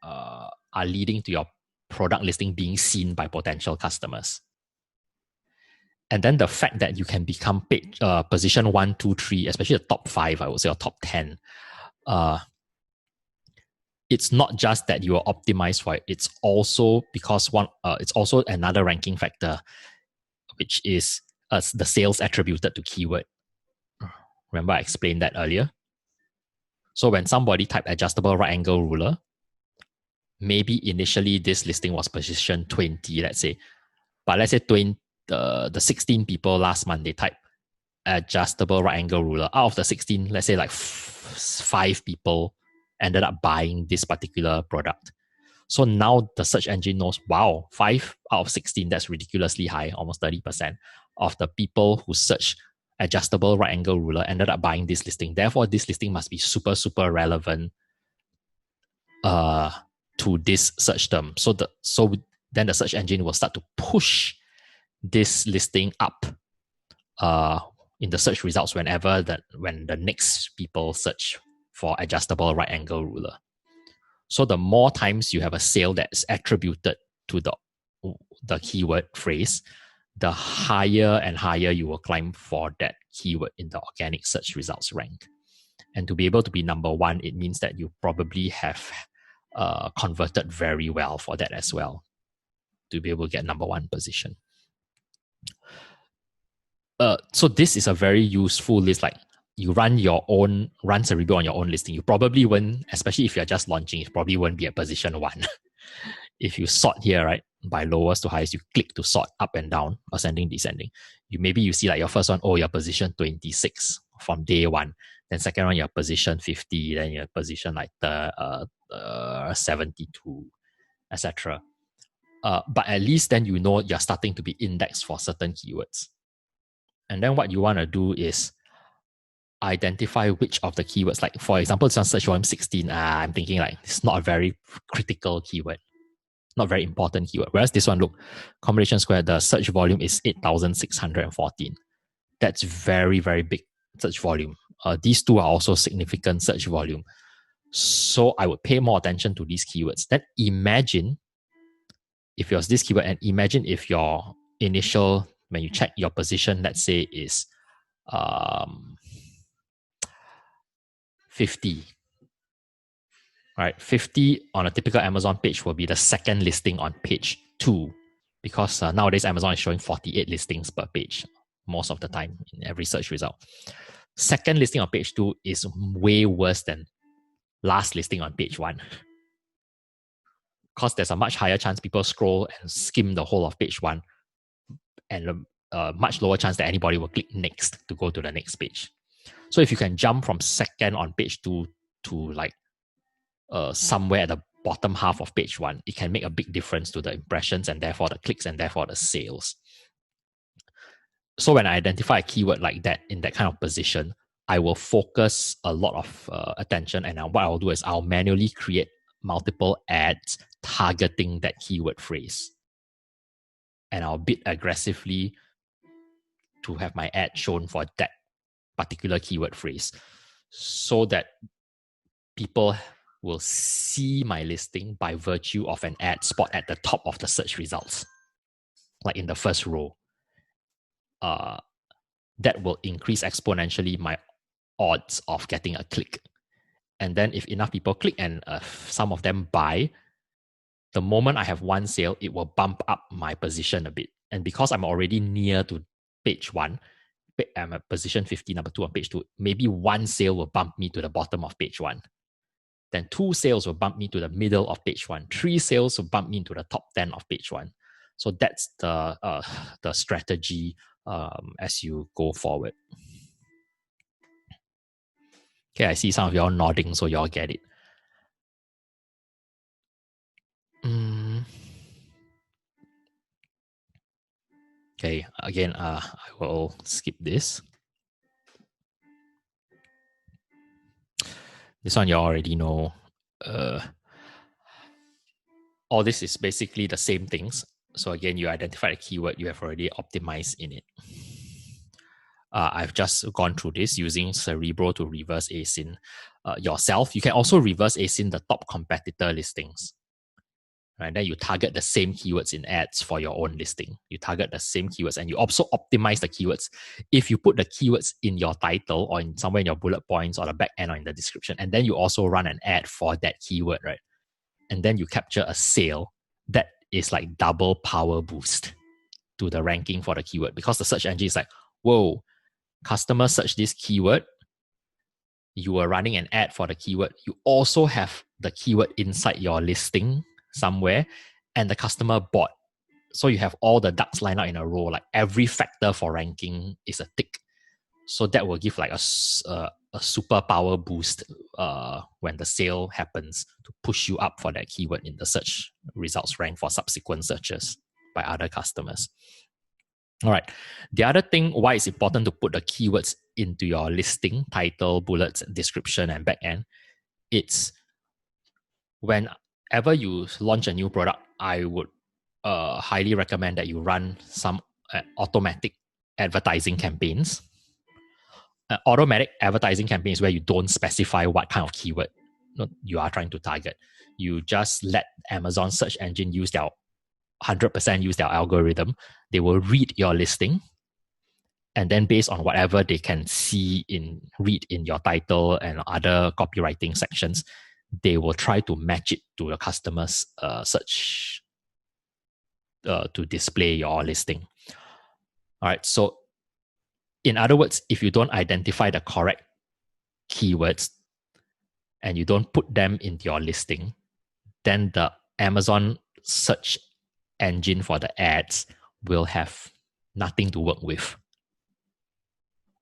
are leading to your product listing being seen by potential customers. And then the fact that you can become position 1, 2, 3, especially the top 5, I would say, or top 10, it's not just that you are optimized for it. It's also because it's also another ranking factor, which is the sales attributed to keyword. Remember I explained that earlier? So when somebody type adjustable right angle ruler, maybe initially this listing was position 20, let's say. But let's say the 16 people last month, they type adjustable right angle ruler. Out of the 16, let's say like 5 people ended up buying this particular product. So now the search engine knows, wow, 5 out of 16, that's ridiculously high, almost 30% of the people who search adjustable right angle ruler ended up buying this listing. Therefore, this listing must be super, super relevant to this search term. So then the search engine will start to push this listing up in the search results when the next people search for adjustable right angle ruler. So the more times you have a sale that is attributed to the keyword phrase, the higher and higher you will climb for that keyword in the organic search results rank. And to be able to be number 1, it means that you probably have converted very well for that as well, to be able to get number 1 position. So this is a very useful list. Like you run Cerebro on your own listing, you probably won't, especially if you're just launching, you probably won't be at position 1. If you sort here, right, by lowest to highest, you click to sort up and down, ascending, descending. You see like your first one, you're position 26 from day 1. Then second one, you're position 50. Then you're position like 72, etc. But at least then you know you're starting to be indexed for certain keywords. And then what you want to do is identify which of the keywords, like for example, this one search volume 16, I'm thinking like it's not a very critical keyword, not very important keyword. Whereas this one, look, combination square, the search volume is 8,614. That's very, very big search volume. These two are also significant search volume. So I would pay more attention to these keywords. Then imagine if it was this keyword, and imagine if your initial, when you check your position, let's say is 50. Right, 50 on a typical Amazon page will be the second listing on page 2, because nowadays Amazon is showing 48 listings per page most of the time in every search result. Second listing on page 2 is way worse than last listing on page 1, because there's a much higher chance people scroll and skim the whole of page 1, and a much lower chance that anybody will click next to go to the next page. So if you can jump from second on page 2 to like somewhere at the bottom half of page 1, it can make a big difference to the impressions and therefore the clicks and therefore the sales. So when I identify a keyword like that in that kind of position, I will focus a lot of attention, and what I'll do is I'll manually create multiple ads targeting that keyword phrase. And I'll bid aggressively to have my ad shown for that particular keyword phrase so that people will see my listing by virtue of an ad spot at the top of the search results, like in the first row. That will increase exponentially my odds of getting a click. And then if enough people click and some of them buy, the moment I have one sale, it will bump up my position a bit. And because I'm already near to page 1, I'm at position 50, number 2 on page 2, maybe one sale will bump me to the bottom of page 1. Then 2 sales will bump me to the middle of page 1. 3 sales will bump me into the top 10 of page 1. So that's the strategy as you go forward. Okay, I see some of y'all nodding, so y'all get it. Okay, again, I will skip this. This one you already know. All this is basically the same things. So again, you identify a keyword, you have already optimized in it. I've just gone through this using Cerebro to reverse asyn yourself. You can also reverse asyn the top competitor listings. Right? Then you target the same keywords in ads for your own listing. You target the same keywords and you also optimize the keywords. If you put the keywords in your title or in somewhere in your bullet points or the back end or in the description, and then you also run an ad for that keyword, right? And then you capture a sale, that is like double power boost to the ranking for the keyword, because the search engine is like, whoa, customers search this keyword, you are running an ad for the keyword, you also have the keyword inside your listing somewhere, and the customer bought. So you have all the ducks lined up in a row, like every factor for ranking is a tick. So that will give like a super power boost when the sale happens to push you up for that keyword in the search results rank for subsequent searches by other customers. All right. The other thing why it's important to put the keywords into your listing, title, bullets, description, and backend, it's whenever you launch a new product, I would highly recommend that you run some automatic advertising campaigns. Automatic advertising campaigns where you don't specify what kind of keyword you are trying to target. You just let Amazon search engine use their 100% use their algorithm. They will read your listing, and then based on whatever they can read in your title and other copywriting sections, they will try to match it to the customer's search to display your listing. All right. So in other words, if you don't identify the correct keywords and you don't put them into your listing, then the Amazon search engine for the ads will have nothing to work with.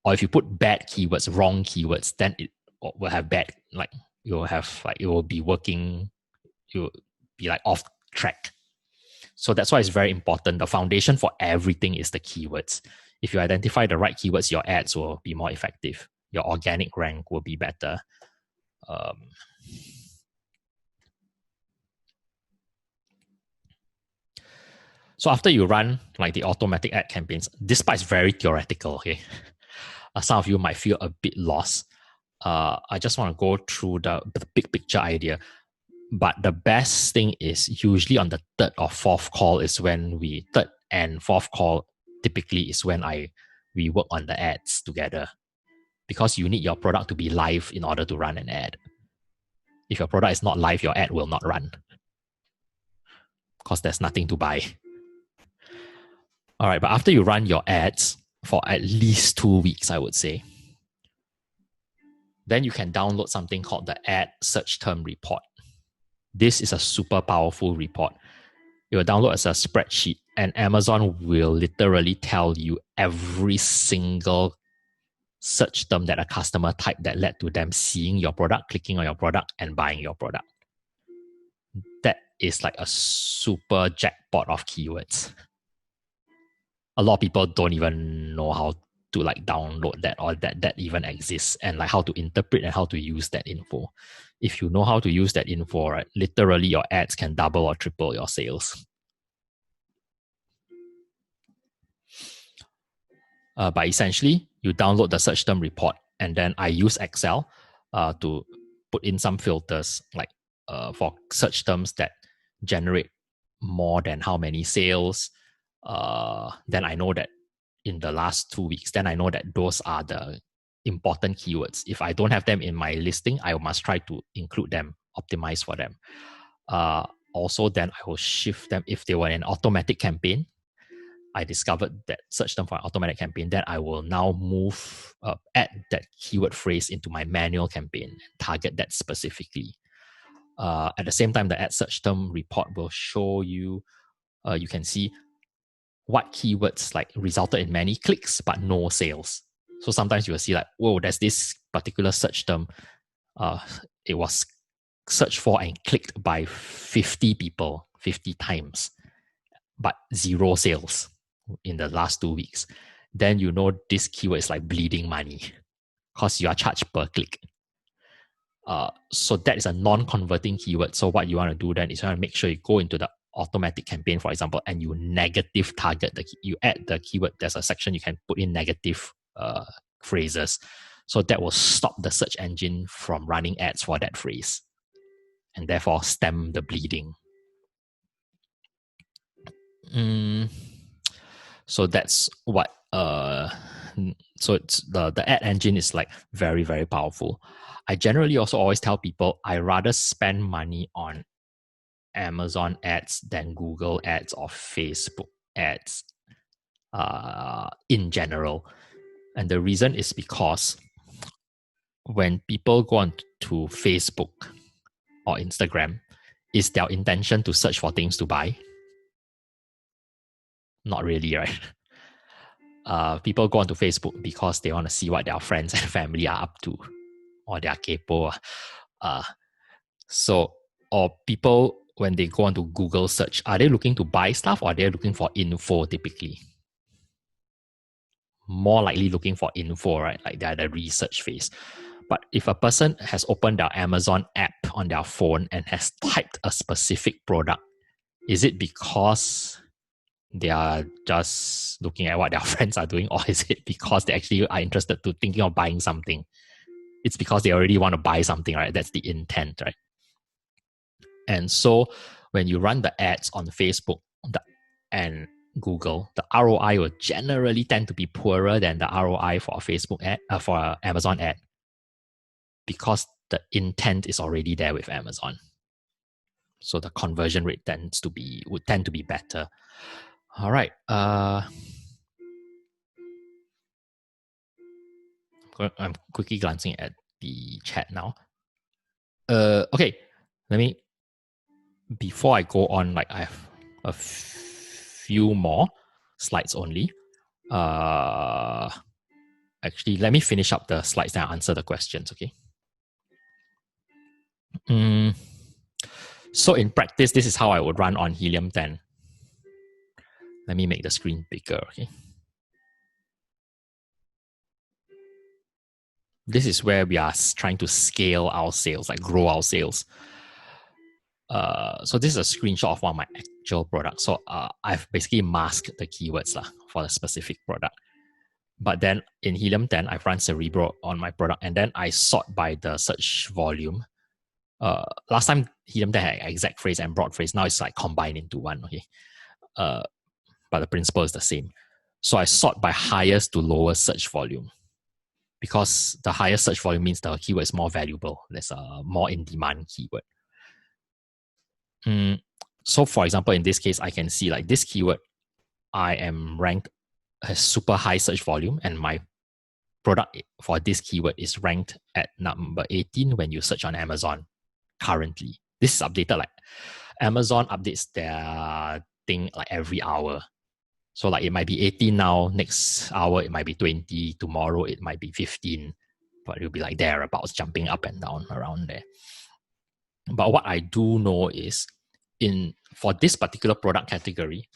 Or if you put bad keywords, wrong keywords, then it will have bad, like it will be working, it will be like off track. So that's why it's very important. The foundation for everything is the keywords. If you identify the right keywords, your ads will be more effective. Your organic rank will be better. So after you run like the automatic ad campaigns, this part is very theoretical, okay? Some of you might feel a bit lost. I just want to go through the big picture idea. But the best thing is usually on the third or fourth call is when third and fourth call typically is when we work on the ads together, because you need your product to be live in order to run an ad. If your product is not live, your ad will not run because there's nothing to buy. All right, but after you run your ads for at least 2 weeks, I would say, then you can download something called the Ad Search Term Report. This is a super powerful report. You will download as a spreadsheet, and Amazon will literally tell you every single search term that a customer typed that led to them seeing your product, clicking on your product, and buying your product. That is like a super jackpot of keywords. A lot of people don't even know how to like download that or that even exists, and like how to interpret and how to use that info. If you know how to use that info, right, literally your ads can double or triple your sales. But essentially, you download the search term report, and then I use Excel to put in some filters, like for search terms that generate more than how many sales. Then I know that in the last 2 weeks, then I know that those are the important keywords. If I don't have them in my listing, I must try to include them, optimize for them. Also, then I will shift them. If they were an automatic campaign, I discovered that search term for an automatic campaign, then I will now add that keyword phrase into my manual campaign and target that specifically. At the same time, the ad search term report will show you, you can see what keywords like resulted in many clicks but no sales. So sometimes you will see like, whoa, there's this particular search term. It was searched for and clicked by 50 people 50 times, but 0 sales in the last 2 weeks. Then you know this keyword is like bleeding money because you are charged per click. So that is a non-converting keyword. So what you want to do then is you want to make sure you go into the automatic campaign, for example, and you negative target you add the keyword. There's a section you can put in negative phrases. So that will stop the search engine from running ads for that phrase and therefore stem the bleeding. So that's what so it's the ad engine is like very, very powerful. I generally also always tell people I rather spend money on Amazon ads than Google ads or Facebook ads in general. And the reason is because when people go on to Facebook or Instagram, is their intention to search for things to buy? Not really, right? People go onto Facebook because they want to see what their friends and family are up to, or they are kaypoh. Or people, when they go onto Google search, are they looking to buy stuff or are they looking for info typically? More likely looking for info, right? Like they're the research phase. But if a person has opened their Amazon app on their phone and has typed a specific product, is it because they are just looking at what their friends are doing, or is it because they actually are interested to thinking of buying something? It's because they already want to buy something, right? That's the intent, right? And so when you run the ads on Facebook and Google, the ROI will generally tend to be poorer than the ROI for a Facebook ad, for an Amazon ad, because the intent is already there with Amazon. So the conversion rate would tend to be better. All right. I'm quickly glancing at the chat now. Okay. Before I go on, like I have a few more slides only. Actually, let me finish up the slides and answer the questions, okay? So in practice, this is how I would run on Helium 10. Let me make the screen bigger, okay? This is where we are trying to scale our sales, like grow our sales. So this is a screenshot of one of my actual products. So I've basically masked the keywords for the specific product. But then in Helium 10, I've run Cerebro on my product, and then I sort by the search volume. Last time Helium 10 had exact phrase and broad phrase. Now it's like combined into one, okay? But the principle is the same. So I sort by highest to lowest search volume, because the higher search volume means the keyword is more valuable. There's a more in-demand keyword. So for example, in this case, I can see like this keyword, I am ranked, has super high search volume, and my product for this keyword is ranked at number 18 when you search on Amazon currently. This is updated, like Amazon updates their thing like every hour. So like it might be 18 now, next hour it might be 20, tomorrow it might be 15, but it'll be like thereabouts, jumping up and down around there. But what I do know is for this particular product category,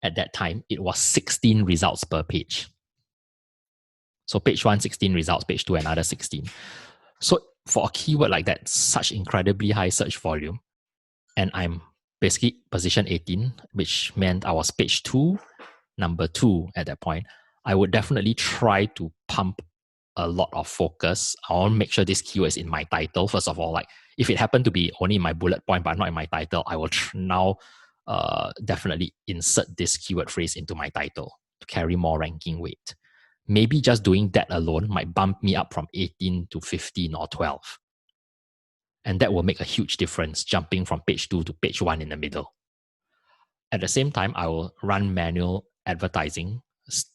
at that time, it was 16 results per page. So page 1, 16 results, page 2, another 16. So for a keyword like that, such incredibly high search volume, and I'm basically position 18, which meant I was page 2, number 2 at that point, I would definitely try to pump a lot of focus. I want to make sure this keyword is in my title. First of all, like if it happened to be only in my bullet point but not in my title, I will now definitely insert this keyword phrase into my title to carry more ranking weight. Maybe just doing that alone might bump me up from 18 to 15 or 12. And that will make a huge difference, jumping from page 2 to page 1 in the middle. At the same time, I will run manual advertising,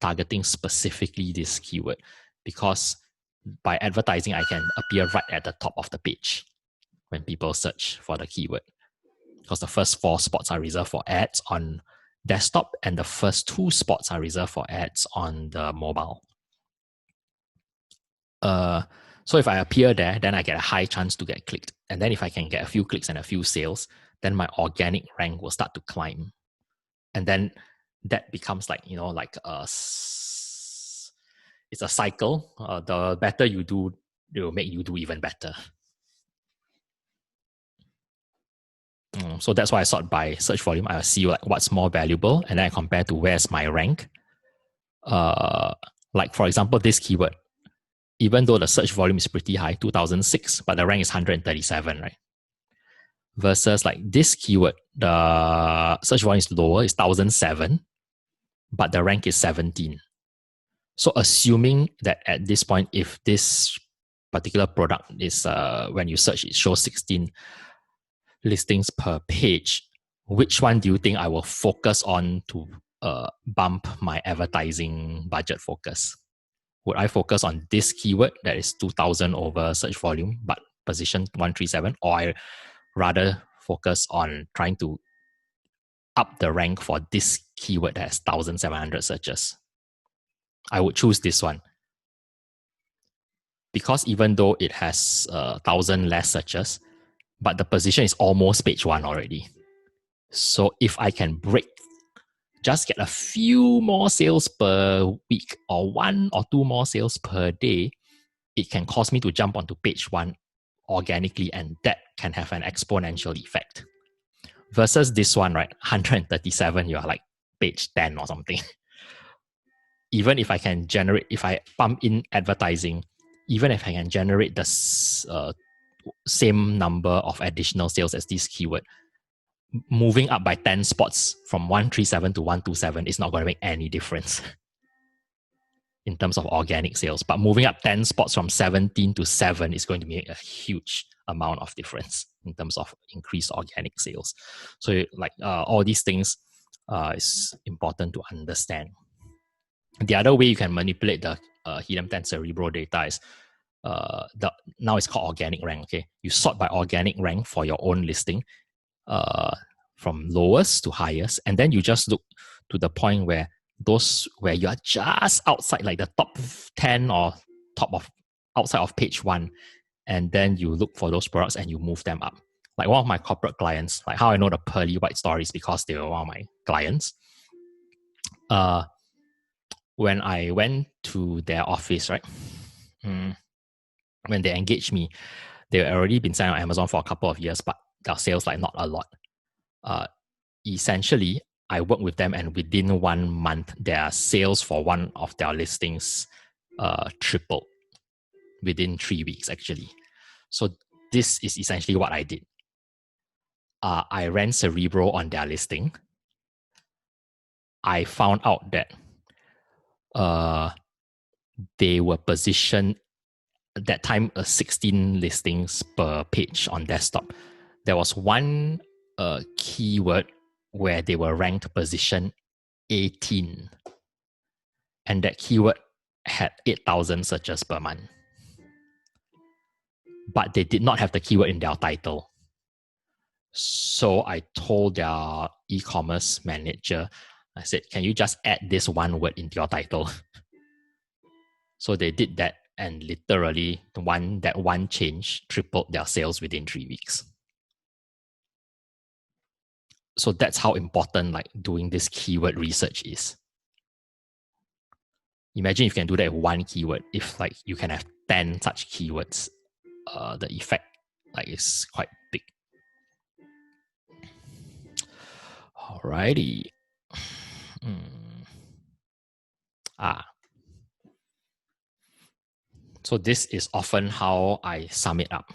targeting specifically this keyword, because by advertising, I can appear right at the top of the page when people search for the keyword. Because the first 4 spots are reserved for ads on desktop, and the first 2 spots are reserved for ads on the mobile. So if I appear there, then I get a high chance to get clicked. And then if I can get a few clicks and a few sales, then my organic rank will start to climb. And then that becomes like, like it's a cycle. The better you do, it will make you do even better. So that's why I sort by search volume. I see like what's more valuable, and then I compare to where's my rank. Like for example, this keyword, even though the search volume is pretty high, 2006, but the rank is 137, right? Versus like this keyword, the search volume is lower, it's 1007, but the rank is 17. So assuming that at this point, if this particular product is, when you search, it shows 16 listings per page, which one do you think I will focus on to bump my advertising budget focus? Would I focus on this keyword that is 2000 over search volume, but position 137, or I rather focus on trying to up the rank for this keyword that has 1700 searches? I would choose this one. Because even though it has 1000 less searches, but the position is almost page 1 already. So if I can just get a few more sales per week or 1 or 2 more sales per day, it can cause me to jump onto page 1 organically, and that can have an exponential effect. Versus this one, right, 137, you're like page 10 or something. Even if I can generate, if I pump in advertising, even if I can generate the same number of additional sales as this keyword, moving up by 10 spots from 137 to 127 is not going to make any difference in terms of organic sales. But moving up 10 spots from 17 to 7 is going to make a huge amount of difference in terms of increased organic sales. So like all these things is important to understand. The other way you can manipulate the Helium 10 Cerebro data is now it's called organic rank. Okay, you sort by organic rank for your own listing, from lowest to highest, and then you just look to the point where you are just outside, like the top 10 or outside of page 1, and then you look for those products and you move them up. Like one of my corporate clients, like how I know the Pearly White stories, because they were one of my clients. When I went to their office, right, when they engaged me, they had already been selling on Amazon for a couple of years, but their sales like not a lot. Essentially, I worked with them, and within 1 month, their sales for one of their listings tripled within 3 weeks, actually. So this is essentially what I did. I ran Cerebro on their listing. I found out that they were positioned at that time 16 listings per page on desktop. There was one keyword where they were ranked position 18, and that keyword had 8,000 searches per month, but they did not have the keyword in their title. So I told their e-commerce manager, I said, can you just add this one word into your title? So they did that, and literally that one change tripled their sales within 3 weeks. So that's how important like doing this keyword research is. imagine if you can do that with one keyword. If like you can have 10 such keywords, the effect like is quite big. Alrighty. So this is often how I sum it up.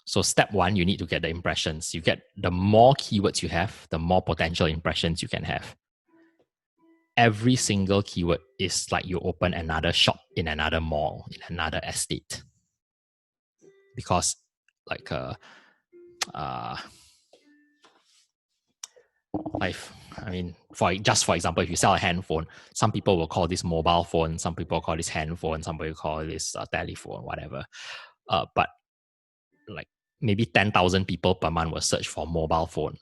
So step one, you need to get the impressions. You get the more keywords you have, the more potential impressions you can have. Every single keyword is like you open another shop in another mall, in another estate. Because like for example, if you sell a handphone, some people will call this mobile phone, some people call this handphone, some people call this telephone, whatever. But like maybe 10,000 people per month will search for mobile phone.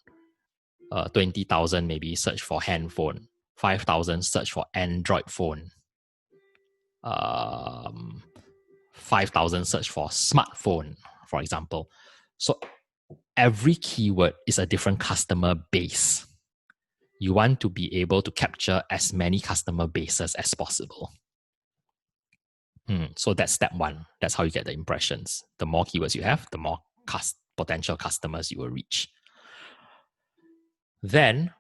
20,000 maybe search for handphone. 5,000 search for Android phone. 5,000 search for smartphone, for example. So every keyword is a different customer base. You want to be able to capture as many customer bases as possible. So that's step one. That's how you get the impressions. The more keywords you have, the more potential customers you will reach. Then,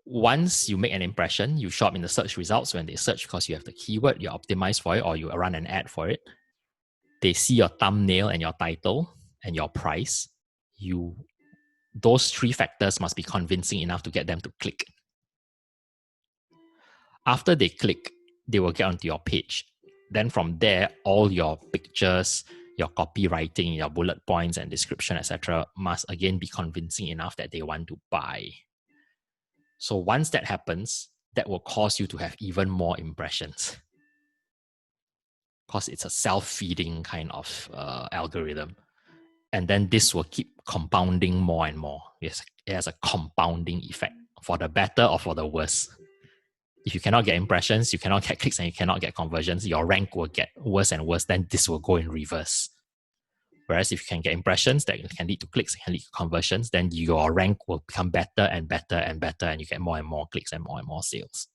once you make an impression, you show up in the search results. When they search because you have the keyword, you optimize for it, or you run an ad for it. They see your thumbnail and your title and your price. Those three factors must be convincing enough to get them to click. After they click, they will get onto your page. Then from there, all your pictures, your copywriting, your bullet points and description, etc., must again be convincing enough that they want to buy. So once that happens, that will cause you to have even more impressions, because it's a self-feeding kind of algorithm. And then this will keep compounding more and more. It has a compounding effect, for the better or for the worse. If you cannot get impressions, you cannot get clicks, and you cannot get conversions, your rank will get worse and worse. Then this will go in reverse. Whereas if you can get impressions that can lead to clicks, can lead to conversions, then your rank will become better and better and better, and you get more and more clicks and more sales.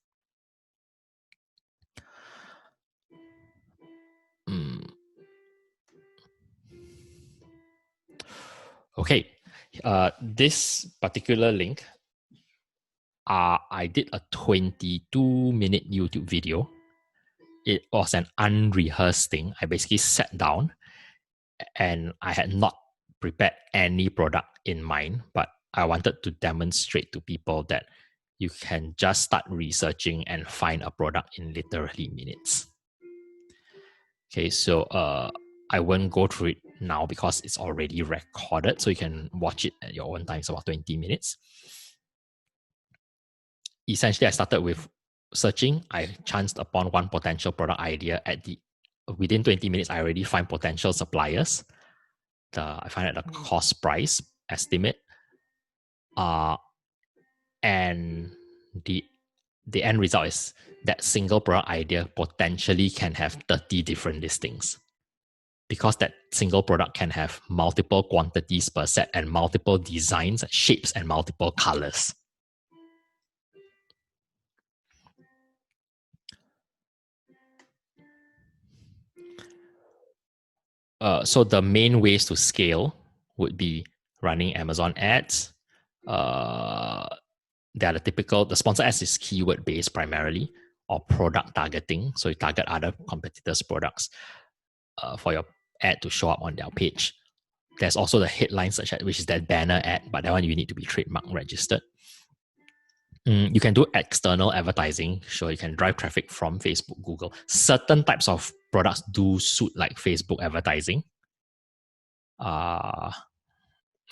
Okay, this particular link, I did a 22-minute YouTube video. It was an unrehearsed thing. I basically sat down and I had not prepared any product in mind, but I wanted to demonstrate to people that you can just start researching and find a product in literally minutes. Okay, so I won't go through it now because it's already recorded, so you can watch it at your own time. It's about 20 minutes. Essentially, I started with searching. I chanced upon one potential product idea. Within 20 minutes, I already find potential suppliers. I find out the cost price estimate. And the end result is that single product idea potentially can have 30 different listings, because that single product can have multiple quantities per set and multiple designs, shapes, and multiple colors. So the main ways to scale would be running Amazon ads. They are the sponsor ads is keyword based primarily, or product targeting. So you target other competitors' products for your ad to show up on their page. There's also the headline search ad, which is that banner ad, but that one you need to be trademark registered. You can do external advertising. Sure, you can drive traffic from Facebook, Google. Certain types of products do suit like Facebook advertising. Like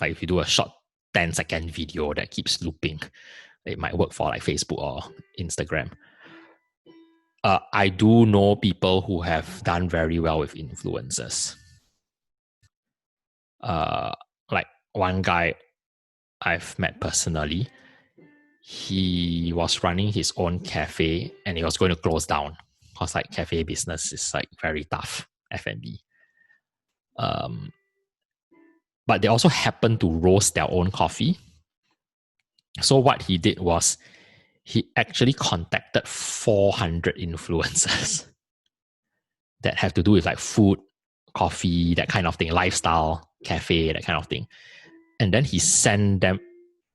if you do a short 10-second video that keeps looping, it might work for like Facebook or Instagram. I do know people who have done very well with influencers. Like one guy I've met personally, he was running his own cafe and he was going to close down because like cafe business is like very tough, F&B. But they also happened to roast their own coffee. So what he did was he actually contacted 400 influencers that have to do with like food, coffee, that kind of thing, lifestyle, cafe, that kind of thing. And then he sent them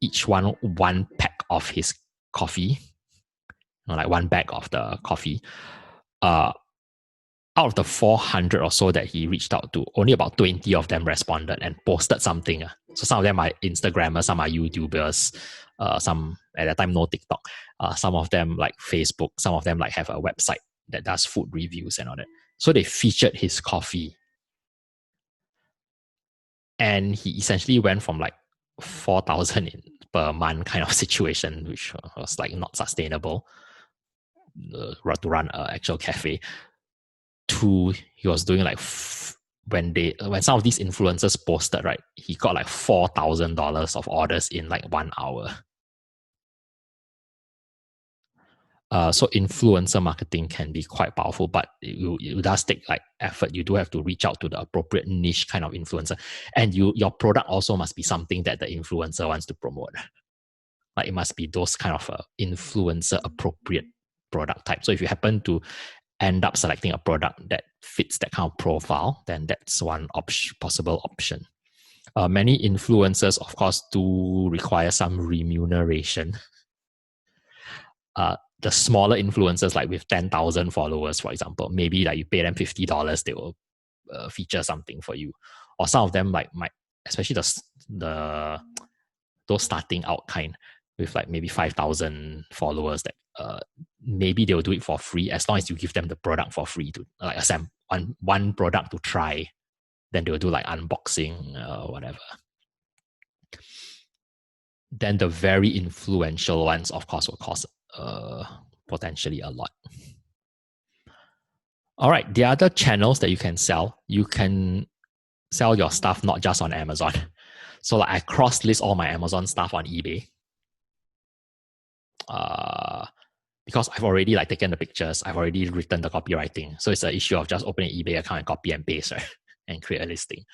each one pack of his coffee, like one bag of the coffee. Out of the 400 or so that he reached out to, only about 20 of them responded and posted something. So some of them are Instagrammers, some are YouTubers, some at that time no TikTok. Some of them like Facebook, some of them like have a website that does food reviews and all that. So they featured his coffee. And he essentially went from like 4,000 per month kind of situation, which was like not sustainable to run an actual cafe, to he was doing like when some of these influencers posted, right, he got like $4,000 of orders in like 1 hour. So influencer marketing can be quite powerful, but it does take like effort. You do have to reach out to the appropriate niche kind of influencer, and your product also must be something that the influencer wants to promote. Like it must be those kind of influencer appropriate product type. So if you happen to end up selecting a product that fits that kind of profile, then that's one possible option. Many influencers, of course, do require some remuneration. The smaller influencers, like with 10,000 followers, for example, maybe like you pay them $50, they will feature something for you. Or some of them like might, especially those starting out kind with like maybe 5,000 followers, that maybe they'll do it for free as long as you give them the product for free to like one product to try. Then they'll do like unboxing or whatever. Then the very influential ones, of course, will cost potentially a lot. All right, the other channels that you can sell your stuff not just on Amazon. So like I cross-list all my Amazon stuff on eBay. Because I've already like taken the pictures, I've already written the copywriting. So it's an issue of just opening an eBay account and copy and paste, right? And create a listing.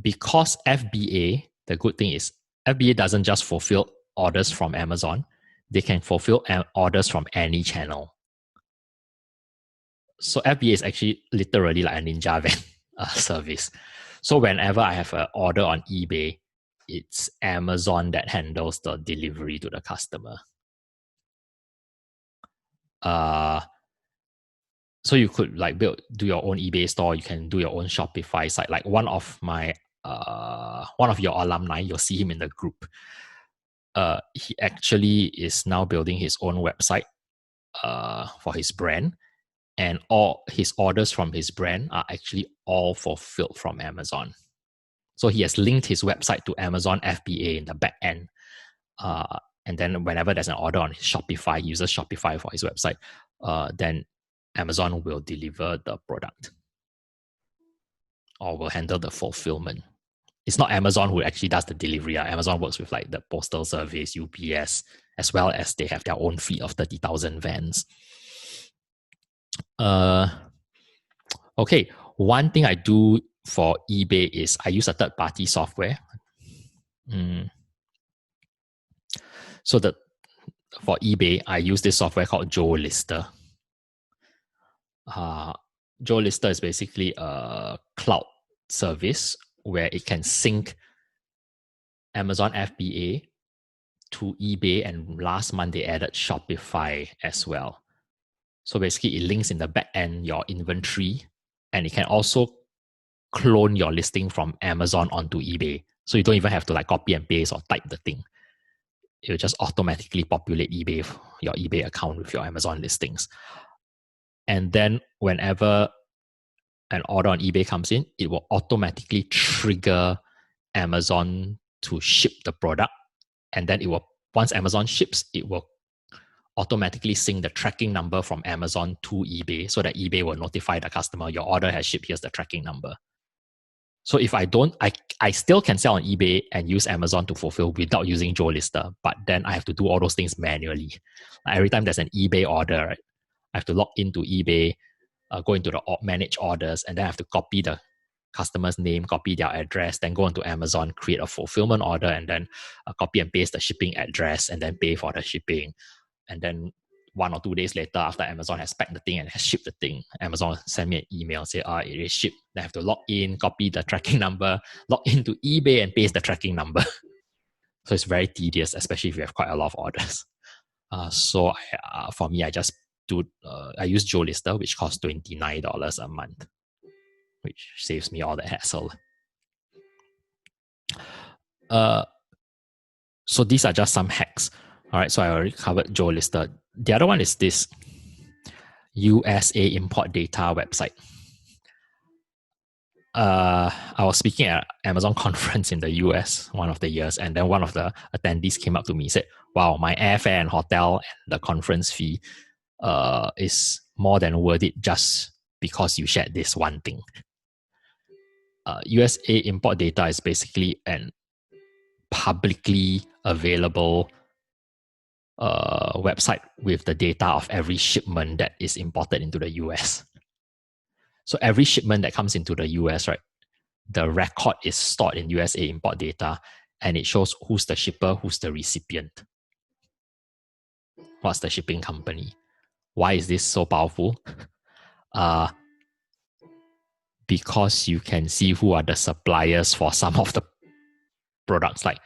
Because FBA, the good thing is FBA doesn't just fulfill orders from Amazon. They can fulfill orders from any channel. So FBA is actually literally like a ninja van service. So whenever I have an order on eBay, it's Amazon that handles the delivery to the customer. So you could like do your own eBay store. You can do your own Shopify site. Like one of your alumni, you'll see him in the group. He actually is now building his own website for his brand, and all his orders from his brand are actually all fulfilled from Amazon. So he has linked his website to Amazon FBA in the back end. And then whenever there's an order on his Shopify, he uses Shopify for his website, then Amazon will deliver the product or will handle the fulfillment. It's not Amazon who actually does the delivery. Amazon works with like the Postal Service, UPS, as well as they have their own fleet of 30,000 vans. Okay, one thing I do for eBay is I use a third-party software. So for eBay, I use this software called JoeLister. JoeLister is basically a cloud service where it can sync Amazon FBA to eBay, and last month they added Shopify as well. So basically it links in the back end your inventory, and it can also clone your listing from Amazon onto eBay. So you don't even have to like copy and paste or type the thing. It will just automatically populate your eBay account with your Amazon listings. And then whenever an order on eBay comes in, it will automatically trigger Amazon to ship the product. And then once Amazon ships, it will automatically sync the tracking number from Amazon to eBay so that eBay will notify the customer, your order has shipped, here's the tracking number. So if I don't, I still can sell on eBay and use Amazon to fulfill without using JoeLister, but then I have to do all those things manually. Like every time there's an eBay order, right, I have to log into eBay, go into the manage orders, and then I have to copy the customer's name, copy their address, then go onto Amazon, create a fulfillment order, and then copy and paste the shipping address, and then pay for the shipping. And then 1 or 2 days later, after Amazon has packed the thing and has shipped the thing, Amazon send me an email, say, it is shipped. Then I have to log in, copy the tracking number, log into eBay and paste the tracking number. So it's very tedious, especially if you have quite a lot of orders. For me, I just I use JoeLister, which costs $29 a month, which saves me all the hassle. So these are just some hacks. All right, so I already covered JoeLister. The other one is this USA import data website. I was speaking at Amazon conference in the US one of the years, and then one of the attendees came up to me and said, wow, my airfare and hotel and the conference fee is more than worth it just because you shared this one thing. USA import data is basically an publicly available website with the data of every shipment that is imported into the US. So every shipment that comes into the US, right, the record is stored in USA import data, and it shows who's the shipper, who's the recipient, what's the shipping company. Why is this so powerful? Because you can see who are the suppliers for some of the products. Like,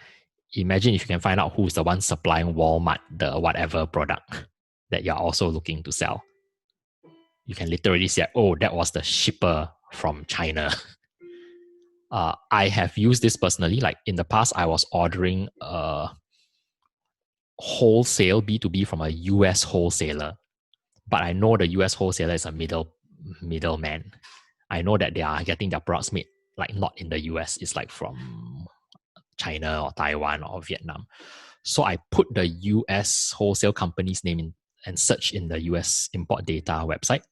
imagine if you can find out who's the one supplying Walmart the whatever product that you're also looking to sell. You can literally say, oh, that was the shipper from China. I have used this personally. Like in the past, I was ordering wholesale B2B from a US wholesaler, but I know the US wholesaler is a middleman. I know that they are getting their products made like not in the US. It's like from China or Taiwan or Vietnam. So I put the US wholesale company's name in and search in the US import data website.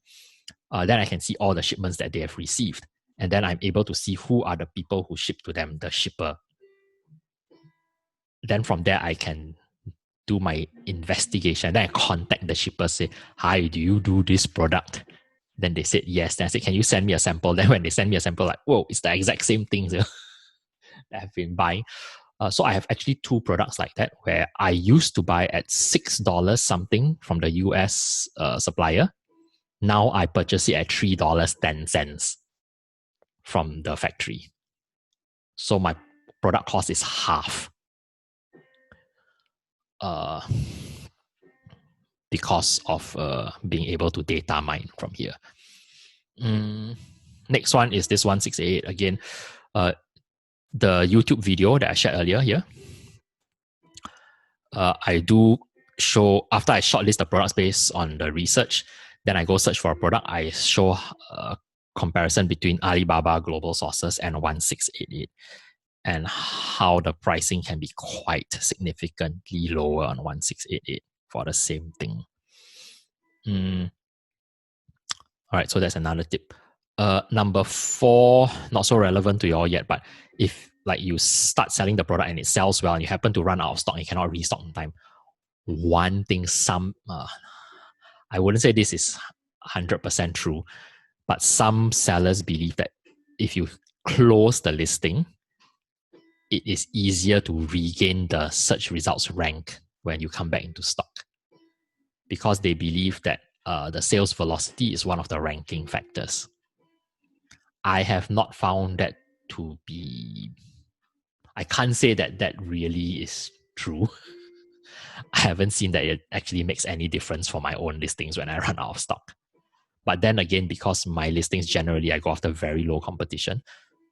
Then I can see all the shipments that they have received. And then I'm able to see who are the people who ship to them, the shipper. Then from there, I can do my investigation. Then I contact the shipper, say, hi, do you do this product? Then they said yes. Then I said, can you send me a sample? Then when they send me a sample, like, whoa, it's the exact same thing that I've been buying. So I have actually 2 products like that where I used to buy at $6 something from the US supplier. Now I purchase it at $3.10 from the factory. So my product cost is half. Because of being able to data mine from here. Next one is this 1688. Again, the YouTube video that I shared earlier here. I do show, after I shortlist the products based on the research, then I go search for a product. I show a comparison between Alibaba Global Sources and 1688 and how the pricing can be quite significantly lower on 1688 for the same thing. All right, so that's another tip. Number 4, not so relevant to you all yet, but if like you start selling the product and it sells well and you happen to run out of stock and you cannot restock in time, one thing I wouldn't say this is 100% true, but some sellers believe that if you close the listing, it is easier to regain the search results rank when you come back into stock, because they believe that the sales velocity is one of the ranking factors. I have not found that to be, I can't say that that really is true. I haven't seen that it actually makes any difference for my own listings when I run out of stock. But then again, because my listings generally, I go after very low competition.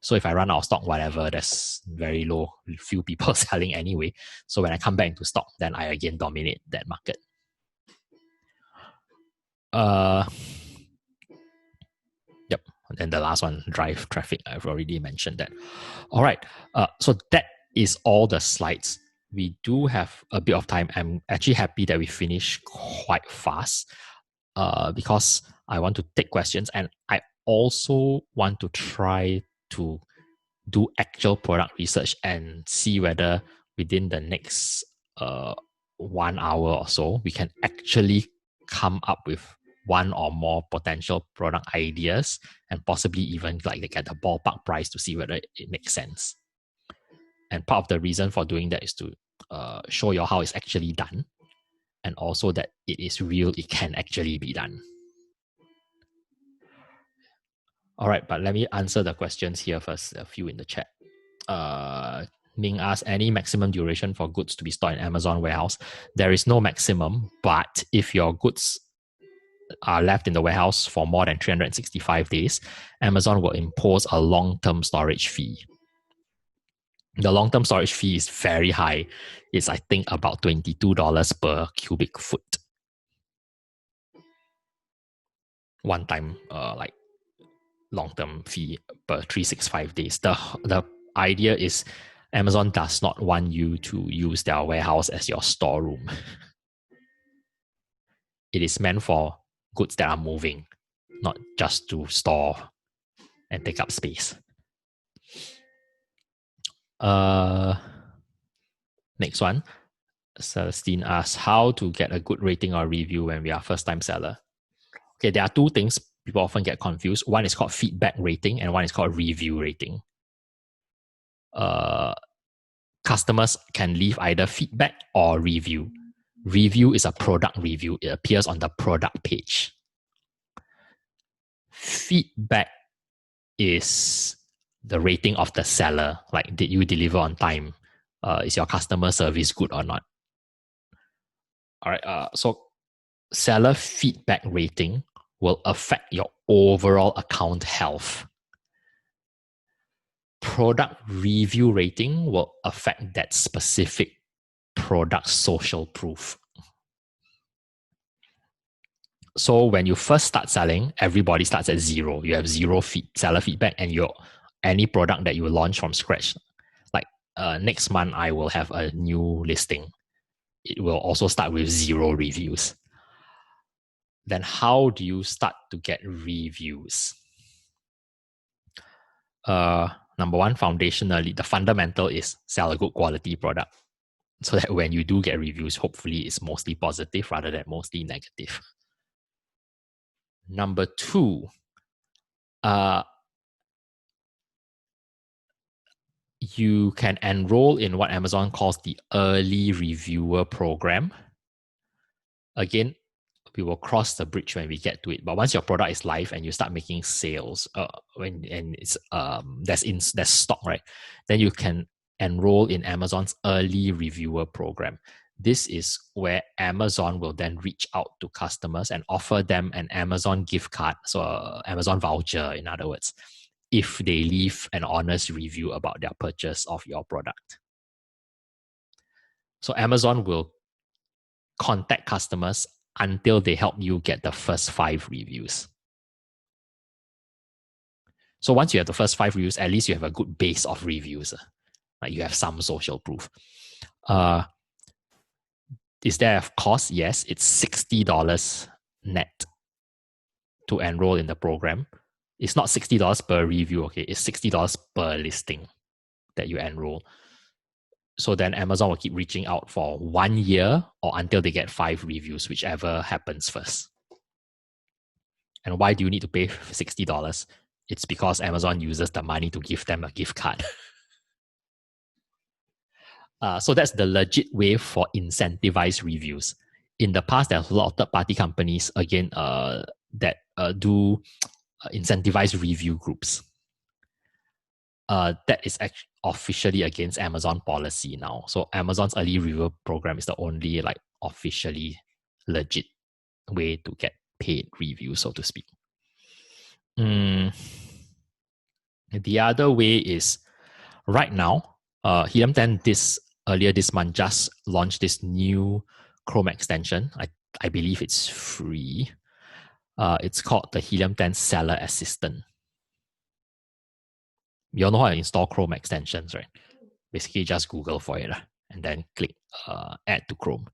So if I run out of stock, whatever, there's very low, few people selling anyway. So when I come back into stock, then I again dominate that market. Yep. And the last one, drive traffic. I've already mentioned that. All right. So that is all the slides. We do have a bit of time. I'm actually happy that we finished quite fast because I want to take questions, and I also want to try to do actual product research and see whether within the next 1 hour or so, we can actually come up with one or more potential product ideas and possibly even like they get the ballpark price to see whether it makes sense. And part of the reason for doing that is to show you how it's actually done, and also that it is real, it can actually be done. All right, but let me answer the questions here first, a few in the chat. Ning asks, any maximum duration for goods to be stored in Amazon warehouse? There is no maximum, but if your goods are left in the warehouse for more than 365 days, Amazon will impose a long-term storage fee. The long-term storage fee is very high. It's, I think, about $22 per cubic foot. One time, like long-term fee per 365 days. The idea is Amazon does not want you to use their warehouse as your storeroom. It is meant for goods that are moving, not just to store and take up space. Next one. Celestine asks, how to get a good rating or review when we are first-time seller? Okay, there are two things people often get confused. One is called feedback rating and one is called review rating. Customers can leave either feedback or review. Review is a product review. It appears on the product page. Feedback is the rating of the seller. Like, did you deliver on time? Is your customer service good or not? All right. So seller feedback rating will affect your overall account health. Product review rating will affect that specific product social proof. So when you first start selling, everybody starts at zero. You have zero seller feedback, and any product that you launch from scratch, like next month I will have a new listing. It will also start with zero reviews. Then how do you start to get reviews? Number one, foundationally, the fundamental is sell a good quality product, so that when you do get reviews, hopefully it's mostly positive rather than mostly negative. Number two, you can enroll in what Amazon calls the early reviewer program. Again, we will cross the bridge when we get to it. But once your product is live and you start making sales, there's stock, right? Then you can enroll in Amazon's early reviewer program. This is where Amazon will then reach out to customers and offer them an Amazon gift card, so an Amazon voucher, in other words, if they leave an honest review about their purchase of your product. So Amazon will contact customers until they help you get the first 5 reviews. So once you have the first 5 reviews, at least you have a good base of reviews. Like you have some social proof. Is there a cost? Yes, it's $60 net to enroll in the program. It's not $60 per review, okay? It's $60 per listing that you enroll. So then Amazon will keep reaching out for 1 year or until they get 5 reviews, whichever happens first. And why do you need to pay $60? It's because Amazon uses the money to give them a gift card. So that's the legit way for incentivized reviews. In the past, there's a lot of third-party companies, again, that do incentivized review groups. That is actually officially against Amazon policy now. So Amazon's early review program is the only like officially legit way to get paid reviews, so to speak. The other way is right now, Helium 10 earlier this month just launched this new Chrome extension. I believe it's free. It's called the Helium 10 Seller Assistant. You all know how to install Chrome extensions, right? Basically, just Google for it and then click Add to Chrome.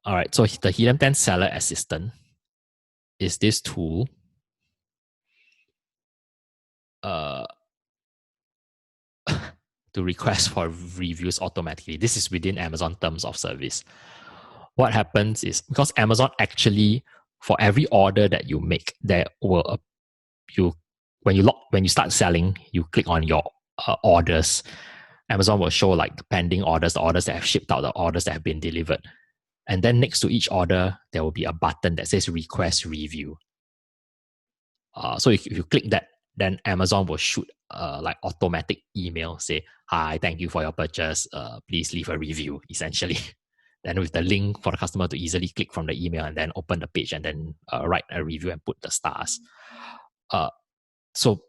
All right, so the Helium 10 Seller Assistant is this tool to request for reviews automatically. This is within Amazon terms of service. What happens is, because Amazon actually for every order that you make, there will when you start selling, you click on your orders. Amazon will show like the pending orders, the orders that have shipped out, the orders that have been delivered. And then next to each order, there will be a button that says request review. So if you click that, then Amazon will shoot like automatic email, say, hi, thank you for your purchase. Please leave a review, essentially. Then with the link for the customer to easily click from the email and then open the page and then write a review and put the stars. So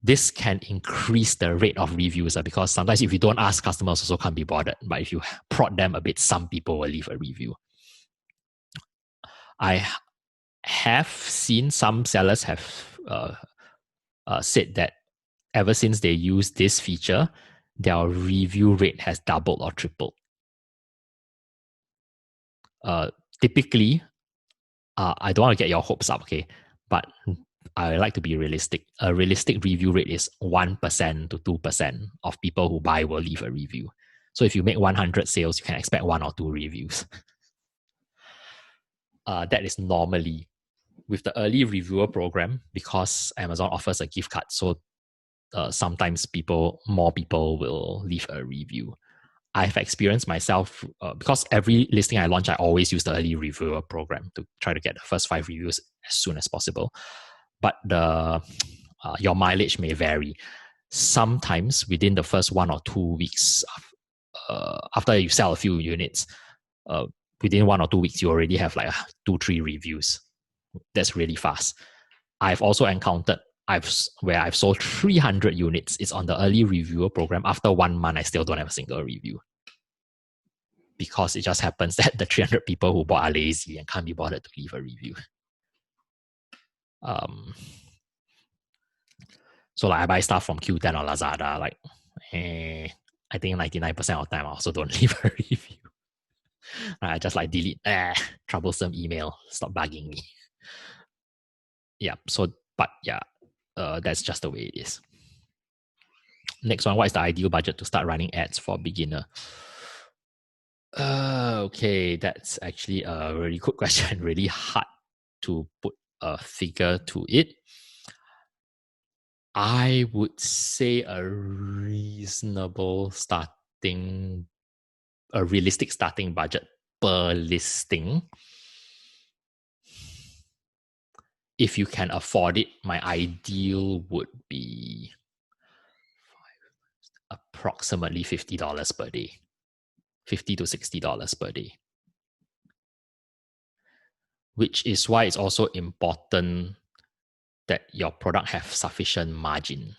this can increase the rate of reviews because sometimes if you don't ask, customers also can't be bothered. But if you prod them a bit, some people will leave a review. I have seen some sellers have said that ever since they used this feature, their review rate has doubled or tripled. Typically, I don't want to get your hopes up, okay? But I like to be realistic. A realistic review rate is 1% to 2% of people who buy will leave a review. So if you make 100 sales, you can expect 1 or 2 reviews. That is normally. With the early reviewer program, because Amazon offers a gift card, so sometimes more people will leave a review. I've experienced myself, because every listing I launch, I always use the early reviewer program to try to get the first 5 reviews as soon as possible. But your mileage may vary. Sometimes within the first 1 or 2 weeks, after you sell a few units, within 1 or 2 weeks, you already have like 2-3 reviews. That's really fast. I've also encountered where I've sold 300 units. It's on the early reviewer program. After 1 month, I still don't have a single review. Because it just happens that the 300 people who bought are lazy and can't be bothered to leave a review. So like I buy stuff from Q10 or Lazada, like I think 99% of the time I also don't leave a review. I just like delete troublesome email, stop bugging me. Yeah, that's just the way it is. Next one, what is the ideal budget to start running ads for beginner? Okay, that's actually a really good question. Really hard to put a figure to it. I would say a realistic starting budget per listing. If you can afford it, my ideal would be approximately $50 per day. $50 to $60 per day. Which is why it's also important that your product have sufficient margin.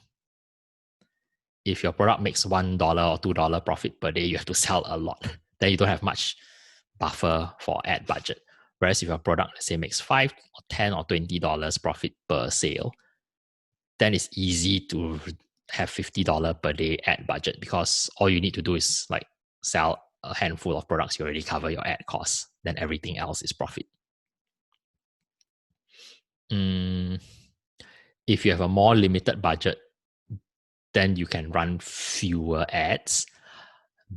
If your product makes $1 or $2 profit per day, you have to sell a lot. Then you don't have much buffer for ad budget. Whereas if your product, let's say, makes $5 or $10 or $20 profit per sale, then it's easy to have $50 per day ad budget because all you need to do is like sell a handful of products. You already cover your ad costs. Then everything else is profit. If you have a more limited budget, then you can run fewer ads.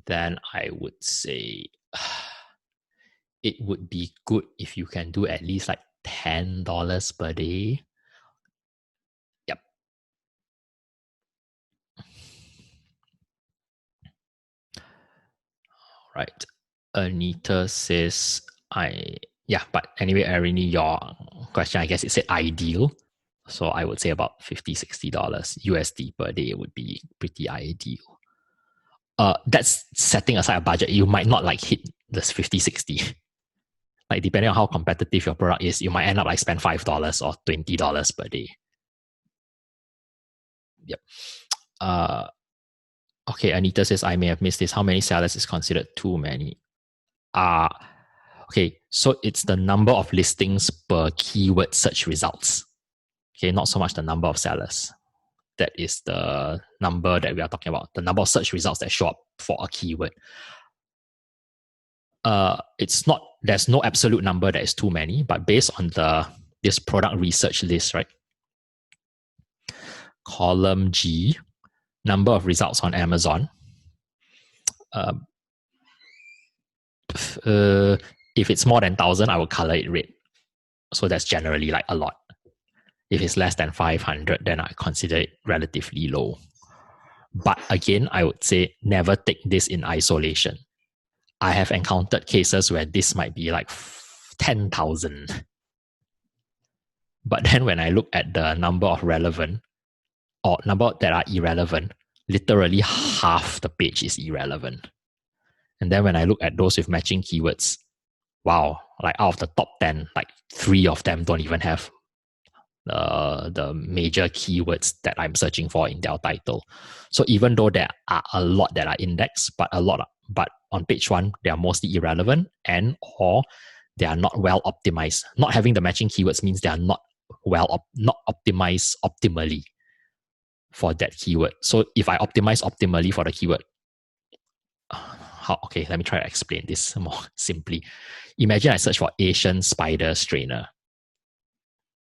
Then I would say it would be good if you can do at least like $10 per day. Yep. All right. Anita says, but anyway, Erini, your question, I guess it said ideal. So I would say about $50, $60 USD per day would be pretty ideal. That's setting aside a budget. You might not like hit this 50, 60. Like depending on how competitive your product is, you might end up like spend $5 or $20 per day. Yep. Okay, Anita says, I may have missed this. How many sellers is considered too many? Okay, so it's the number of listings per keyword search results. Okay, not so much the number of sellers. That is the number that we are talking about. The number of search results that show up for a keyword. There's no absolute number that is too many, but based on this product research list, right? Column G, number of results on Amazon. If it's more than 1,000, I will color it red. So that's generally like a lot. If it's less than 500, then I consider it relatively low. But again, I would say never take this in isolation. I have encountered cases where this might be like 10,000. But then when I look at the number of relevant or number that are irrelevant, literally half the page is irrelevant. And then when I look at those with matching keywords, wow, like out of the top 10, like 3 of them don't even have the major keywords that I'm searching for in their title. So even though there are a lot that are indexed, but on page 1, they are mostly irrelevant and or they are not well optimized. Not having the matching keywords means they are not not optimized optimally for that keyword. So if I optimize optimally for the keyword, okay, let me try to explain this more simply. Imagine I search for Asian spider strainer.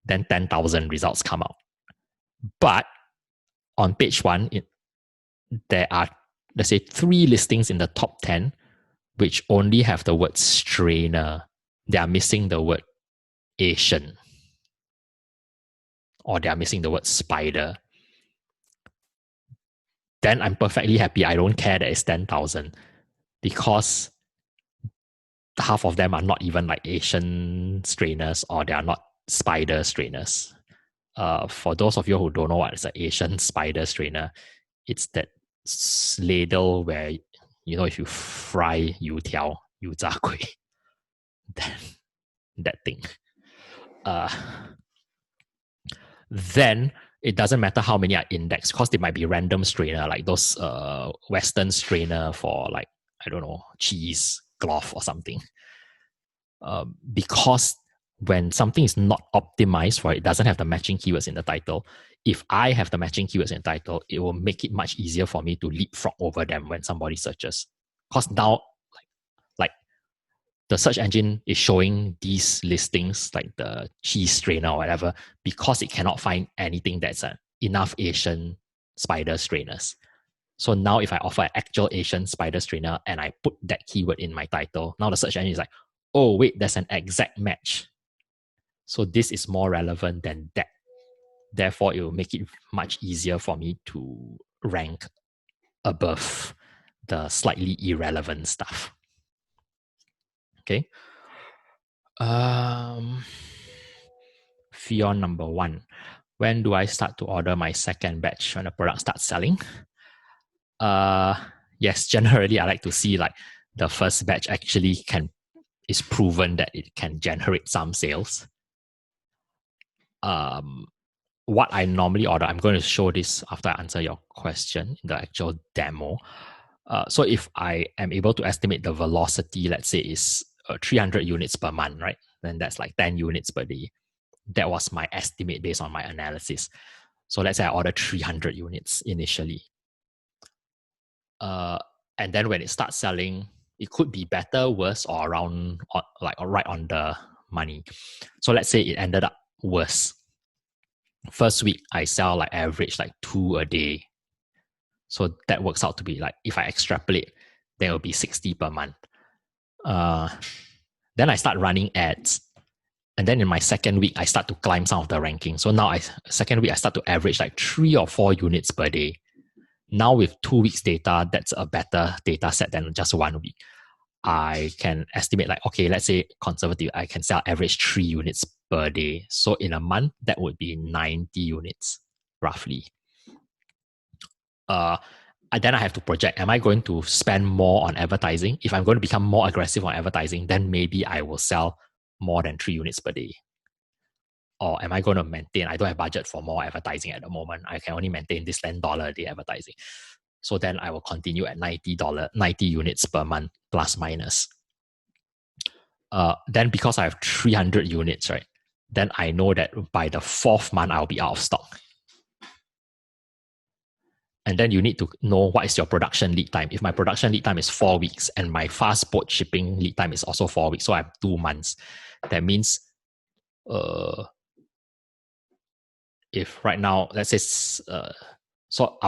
Then 10,000 results come out. But on page 1, there are, let's say, 3 listings in the top 10 which only have the word strainer. They are missing the word Asian. Or they are missing the word spider. Then I'm perfectly happy. I don't care that it's 10,000 because half of them are not even like Asian strainers or they are not spider strainers. For those of you who don't know what is an Asian spider strainer, it's that ladle where, you know, if you fry youtiao, yu zha kui, that thing. Then it doesn't matter how many are indexed because they might be random strainer, like those Western strainer for like, I don't know, cheese, cloth or something. Because when something is not optimized for it, doesn't have the matching keywords in the title, if I have the matching keywords in the title, it will make it much easier for me to leapfrog over them when somebody searches. Because now, like the search engine is showing these listings, like the cheese strainer or whatever, because it cannot find anything that's enough Asian spider strainers. So now if I offer an actual Asian spider strainer and I put that keyword in my title, now the search engine is like, oh wait, there's an exact match. So this is more relevant than that. Therefore, it will make it much easier for me to rank above the slightly irrelevant stuff. Okay. Fion number 1. When do I start to order my second batch when the product starts selling? Yes, generally I like to see like the first batch actually is proven that it can generate some sales. What I normally order, I'm going to show this after I answer your question in the actual demo. So if I am able to estimate the velocity, let's say is 300 units per month, right? Then that's like 10 units per day. That was my estimate based on my analysis. So let's say I ordered 300 units initially. And then when it starts selling, it could be better, worse, or around, like right on the money. So let's say it ended up worse. First week, I sell like average like 2 a day. So that works out to be like, if I extrapolate, then it will be 60 per month. Then I start running ads. And then in my second week, I start to climb some of the rankings. So now second week, I start to average like 3 or 4 units per day. Now with 2 weeks data, that's a better data set than just 1 week. I can estimate like, okay, let's say conservative, I can sell average 3 units per day. So in a month, that would be 90 units, roughly. Then I have to project, am I going to spend more on advertising? If I'm going to become more aggressive on advertising, then maybe I will sell more than 3 units per day. Or am I going to maintain? I don't have budget for more advertising at the moment. I can only maintain this $10 a day advertising. So then I will continue at $90 units per month, plus minus. Then because I have 300 units, right? Then I know that by the 4th month, I'll be out of stock. And then you need to know what is your production lead time. If my production lead time is 4 weeks and my fast boat shipping lead time is also 4 weeks, so I have 2 months. That means if right now, let's say, so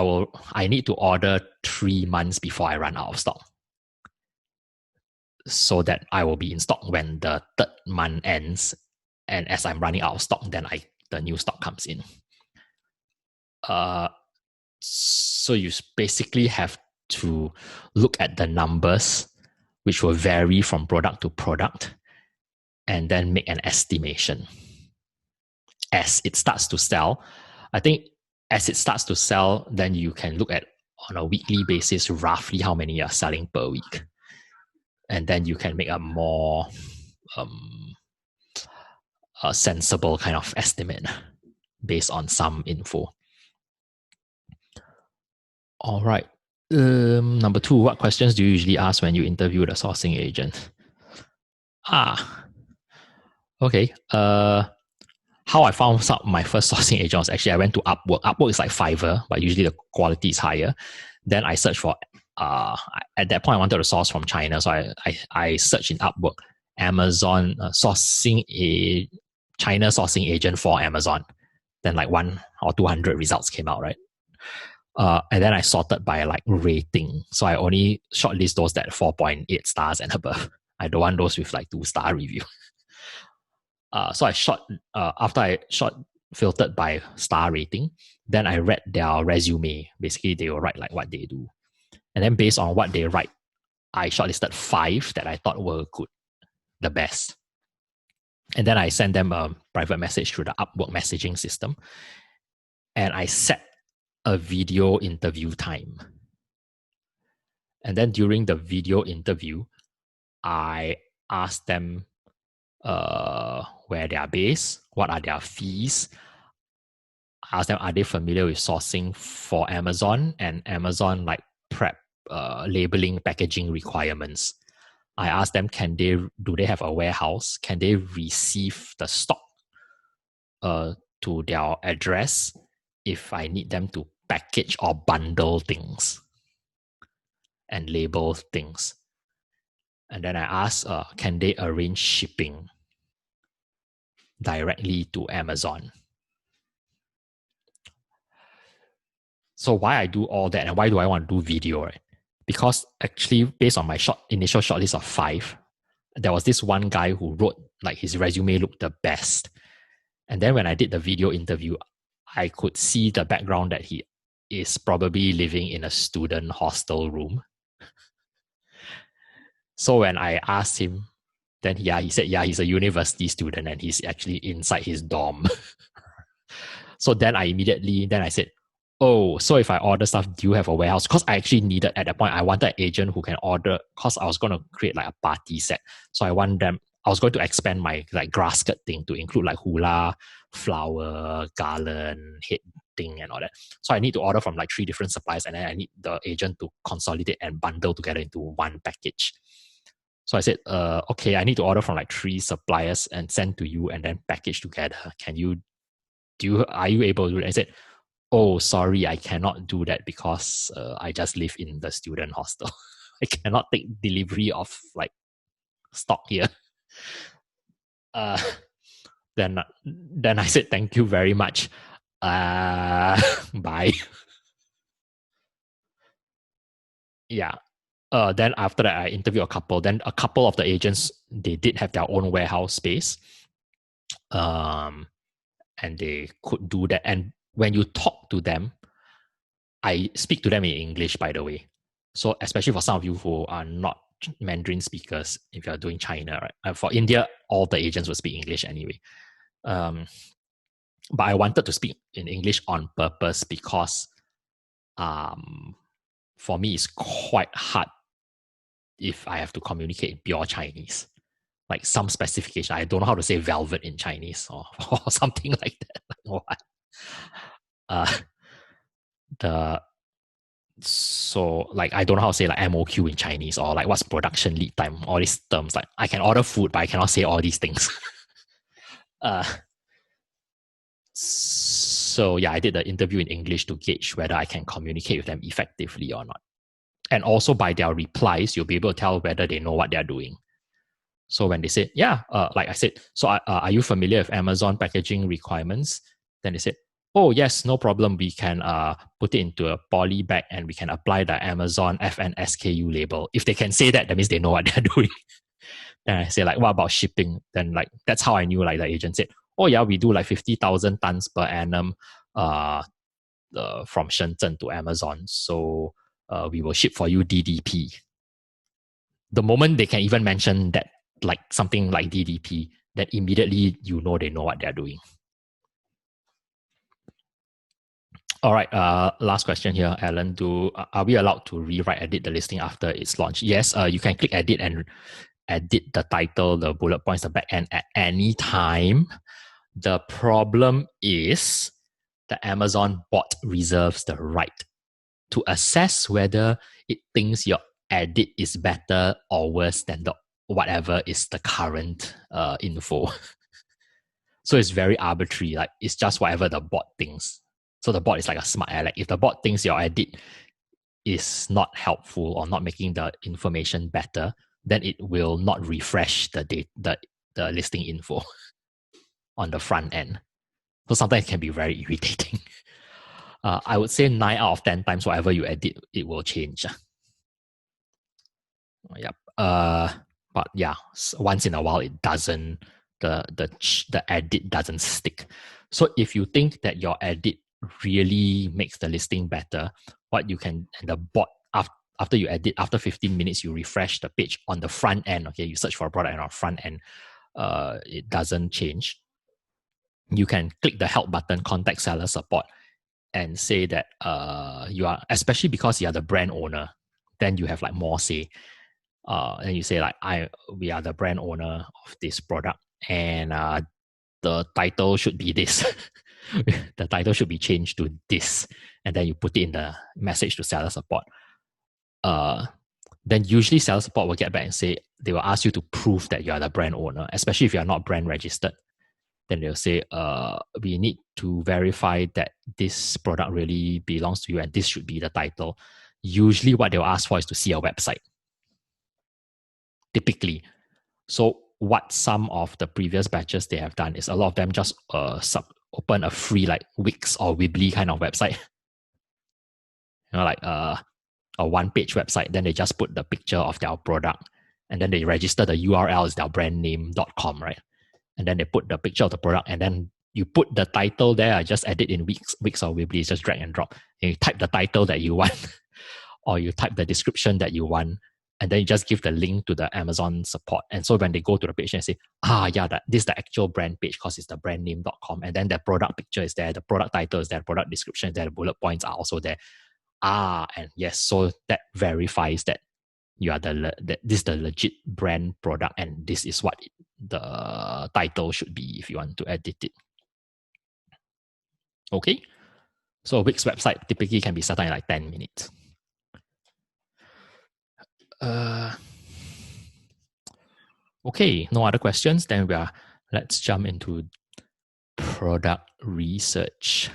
I need to order 3 months before I run out of stock. so that I will be in stock when the third month ends. And as I'm running out of stock, then the new stock comes in. So you basically have to look at the numbers, which will vary from product to product, and then make an estimation. As it starts to sell, I think as it starts to sell, then you can look at on a weekly basis roughly how many you're selling per week. And then you can make a more sensible kind of estimate based on some info. All right. Number 2, what questions do you usually ask when you interview the sourcing agent? Okay. How I found out my first sourcing agent was actually I went to Upwork. Upwork is like Fiverr, but usually the quality is higher. Then I searched for, at that point I wanted to source from China. So I searched in Upwork, Amazon China sourcing agent for Amazon. Then like 100 or 200 results came out, right? And then I sorted by like rating. So I only shortlist those that 4.8 stars and above. I don't want those with like 2-star review. So after I filtered by star rating, then I read their resume. Basically, they will write like what they do. And then based on what they write, I shortlisted 5 that I thought were good, the best. And then I sent them a private message through the Upwork messaging system. And I set a video interview time. And then during the video interview, I asked them where they are based, what are their fees. I asked them, are they familiar with sourcing for Amazon and Amazon like prep, labeling, packaging requirements. I asked them, do they have a warehouse? Can they receive the stock to their address if I need them to package or bundle things and label things? And then I asked, can they arrange shipping directly to Amazon? So why I do all that and why do I want to do video, right? Because actually, based on my initial shortlist of 5, there was this one guy who wrote like his resume looked the best. And then when I did the video interview, I could see the background that he is probably living in a student hostel room. So when I asked him, then he said, he's a university student and he's actually inside his dorm. So then I said, oh, so if I order stuff, do you have a warehouse? Because I actually needed, at that point, I wanted an agent who can order, because I was going to create like a party set. So I was going to expand my like grass skirt thing to include like hula, flower, garland, head thing and all that. So I need to order from like 3 different suppliers, and then I need the agent to consolidate and bundle together into one package. So I said, okay, I need to order from like 3 suppliers and send to you and then package together. Are you able to do that? I said, oh, sorry, I cannot do that because I just live in the student hostel. I cannot take delivery of like stock here. Then I said, thank you very much. Bye. Yeah. Then after that, I interviewed a couple. Then a couple of the agents, they did have their own warehouse space. And they could do that. And when you talk to them, I speak to them in English, by the way. So especially for some of you who are not Mandarin speakers, if you're doing China, right? For India, all the agents will speak English anyway. But I wanted to speak in English on purpose because for me, it's quite hard if I have to communicate pure Chinese. Like some specification. I don't know how to say velvet in Chinese or something like that. So like I don't know how to say like MOQ in Chinese or like what's production lead time, all these terms. Like I can order food, but I cannot say all these things. So yeah, I did the interview in English to gauge whether I can communicate with them effectively or not. And also by their replies, you'll be able to tell whether they know what they're doing. So when they said, like I said, so are you familiar with Amazon packaging requirements? Then they said, oh yes, no problem, we can put it into a poly bag and we can apply the Amazon FN SKU label. If they can say that, that means they know what they're doing. Then I say like, what about shipping? Then like, that's how I knew, like the agent said, oh yeah, we do like 50,000 tons per annum from Shenzhen to Amazon. So we will ship for you DDP. The moment they can even mention that, like something like DDP, then immediately you know they know what they're doing. All right, last question here, Alan. Are we allowed to rewrite, edit the listing after it's launched? Yes, you can click edit and edit the title, the bullet points, the back end at any time. The problem is the Amazon bot reserves the right to assess whether it thinks your edit is better or worse than the whatever is the current info. So it's very arbitrary. Like it's just whatever the bot thinks. So the bot is like a smart aleck. If the bot thinks your edit is not helpful or not making the information better, then it will not refresh the listing info on the front end. So sometimes it can be very irritating. I would say 9 out of 10 times, whatever you edit, it will change. Yep. But yeah, once in a while it doesn't. The edit doesn't stick. So if you think that your edit really makes the listing better, what you can, and the bot after you edit, after 15 minutes, you refresh the page on the front end. Okay, you search for a product and on front end, it doesn't change. You can click the help button, contact seller support, and say that you are, especially because you are the brand owner, then you have like more say. And you say like, we are the brand owner of this product, and the title should be this. The title should be changed to this, and then you put it in the message to seller support. Then usually seller support will get back and say, they will ask you to prove that you are the brand owner, especially if you are not brand registered. Then they'll say, we need to verify that this product really belongs to you and this should be the title. Usually what they'll ask for is to see a website. Typically. So what some of the previous batches they have done is a lot of them just open a free like Wix or Weebly kind of website. You know, like a one-page website. Then they just put the picture of their product and then they register the URL as their brandname.com, right? And then they put the picture of the product and then you put the title there. I just edit in Wix or Weebly, just drag and drop. And you type the title that you want or you type the description that you want. And then you just give the link to the Amazon support. And so when they go to the page and say, yeah, this is the actual brand page because it's the brandname.com. And then the product picture is there, the product title is there, product description is there, the bullet points are also there. And yes, so that verifies that you are this is the legit brand product and this is what the title should be if you want to edit it. Okay, so Wix website typically can be set up in like 10 minutes. Okay, no other questions. Then let's jump into product research.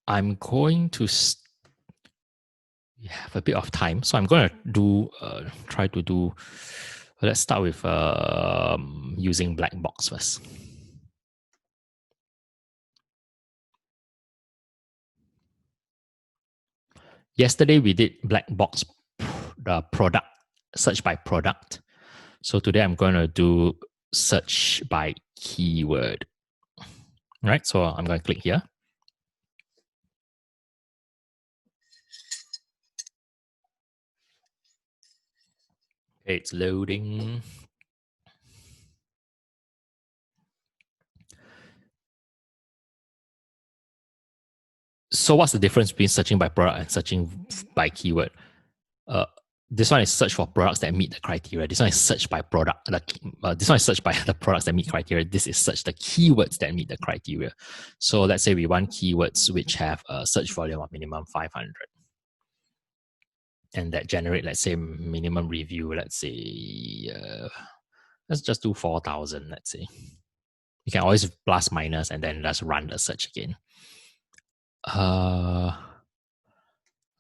I'm going to we have a bit of time, so I'm going to do try to do. Let's start with using black box first. Yesterday we did black box the product search by product. So today I'm going to do search by keyword. All right, so I'm going to click here. Okay, it's loading. So what's the difference between searching by product and searching by keyword? This one is search for products that meet the criteria. This one is search by product. This one is search by the products that meet criteria. This is search the keywords that meet the criteria. So let's say we want keywords which have a search volume of minimum 500. And that generate, let's say, minimum review, let's say, let's just do 4,000, let's say. You can always plus minus and then just run the search again.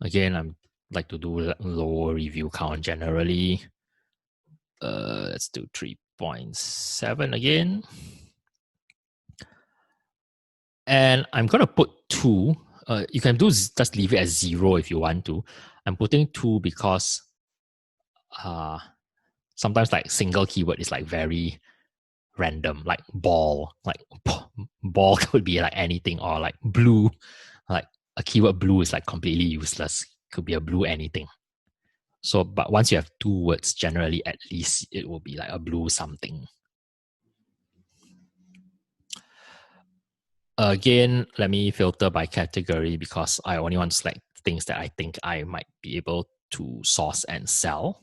Again, I'm like to do lower review count generally. Let's do 3.7 again. And I'm going to put 2. You can just leave it as 0 if you want to. I'm putting 2 because sometimes like single keyword is like very random, like ball. Like ball could be like anything, or like blue. Like a keyword blue is like completely useless. Could be a blue anything. So, but once you have 2 words, generally at least it will be like a blue something. Again, let me filter by category because I only want to select things that I think I might be able to source and sell.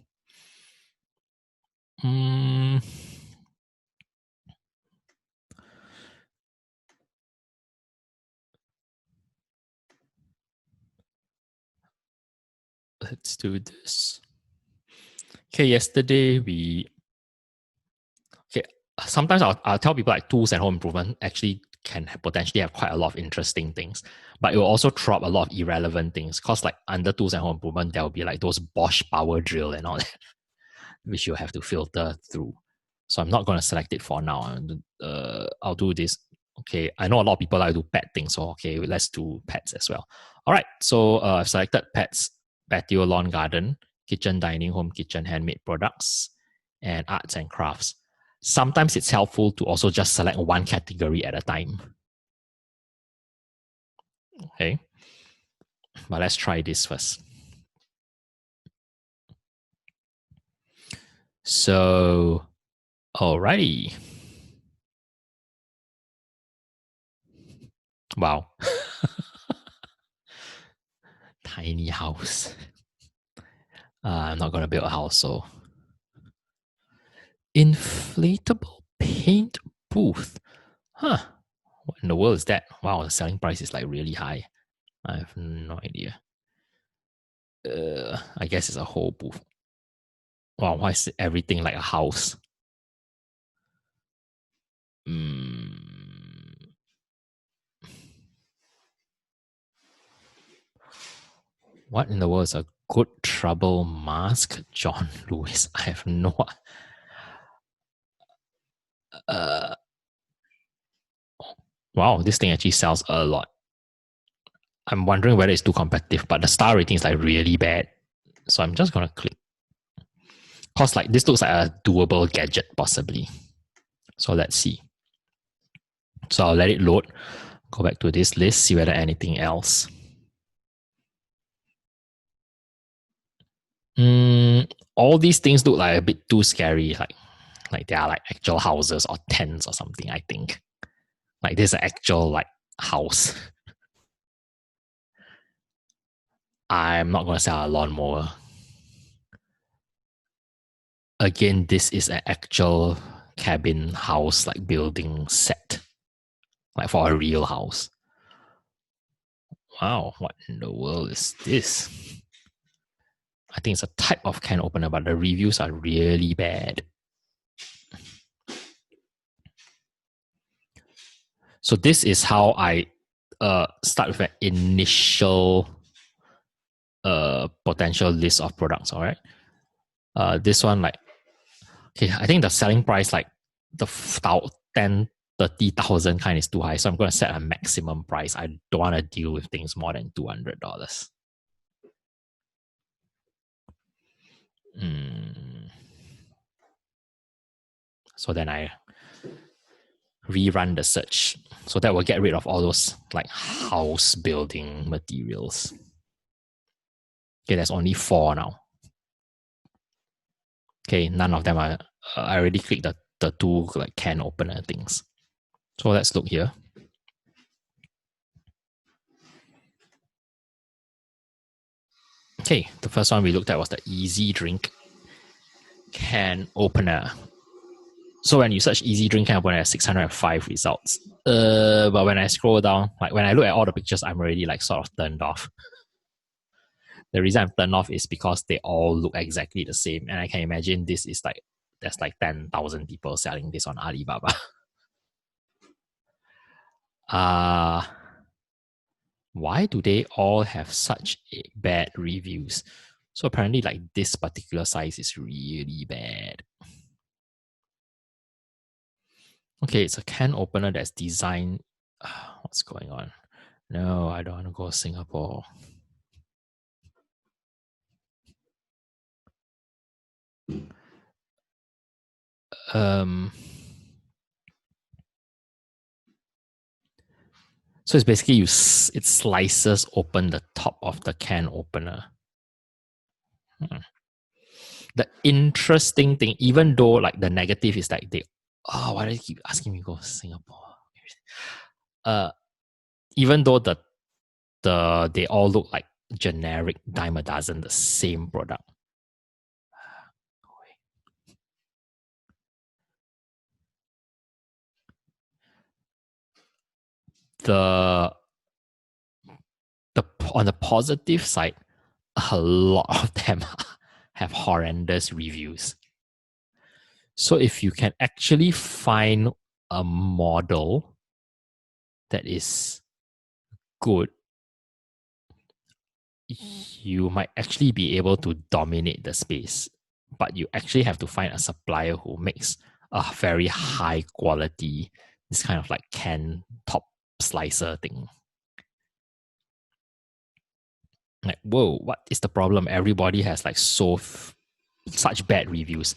Let's do this. Okay, yesterday sometimes I'll tell people like tools and home improvement actually can potentially have quite a lot of interesting things, but it will also throw up a lot of irrelevant things because like under tools and home improvement, there will be like those Bosch power drill and all that, which you have to filter through. So I'm not going to select it for now. I'll do this. Okay, I know a lot of people like to do pet things, so okay, let's do pets as well. All right, so I've selected pets, patio, lawn, garden, kitchen, dining, home kitchen, handmade products, and arts and crafts. Sometimes it's helpful to also just select one category at a time. Okay, but let's try this first. So, alrighty. Wow. Tiny house. I'm not going to build a house, so. Inflatable paint booth. Huh. What in the world is that? Wow, the selling price is like really high. I have no idea. I guess it's a whole booth. Wow, why is everything like a house? What in the world is a good trouble mask? John Lewis. I have no. Wow, this thing actually sells a lot. I'm wondering whether it's too competitive, but the star rating is like really bad. So I'm just gonna click. Cause like this looks like a doable gadget possibly. So let's see. So I'll let it load. Go back to this list, see whether anything else. All these things look like a bit too scary. Like they are like actual houses or tents or something, I think. Like this is an actual like house. I'm not going to sell a lawnmower. Again, this is an actual cabin house, like building set. Like for a real house. Wow, what in the world is this? I think it's a type of can opener, but the reviews are really bad. So this is how I start with an initial potential list of products. All right. This one, like, okay, I think the selling price, like the 30,000 kind is too high. So I'm going to set a maximum price. I don't want to deal with things more than $200. So then I rerun the search. So that will get rid of all those like house building materials. Okay, there's only 4 now. Okay, none of them are. I already clicked the 2 like can opener things. So let's look here. Okay, the first one we looked at was the Easy Drink can opener. So when you search Easy Drink can opener, 605 results. But when I scroll down, like when I look at all the pictures, I'm already like sort of turned off. The reason I'm turned off is because they all look exactly the same, and I can imagine this is like there's like 10,000 people selling this on Alibaba. why do they all have such bad reviews? So apparently like this particular size is really bad. Okay, it's a can opener that's designed. What's going on? No, I don't want to go to Singapore. So it's basically it slices open the top of the can opener. The interesting thing, even though like the negative is like why do you keep asking me to go to Singapore? Even though they all look like generic dime a dozen, the same product. On the positive side, a lot of them have horrendous reviews. So if you can actually find a model that is good, you might actually be able to dominate the space. But you actually have to find a supplier who makes a very high quality, this kind of like can top slicer thing. Like, whoa, what is the problem? Everybody has like such bad reviews.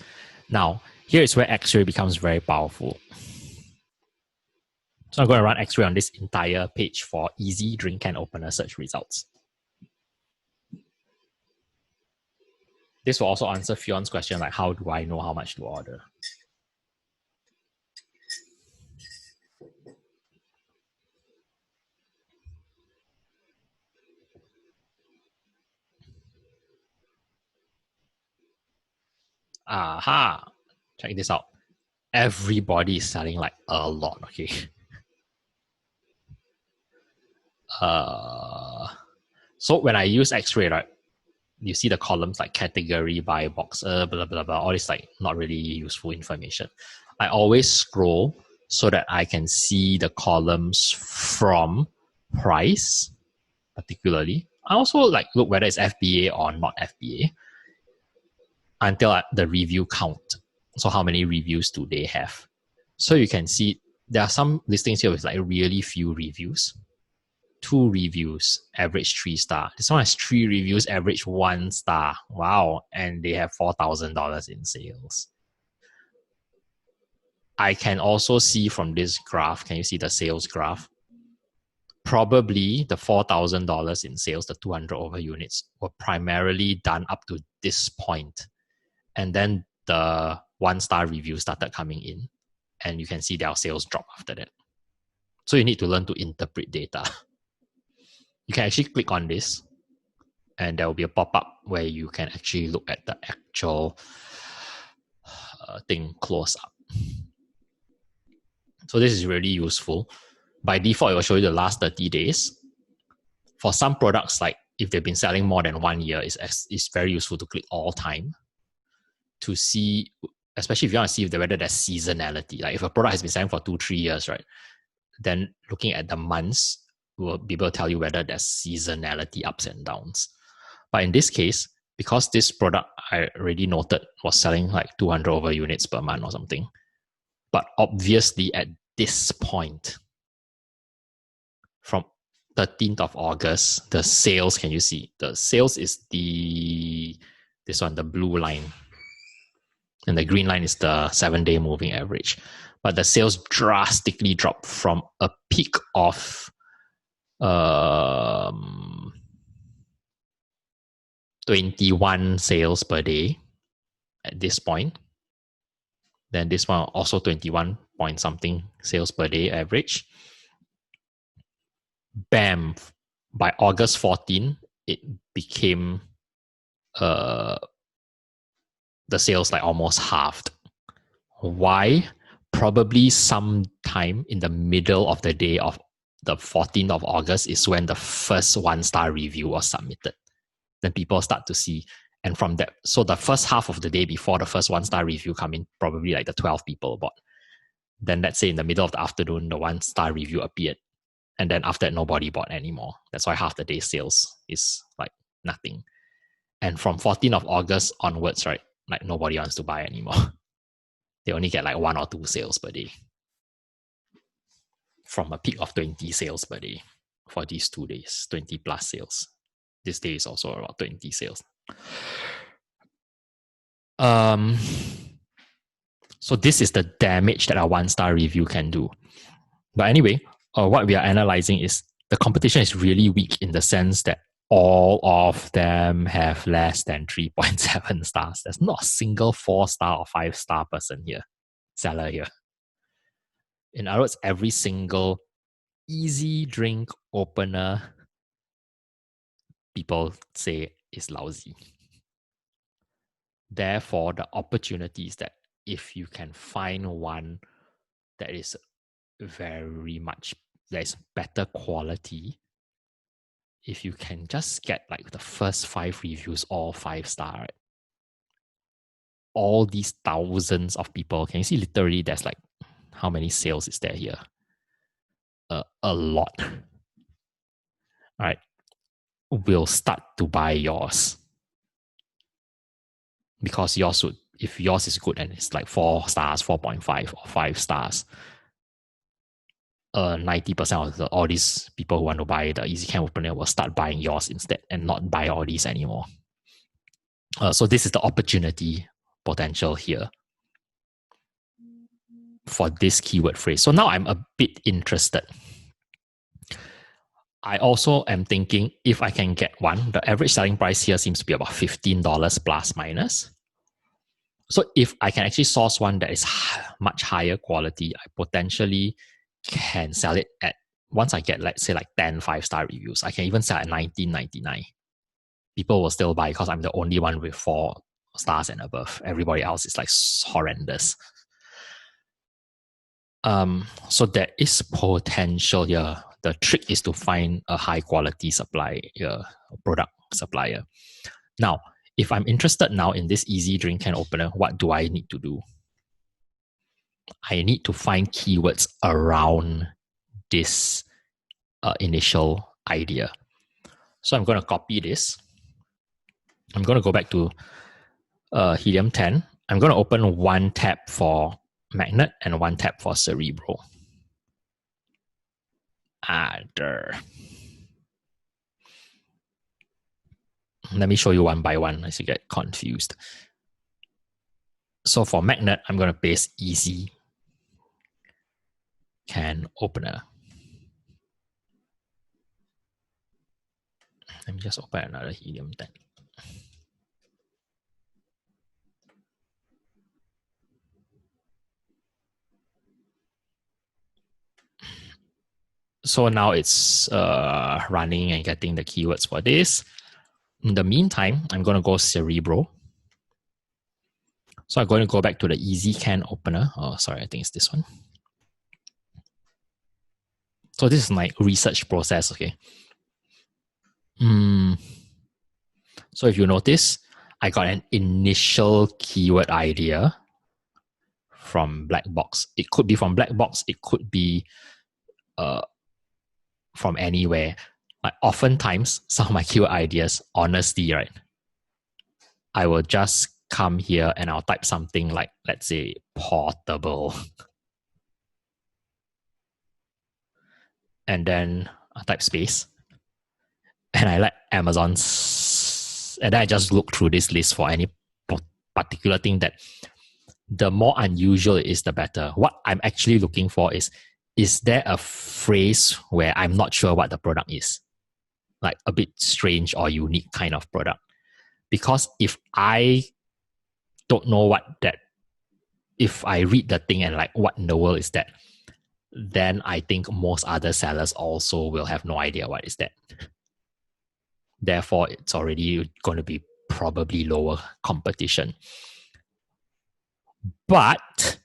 Now, here is where X-Ray becomes very powerful. So I'm going to run X-Ray on this entire page for easy drink can opener search results. This will also answer Fion's question, like how do I know how much to order? Aha! Check this out. Everybody is selling like a lot, okay? So when I use X-Ray, right, you see the columns like category, buy box, blah, blah, blah, all this like not really useful information. I always scroll so that I can see the columns from price, particularly. I also like look whether it's FBA or not FBA until the review count. So how many reviews do they have? So you can see there are some listings here with like really few reviews. 2 reviews, average 3 star. This one has 3 reviews, average 1 star. Wow. And they have $4,000 in sales. I can also see from this graph, can you see the sales graph? Probably the $4,000 in sales, the 200 over units, were primarily done up to this point. And then the 1-star review started coming in. And you can see their sales drop after that. So you need to learn to interpret data. You can actually click on this and there will be a pop-up where you can actually look at the actual thing close up. So this is really useful. By default, it will show you the last 30 days. For some products, like if they've been selling more than 1 year, it's very useful to click all time to see, especially if you want to see whether there's seasonality. Like if a product has been selling for 2-3 years, right? Then looking at the months will be able to tell you whether there's seasonality ups and downs. But in this case, because this product I already noted was selling like 200 over units per month or something, but obviously at this point, from 13th of August, the sales, can you see? The sales is this one, the blue line. And the green line is the 7-day moving average. But the sales drastically dropped from a peak of 21 sales per day at this point. Then this one also 21 point something sales per day average. Bam! By August 14, it became the sales like almost halved. Why? Probably sometime in the middle of the day of the 14th of August is when the first 1-star review was submitted. Then people start to see, and from that, so the first half of the day before the first 1-star review come in, probably like the 12 people bought. Then let's say in the middle of the afternoon, the 1-star review appeared. And then after that, nobody bought anymore. That's why half the day sales is like nothing. And from 14th of August onwards, right, like nobody wants to buy anymore. They only get like 1 or 2 sales per day. From a peak of 20 sales per day for these 2 days, 20 plus sales. This day is also about 20 sales. So this is the damage that a 1-star review can do. But anyway, what we are analyzing is the competition is really weak in the sense that all of them have less than 3.7 stars. There's not a single 4-star or 5-star person here, seller here. In other words, every single easy drink opener, people say is lousy. Therefore, the opportunity is that if you can find one that is very much, that is better quality, if you can just get like the first 5 reviews all 5-star, right? All these thousands of people, can you see literally there's like, how many sales is there here? A lot. All right, will start to buy yours. Because yours would, if yours is good and it's like 4 stars, 4.5 or 5 stars, 90% of all these people who want to buy the EasyCam opener will start buying yours instead and not buy all these anymore. So this is the opportunity potential here for this keyword phrase. So now I'm a bit interested. I also am thinking if I can get one, the average selling price here seems to be about $15 plus minus. So if I can actually source one that is much higher quality, I potentially can sell it at, once I get, let's say, like 10 5-star reviews, I can even sell at $19.99. People will still buy because I'm the only one with 4 stars and above. Everybody else is like horrendous. So there is potential here. The trick is to find a high quality product supplier. Now, if I'm interested now in this easy drink can opener, what do I need to do? I need to find keywords around this initial idea. So I'm going to copy this. I'm going to go back to Helium 10. I'm going to open 1 tab for Magnet and 1 tab for Cerebro. Let me show you one by one as you get confused. So for Magnet, I'm going to paste easy can opener. Let me just open another Helium 10. So now it's running and getting the keywords for this. In the meantime, I'm going to go Cerebro. So I'm going to go back to the easy can opener. Oh, sorry, I think it's this one. So this is my research process, okay? So if you notice, I got an initial keyword idea from Blackbox. It could be from Blackbox. It could be from anywhere. Like oftentimes, some of my keyword ideas, honestly, right, I will just come here and I'll type something like, let's say, portable. And then I type space. And I let Amazon, and then I just look through this list for any particular thing that the more unusual it is, the better. What I'm actually looking for is there a phrase where I'm not sure what the product is? Like a bit strange or unique kind of product. Because if I don't know what that, if I read the thing and like, what in the world is that? Then I think most other sellers also will have no idea what is that. Therefore, it's already going to be probably lower competition. But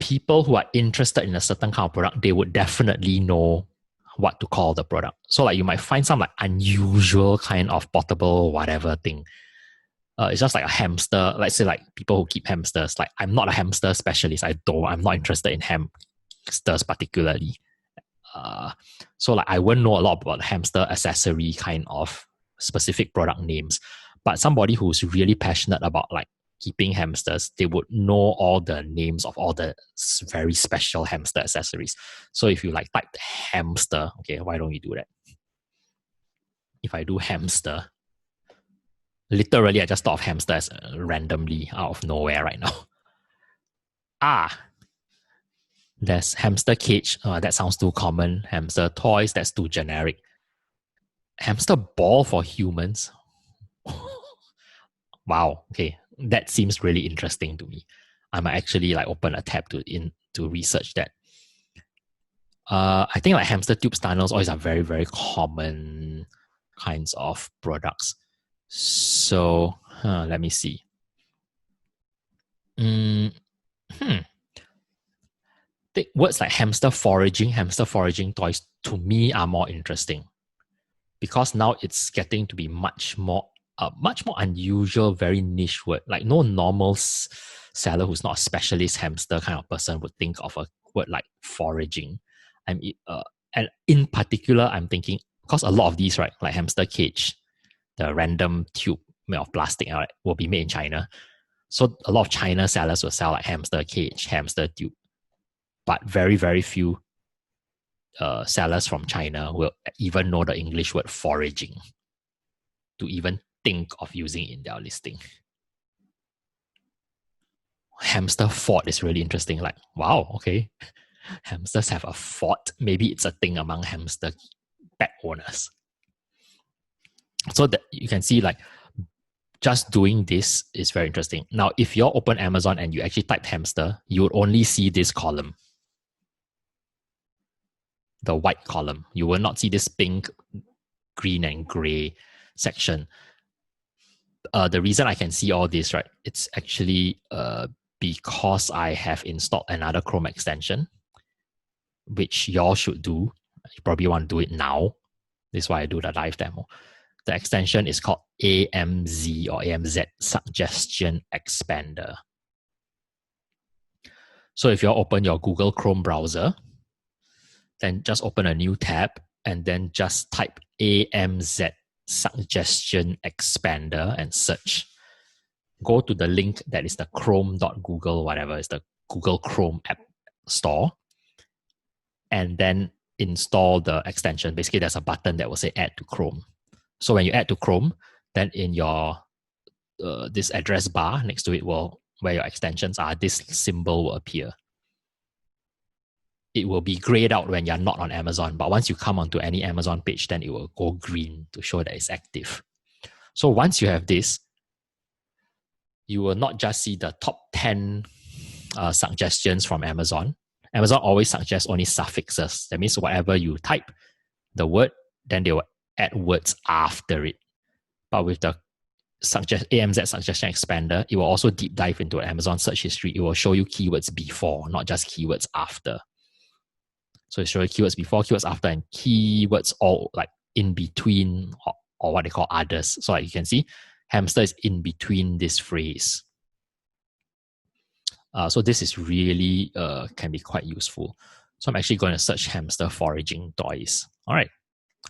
people who are interested in a certain kind of product, they would definitely know what to call the product. So like you might find some like unusual kind of portable whatever thing. It's just like a hamster. Let's say like people who keep hamsters. Like I'm not a hamster specialist. I'm not interested in hamsters particularly. So like I wouldn't know a lot about hamster accessory kind of specific product names, but somebody who's really passionate about like keeping hamsters, they would know all the names of all the very special hamster accessories. So if you like type hamster, okay, why don't you do that? If I do hamster, literally I just thought of hamsters randomly out of nowhere right now. There's hamster cage. That sounds too common. Hamster toys, that's too generic. Hamster ball for humans. Wow, okay. That seems really interesting to me. I might actually like open a tab to research that. I think like hamster tubes, tunnels, all these are very, very common kinds of products. So let me see. Words like hamster foraging toys to me are more interesting because now it's getting to be much more unusual, very niche word. Like no normal seller who's not a specialist hamster kind of person would think of a word like foraging. And in particular, I'm thinking because a lot of these, right, like hamster cage, the random tube made of plastic, right, will be made in China. So a lot of China sellers will sell like hamster cage, hamster tube. But very, very few sellers from China will even know the English word foraging to even think of using it in their listing. Hamster fort is really interesting. Like, wow, okay. Hamsters have a fort. Maybe it's a thing among hamster pet owners. So that you can see like just doing this is very interesting. Now, if you're open Amazon and you actually type hamster, you would only see this column. The white column. You will not see this pink, green, and gray section. The reason I can see all this, right, it's actually because I have installed another Chrome extension, which y'all should do. You probably want to do it now. This is why I do the live demo. The extension is called AMZ or AMZ Suggestion Expander. So if you open your Google Chrome browser, then just open a new tab and then just type AMZ Suggestion Expander and search. Go to the link that is the chrome.google, whatever is the Google Chrome app store, and then install the extension. Basically, there's a button that will say add to Chrome. So when you add to Chrome, then in your this address bar next to it where your extensions are, this symbol will appear. It will be grayed out when you're not on Amazon, but once you come onto any Amazon page, then it will go green to show that it's active. So once you have this, you will not just see the top 10 suggestions from Amazon. Amazon always suggests only suffixes. That means whatever you type, the word, then they will add words after it. But with the AMZ Suggestion Expander, it will also deep dive into Amazon search history. It will show you keywords before, not just keywords after. So it shows you keywords before, keywords after, and keywords all like in between or what they call others. So like you can see, hamster is in between this phrase. So this is really can be quite useful. So I'm actually going to search hamster foraging toys. All right.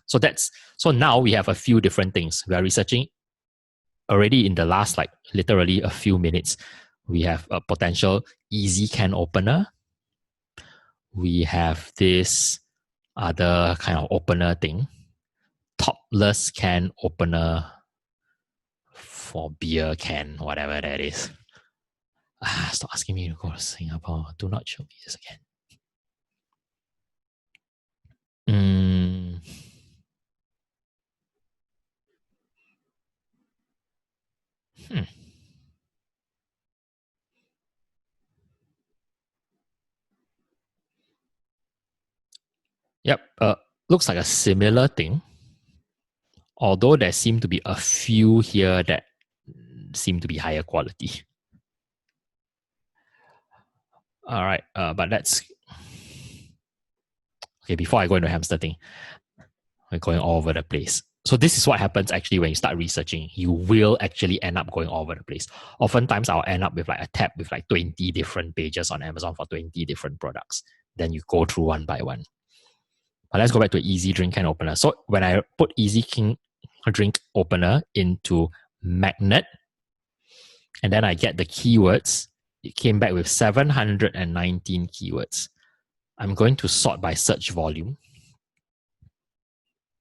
So now we have a few different things. We are researching already in the last like literally a few minutes. We have a potential easy can opener. We have this other kind of opener thing. Topless can opener for beer can, whatever that is. Stop asking me to go to Singapore. Do not show me this again. Yep, looks like a similar thing. Although there seem to be a few here that seem to be higher quality. All right, but that's okay. Before I go into hamster thing, we're going all over the place. So this is what happens actually when you start researching. You will actually end up going all over the place. Oftentimes, I'll end up with like a tab with like 20 different pages on Amazon for 20 different products. Then you go through one by one. let's go back to easy drink can opener. So when I put easy drink opener into magnet, and then I get the keywords, it came back with 719 keywords. I'm going to sort by search volume.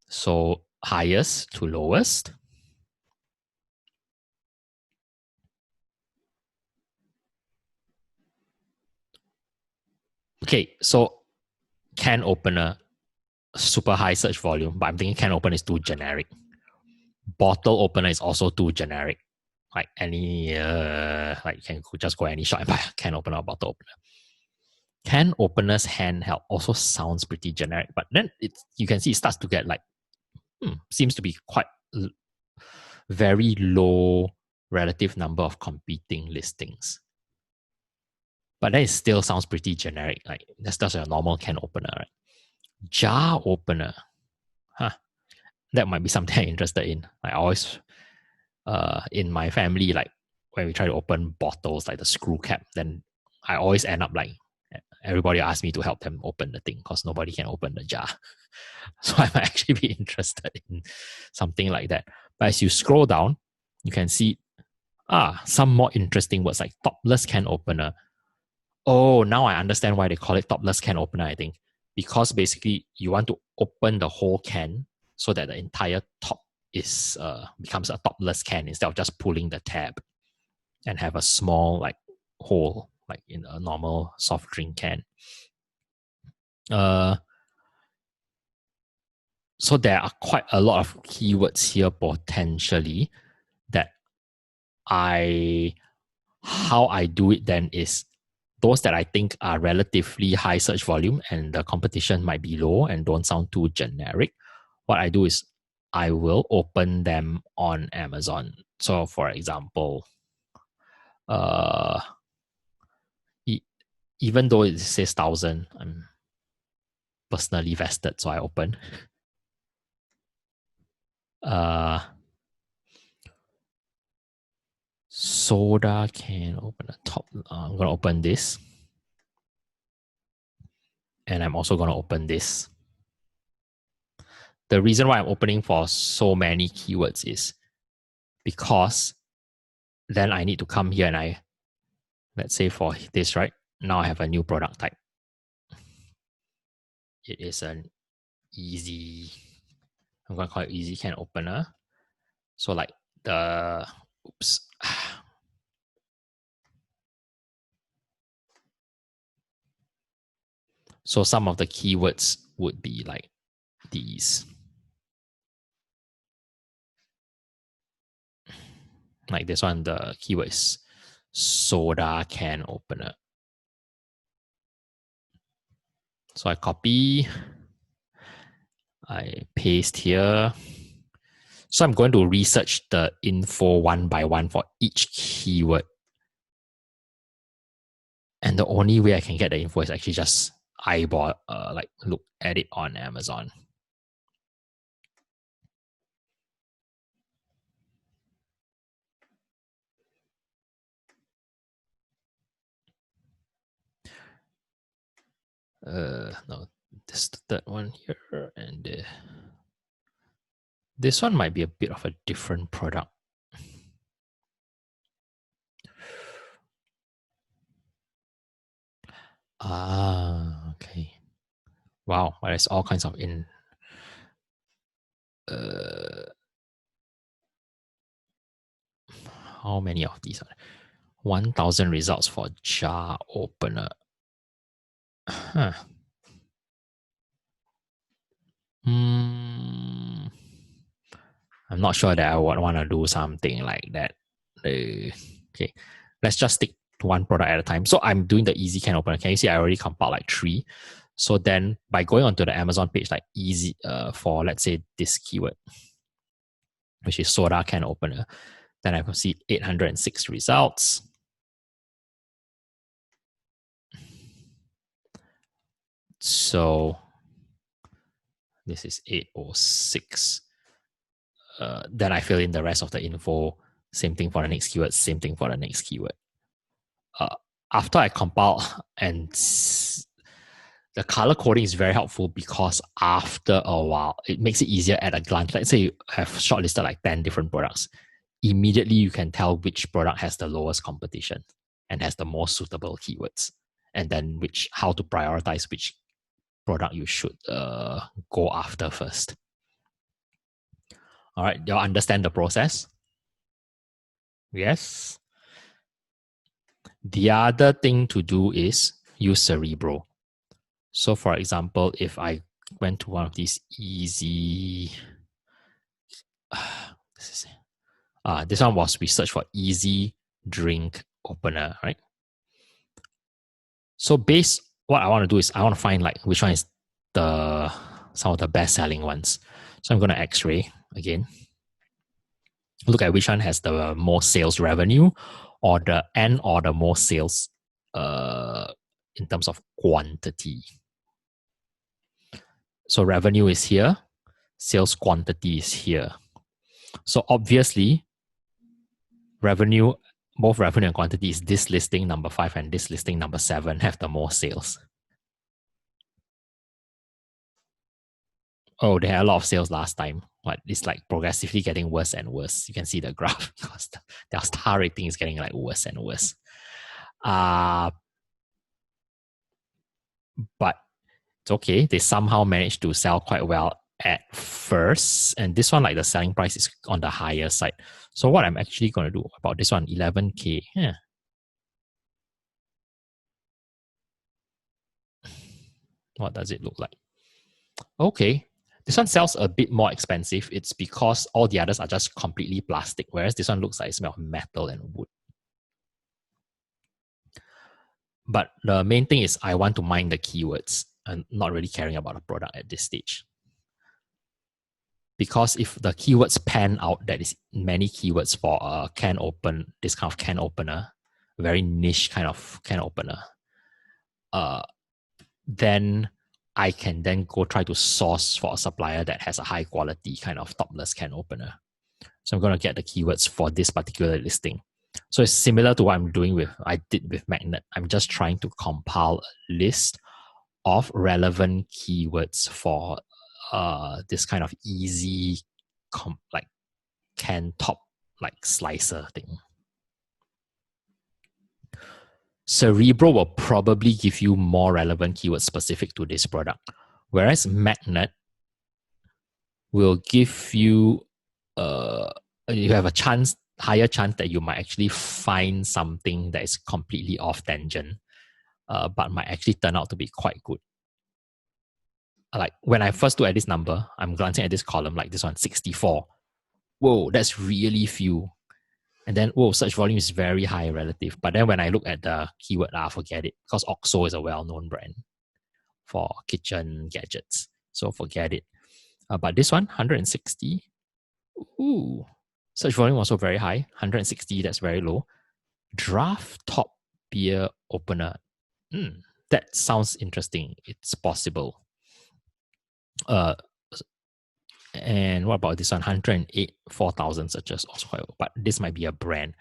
So highest to lowest. Okay, so can opener, super high search volume, but I'm thinking can opener is too generic. Bottle opener is also too generic. Like any, like you can just go any shop and buy a can opener or bottle opener. Can openers handheld also sounds pretty generic, but then you can see it starts to get like, seems to be quite very low relative number of competing listings. But then it still sounds pretty generic. Like that's just a normal can opener, right? Jar opener. That might be something I'm interested in. I always, in my family, like when we try to open bottles, like the screw cap, then I always end up like, everybody asks me to help them open the thing because nobody can open the jar. So I might actually be interested in something like that. But as you scroll down, you can see some more interesting words like topless can opener. Oh, now I understand why they call it topless can opener, I think. Because basically you want to open the whole can so that the entire top is becomes a topless can instead of just pulling the tab and have a small like hole like in a normal soft drink can. So there are quite a lot of keywords here potentially that how I do it then is those that I think are relatively high search volume and the competition might be low and don't sound too generic. What I do is I will open them on Amazon. So for example, even though it says 1,000, I'm personally vested, so I open. Soda can open the top. I'm going to open this. And I'm also going to open this. The reason why I'm opening for so many keywords is because then I need to come here and let's say for this, right? Now I have a new product type. It is an easy, I'm going to call it easy can opener. So like so some of the keywords would be like these. Like this one, the keyword is soda can opener. So I copy, I paste here. So I'm going to research the info one by one for each keyword. And the only way I can get the info is actually just eyeball, like look at it on Amazon. No, this third one here, and this one might be a bit of a different product. Okay. Wow, there's all kinds of how many of these are there? 1,000 results for jar opener. I'm not sure that I would want to do something like that. Okay, let's just stick to one product at a time. So I'm doing the easy can opener. Can you see I already compiled like 3? So then by going onto the Amazon page, like easy for let's say this keyword, which is soda can opener, then I can see 806 results. So this is 806. Then I fill in the rest of the info. Same thing for the next keyword, same thing for the next keyword. After I compile and the color coding is very helpful because after a while, it makes it easier at a glance. Let's say you have shortlisted like 10 different products. Immediately, you can tell which product has the lowest competition and has the most suitable keywords, and then how to prioritize which product you should go after first. All right, you all understand the process? Yes. The other thing to do is use Cerebro. So for example, if I went to one of these easy, this one was research for easy drink opener, right? So what I want to do is I want to find like which one is some of the best selling ones. So I'm going to X-ray again. Look at which one has the most sales revenue or the most sales in terms of quantity. So revenue is here, sales quantity is here. So obviously, both revenue and quantity is this listing number 5 and this listing number 7 have the most sales. Oh, they had a lot of sales last time. But it's like progressively getting worse and worse. You can see the graph because their star rating is getting like worse and worse. But it's okay. They somehow managed to sell quite well at first. And this one, like the selling price is on the higher side. So what I'm actually going to do about this one, 11K. Yeah. What does it look like? Okay. This one sells a bit more expensive. It's because all the others are just completely plastic, whereas this one looks like it's made of metal and wood. But the main thing is I want to mine the keywords and not really caring about the product at this stage. Because if the keywords pan out, that is many keywords for a this kind of can opener, very niche kind of can opener, then I can then go try to source for a supplier that has a high quality kind of topless can opener. So I'm going to get the keywords for this particular listing. So it's similar to what I did with Magnet. I'm just trying to compile a list of relevant keywords for this kind of easy like can top like slicer thing. Cerebro will probably give you more relevant keywords specific to this product, whereas Magnet will give you you have a higher chance that you might actually find something that is completely off tangent, but might actually turn out to be quite good. Like when I first look at this number, I'm glancing at this column, like this one, 64. Whoa, that's really few. And then, whoa, search volume is very high relative. But then when I look at the keyword, forget it. Because OXO is a well-known brand for kitchen gadgets. So forget it. But this one, 160. Ooh. Search volume also very high. 160, that's very low. Draft top beer opener. That sounds interesting. It's possible. And what about this one? 108, 4,000 searches. Also quite, but this might be a brand.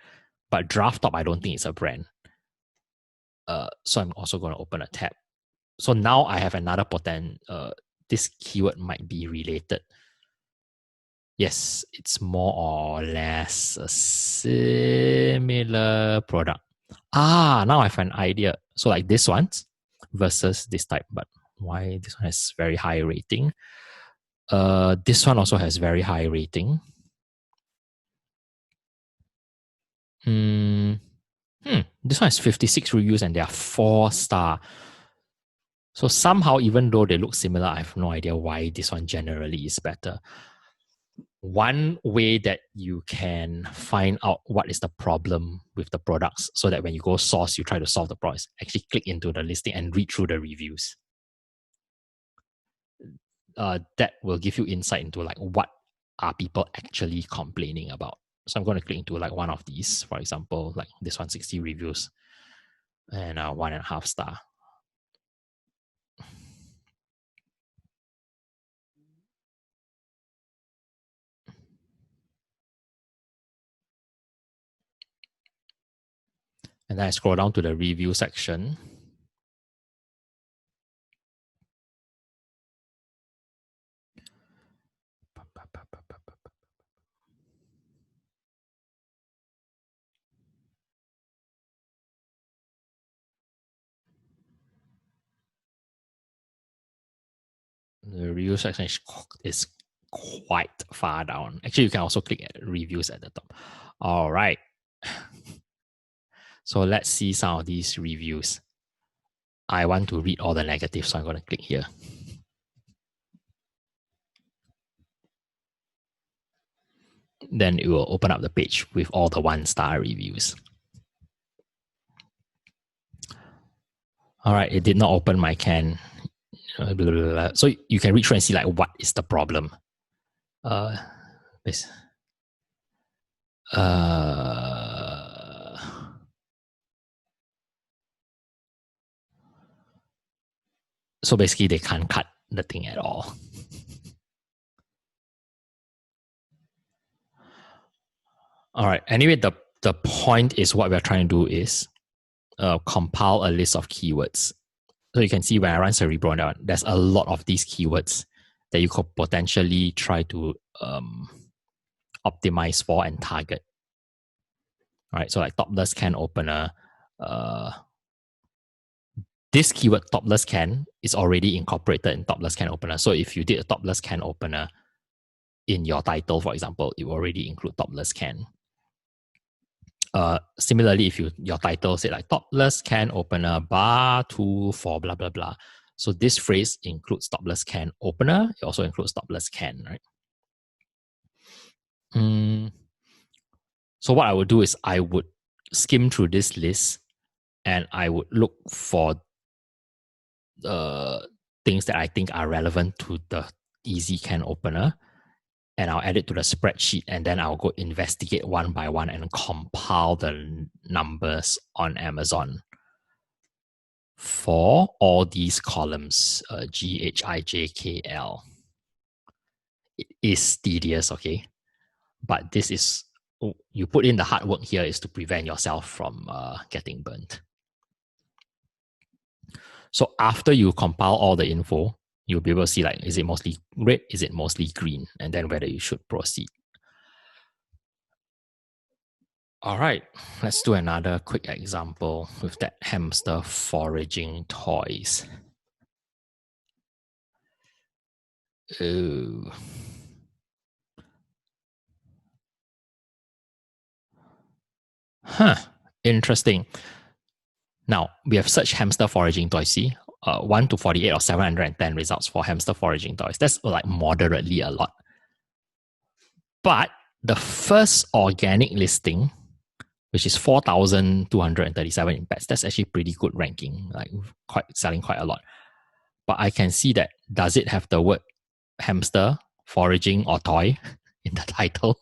But Draft Top, I don't think it's a brand. So I'm also going to open a tab. So now I have another this keyword might be related. Yes, it's more or less a similar product. Now I have an idea. So like this one versus this type, but why this one has very high rating? This one also has very high rating. This one has 56 reviews and they are 4-star. So somehow, even though they look similar, I have no idea why this one generally is better. One way that you can find out what is the problem with the products so that when you go source, you try to solve the problem, is actually click into the listing and read through the reviews. That will give you insight into like what are people actually complaining about. So I'm going to click into like one of these, for example, like this 160 reviews and 1.5 star. And then I scroll down to the review section. The review section is quite far down. Actually, you can also click at reviews at the top. All right. So let's see some of these reviews. I want to read all the negatives, so I'm going to click here. Then it will open up the page with all the 1-star reviews. All right, it did not open my can. Blah, blah, blah. So you can read through and see like what is the problem. So basically they can't cut the thing at all. All right. Anyway, the point is what we're trying to do is compile a list of keywords. So you can see when I run Cerebro now, there's a lot of these keywords that you could potentially try to optimize for and target. All right. So like topless can opener. This keyword topless can is already incorporated in topless can opener. So if you did a topless can opener in your title, for example, it will already include topless can. Similarly, if your title say like topless can opener bar 2 for blah blah blah, so this phrase includes topless can opener. It also includes topless can, right? So what I would do is I would skim through this list and I would look for things that I think are relevant to the easy can opener, and I'll add it to the spreadsheet, and then I'll go investigate one by one and compile the numbers on Amazon for all these columns, GHIJKL. It is tedious, okay? But this is, you put in the hard work here is to prevent yourself from getting burnt. So after you compile all the info, you'll be able to see like, is it mostly red? Is it mostly green? And then whether you should proceed. All right, let's do another quick example with that hamster foraging toys. Oh. Huh, interesting. Now, we have searched hamster foraging toys, see? 1 to 48 or 710 results for hamster foraging toys. That's like moderately a lot. But the first organic listing, which is 4,237 in pets, that's actually pretty good ranking, like selling quite a lot. But I can see that, does it have the word hamster, foraging, or toy in the title?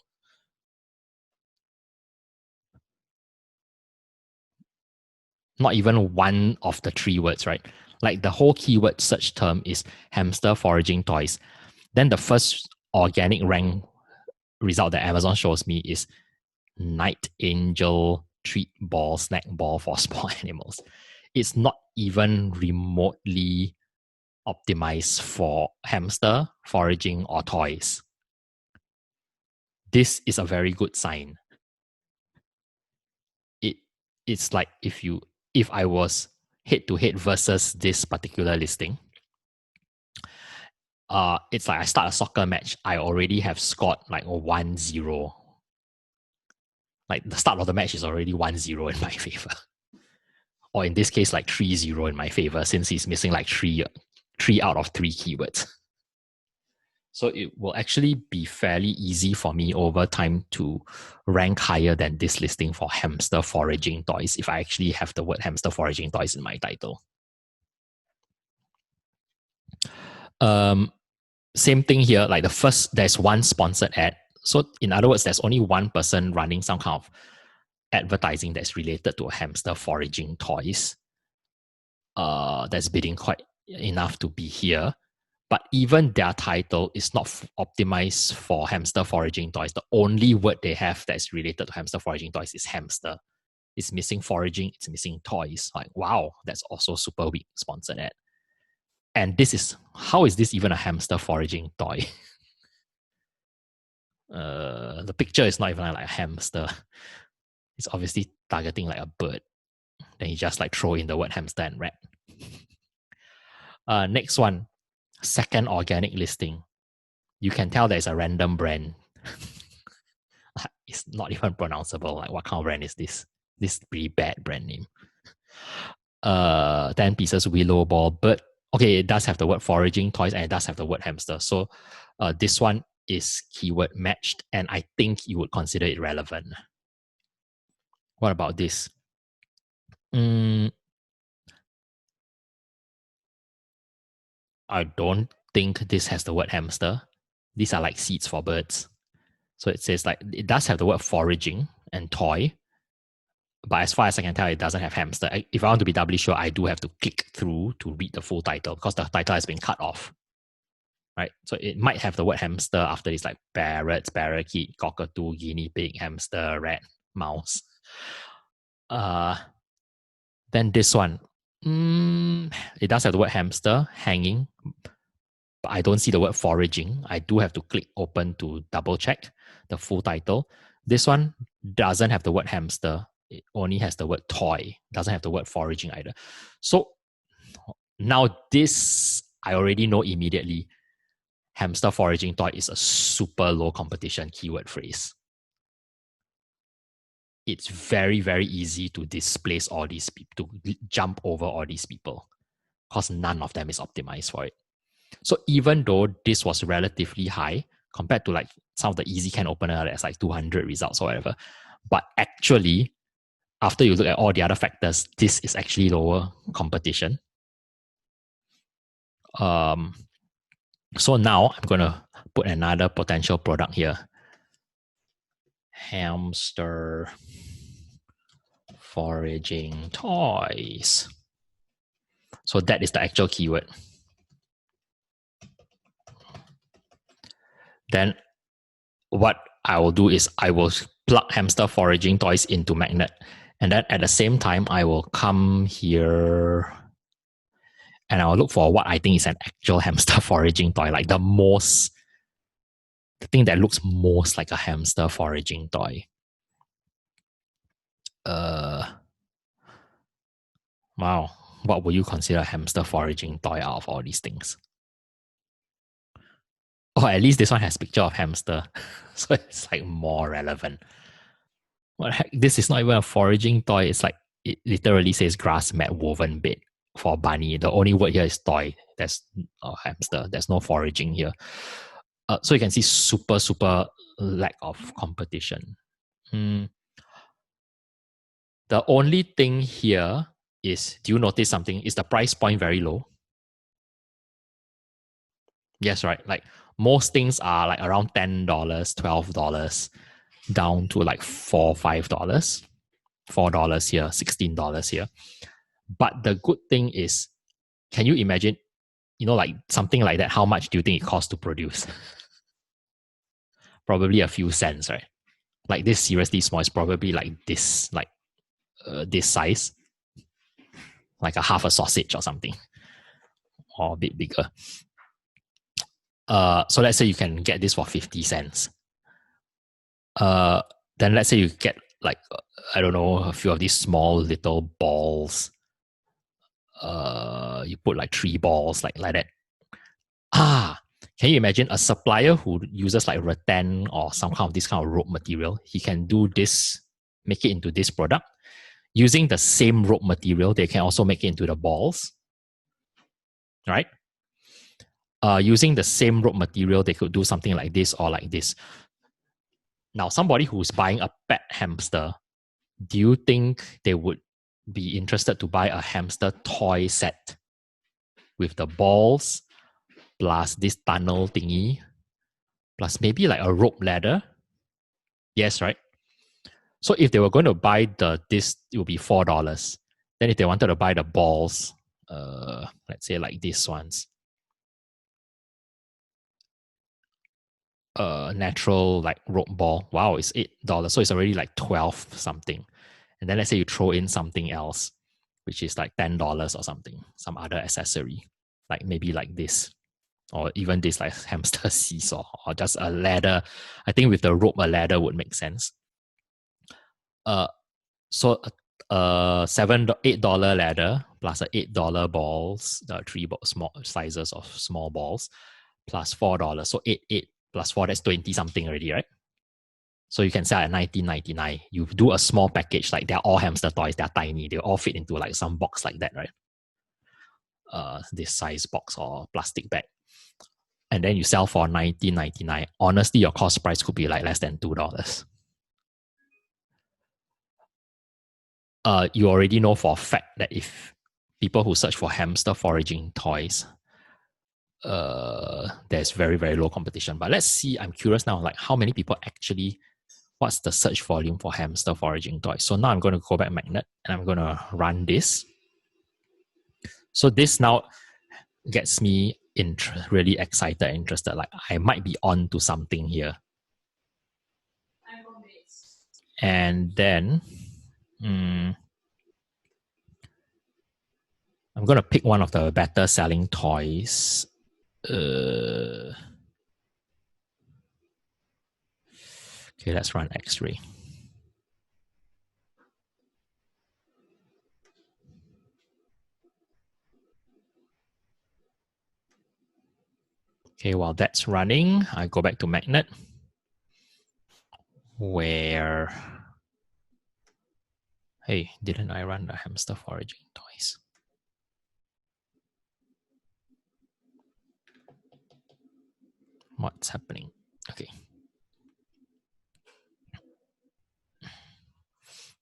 Not even one of the 3 words, right? Like the whole keyword search term is hamster foraging toys. Then the first organic rank result that Amazon shows me is Night Angel treat ball, snack ball for small animals. It's not even remotely optimized for hamster, foraging, or toys. This is a very good sign. It's like if I was head-to-head versus this particular listing, it's like I start a soccer match, I already have scored like 1-0. Like the start of the match is already 1-0 in my favor. Or in this case, like 3-0 in my favor, since he's missing like 3 out of 3 keywords. So it will actually be fairly easy for me over time to rank higher than this listing for hamster foraging toys if I actually have the word hamster foraging toys in my title. Same thing here, like there's one sponsored ad. So in other words, there's only one person running some kind of advertising that's related to hamster foraging toys. That's bidding quite enough to be here. But even their title is not optimized for hamster foraging toys. The only word they have that's related to hamster foraging toys is hamster. It's missing foraging, it's missing toys. Like, wow, that's also super weak sponsored ad. And how is this even a hamster foraging toy? The picture is not even like a hamster. It's obviously targeting like a bird. Then you just like throw in the word hamster and rat. Next one. second organic listing. You can tell there's a random brand. It's not even pronounceable. Like, what kind of brand is this? This is pretty bad brand name. 10 pieces willow ball bird. Okay, it does have the word foraging toys and it does have the word hamster. So this one is keyword matched, and I think you would consider it relevant. What about this? I don't think this has the word hamster. These are like seeds for birds. So it says like, it does have the word foraging and toy, but as far as I can tell, it doesn't have hamster. If I want to be doubly sure, I do have to click through to read the full title because the title has been cut off. Right? So it might have the word hamster after this, like parrots, parakeet, cockatoo, guinea pig, hamster, rat, mouse. Then this one, it does have the word hamster hanging, but I don't see the word foraging. I do have to click open to double check the full title. This one doesn't have the word hamster. It only has the word toy. Doesn't have the word foraging either. So now this, I already know immediately. Hamster foraging toy is a super low competition keyword phrase. It's very, very easy to displace all these people, to jump over all these people, because none of them is optimized for it. So even though this was relatively high compared to like some of the easy can opener that's like 200 results or whatever, but actually, after you look at all the other factors, this is actually lower competition. So now I'm going to put another potential product here. Hamster foraging toys. So that is the actual keyword. Then what I will do is I will plug hamster foraging toys into magnet. And then at the same time, I will come here and I'll look for what I think is an actual hamster foraging toy, like the thing that looks most like a hamster foraging toy. Wow, what would you consider a hamster foraging toy out of all these things? Oh, at least this one has picture of hamster, so it's like more relevant. What the heck? This is not even a foraging toy. It's like, it literally says grass mat woven bed for bunny. The only word here is toy. There's a hamster. There's no foraging here. So you can see super lack of competition. The only thing here is, do you notice something? Is the price point very low? Yes, right. Like most things are like around $10, $12, down to like $4, $5, $4 here, $16 here. But the good thing is, can you imagine, like something like that, how much do you think it costs to produce? Probably a few cents, right? Like this seriously small is probably like this, like this size, like a half a sausage or something, or a bit bigger. So let's say you can get this for 50 cents. Then let's say you get like, I don't know, a few of these small little balls. You put like 3 balls like that. Can you imagine a supplier who uses like rattan or some kind of this kind of rope material? He can do this, make it into this product. Using the same rope material, they can also make it into the balls. Right? Using the same rope material, they could do something like this or like this. Now, somebody who's buying a pet hamster, do you think they would be interested to buy a hamster toy set with the balls, plus this tunnel thingy, plus maybe like a rope ladder? Yes, right? So if they were going to buy this, it would be $4. Then if they wanted to buy the balls, let's say like these ones, natural like rope ball, wow, it's $8. So it's already like 12 something. And then let's say you throw in something else, which is like $10 or something, some other accessory, like maybe like this, or even this like hamster seesaw, or just a ladder. I think with the rope, a ladder would make sense. So $8 ladder plus a $8 balls, the three small sizes of small balls, plus $4. So 8 plus 4, that's 20 something already, right? So you can sell at $19.99. You do a small package, like they're all hamster toys, they're tiny, they all fit into like some box like that, right? This size box or plastic bag. And then you sell for $19.99. Honestly, your cost price could be like less than $2. You already know for a fact that if people who search for hamster foraging toys, there's very, very low competition. But let's see, I'm curious now, like how many people actually, what's the search volume for hamster foraging toys? So now I'm going to go back Magnet and I'm going to run this. So this now gets me really excited and interested. Like I might be on to something here. And then I'm going to pick one of the better selling toys. Okay, let's run X-ray. Okay, while that's running, I go back to Magnet, where, hey, didn't I run the hamster foraging toys? What's happening? Okay.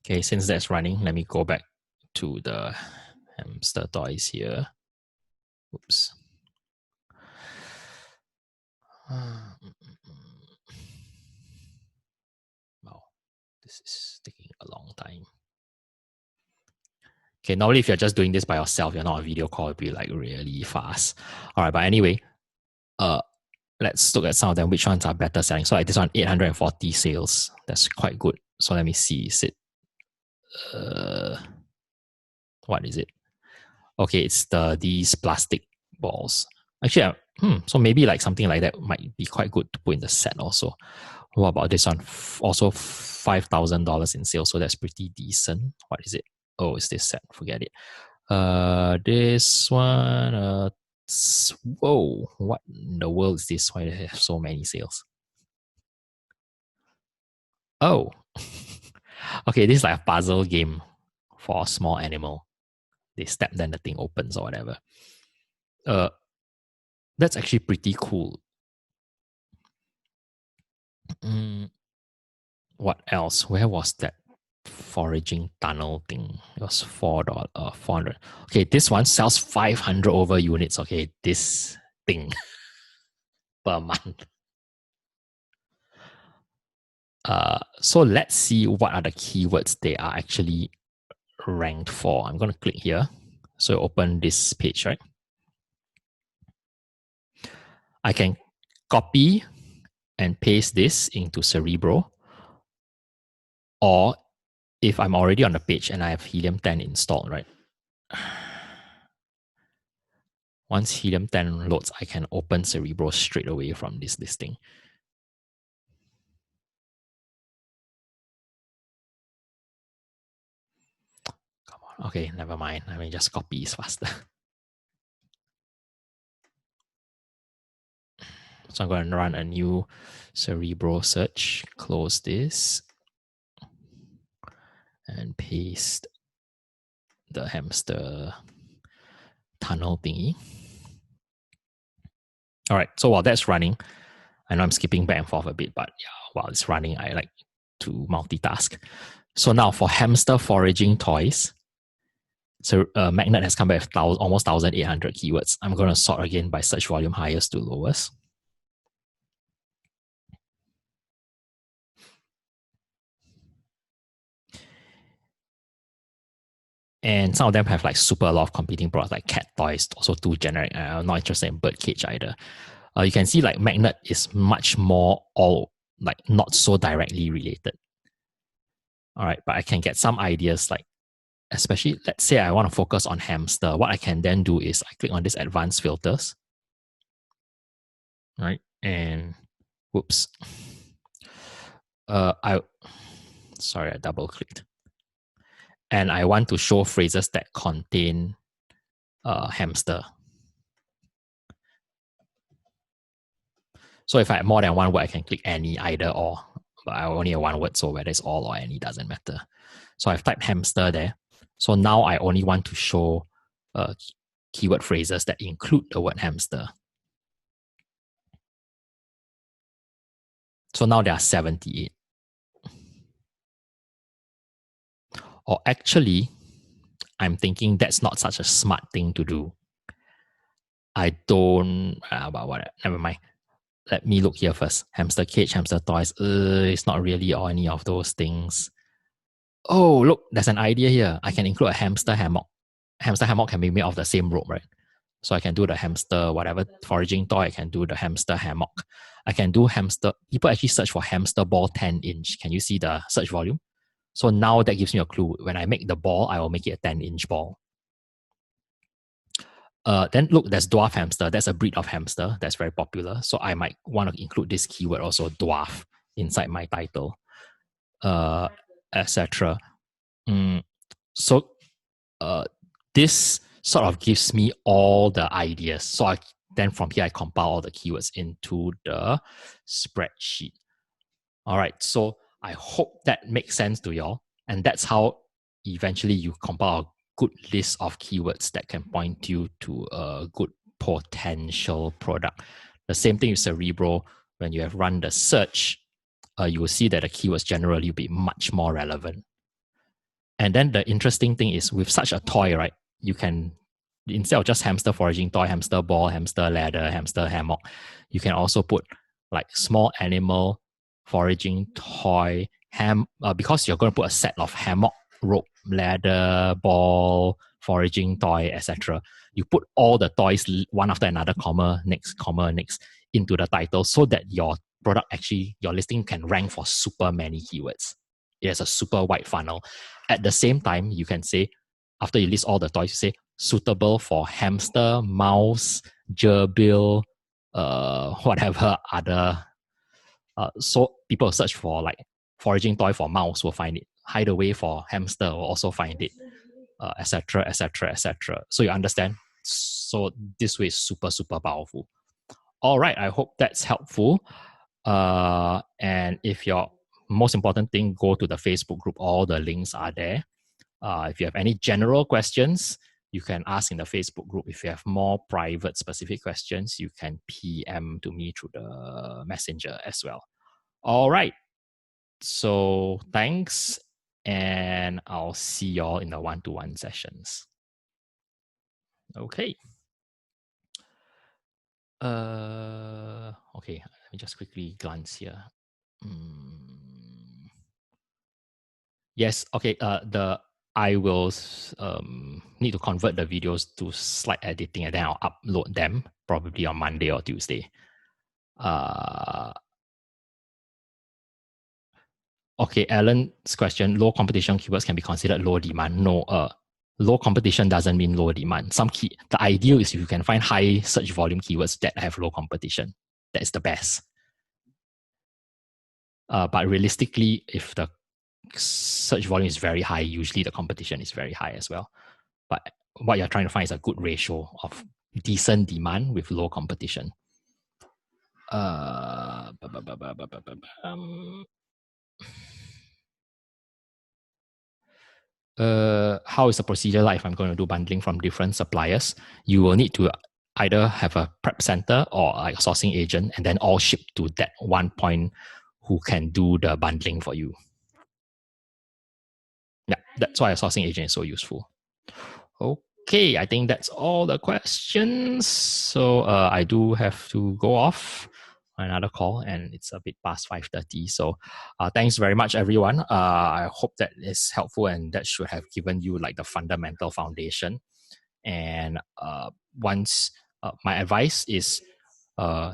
Okay, since that's running, let me go back to the hamster toys here. Oops. Wow, this is taking a long time. Okay, normally if you're just doing this by yourself, you're not a video call, it'd be like really fast. All right, but anyway, let's look at some of them, which ones are better selling. So like this one, 840 sales. That's quite good. So let me see, is it, what is it? Okay, it's these plastic balls. Actually, so maybe like something like that might be quite good to put in the set also. What about this one? Also $5,000 in sales, so that's pretty decent. What is it? Oh, it's this set. Forget it. This one. Whoa! What in the world is this? Why do they have so many sales? Oh, okay. This is like a puzzle game for a small animal. They step, then the thing opens or whatever. That's actually pretty cool. What else? Where was that foraging tunnel thing? It was $400. Okay, this one sells 500 over units. Okay, this thing per month. So let's see what are the keywords they are actually ranked for. I'm going to click here. So open this page, right? I can copy and paste this into Cerebro. Or if I'm already on the page and I have Helium 10 installed, right? Once Helium 10 loads, I can open Cerebro straight away from this listing. Come on. Okay, never mind. I mean, just copy is faster. So I'm going to run a new Cerebro search, close this, and paste the hamster tunnel thingy. All right, so while that's running, I know I'm skipping back and forth a bit, but yeah, while it's running, I like to multitask. So now for hamster foraging toys, so Magnet has come back with almost 1,800 keywords. I'm going to sort again by search volume highest to lowest. And some of them have like super a lot of competing products like cat toys, also too generic. I'm not interested in bird cage either. You can see like Magnet is much more all like not so directly related. All right, but I can get some ideas like, especially let's say I want to focus on hamster. What I can then do is I click on this advanced filters, right? And whoops, I double clicked. And I want to show phrases that contain hamster. So if I have more than one word, I can click any, either, or. But I only have one word, so whether it's all or any doesn't matter. So I've typed hamster there. So now I only want to show keyword phrases that include the word hamster. So now there are 78. Or actually, I'm thinking that's not such a smart thing to do. I don't, never mind. Let me look here first. Hamster cage, hamster toys. It's not really any of those things. Oh, look, there's an idea here. I can include a hamster hammock. Hamster hammock can be made of the same rope, right? So I can do the hamster, whatever foraging toy, I can do the hamster hammock. I can do hamster. People actually search for hamster ball 10-inch. Can you see the search volume? So now that gives me a clue. When I make the ball, I will make it a 10-inch ball. Then look, there's dwarf hamster. That's a breed of hamster that's very popular. So I might want to include this keyword also, dwarf, inside my title, etc. So this sort of gives me all the ideas. So then from here, I compile all the keywords into the spreadsheet. All right, so I hope that makes sense to y'all. And that's how eventually you compile a good list of keywords that can point you to a good potential product. The same thing with Cerebro. When you have run the search, you will see that the keywords generally will be much more relevant. And then the interesting thing is with such a toy, right, you can, instead of just hamster foraging toy, hamster ball, hamster ladder, hamster hammock, you can also put like small animal foraging toy, because you're going to put a set of hammock, rope, ladder, ball, foraging toy, etc. You put all the toys one after another, comma, next, into the title so that your product actually, your listing can rank for super many keywords. It has a super wide funnel. At the same time, you can say, after you list all the toys, you say suitable for hamster, mouse, gerbil, whatever other. So people search for like foraging toy for mouse will find it. Hideaway for hamster will also find it, etc., etc., etc. So you understand? So this way is super, super powerful. All right, I hope that's helpful. And if your most important thing, go to the Facebook group. All the links are there. If you have any general questions, you can ask in the Facebook group. If you have more private, specific questions, you can PM to me through the messenger as well. All right. So thanks, and I'll see y'all in the one-to-one sessions. Okay. Okay, let me just quickly glance here. Yes, okay. I will need to convert the videos to slide editing, and then I'll upload them probably on Monday or Tuesday. Okay, Alan's question: low competition keywords can be considered low demand. No, low competition doesn't mean low demand. The ideal is if you can find high search volume keywords that have low competition. That's the best. But realistically, if the search volume is very high, usually the competition is very high as well. But what you're trying to find is a good ratio of decent demand with low competition. How is the procedure like if I'm going to do bundling from different suppliers? You will need to either have a prep center or like a sourcing agent, and then all ship to that one point who can do the bundling for you. Yeah, that's why a sourcing agent is so useful. Okay, I think that's all the questions. So I do have to go off another call, and it's a bit past 5:30. So thanks very much, everyone. I hope that is helpful, and that should have given you like the fundamental foundation. And once my advice is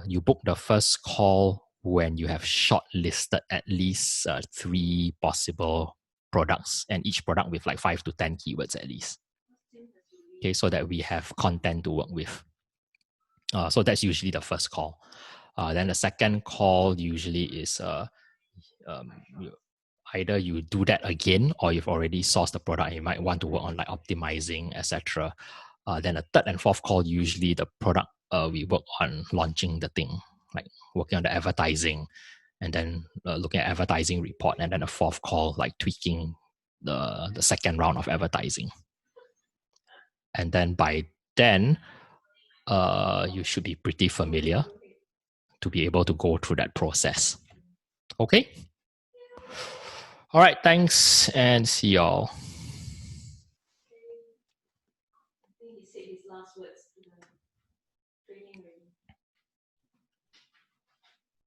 you book the first call when you have shortlisted at least 3 possible products, and each product with like 5 to 10 keywords at least. Okay, so that we have content to work with. So that's usually the first call. Then the second call usually is either you do that again, or you've already sourced the product and you might want to work on like optimizing, etc. Then the third and fourth call, usually the product, we work on launching the thing, like working on the advertising, and then looking at advertising report, and then a fourth call, like tweaking the second round of advertising. And then by then, you should be pretty familiar to be able to go through that process. Okay? All right, thanks, and see y'all.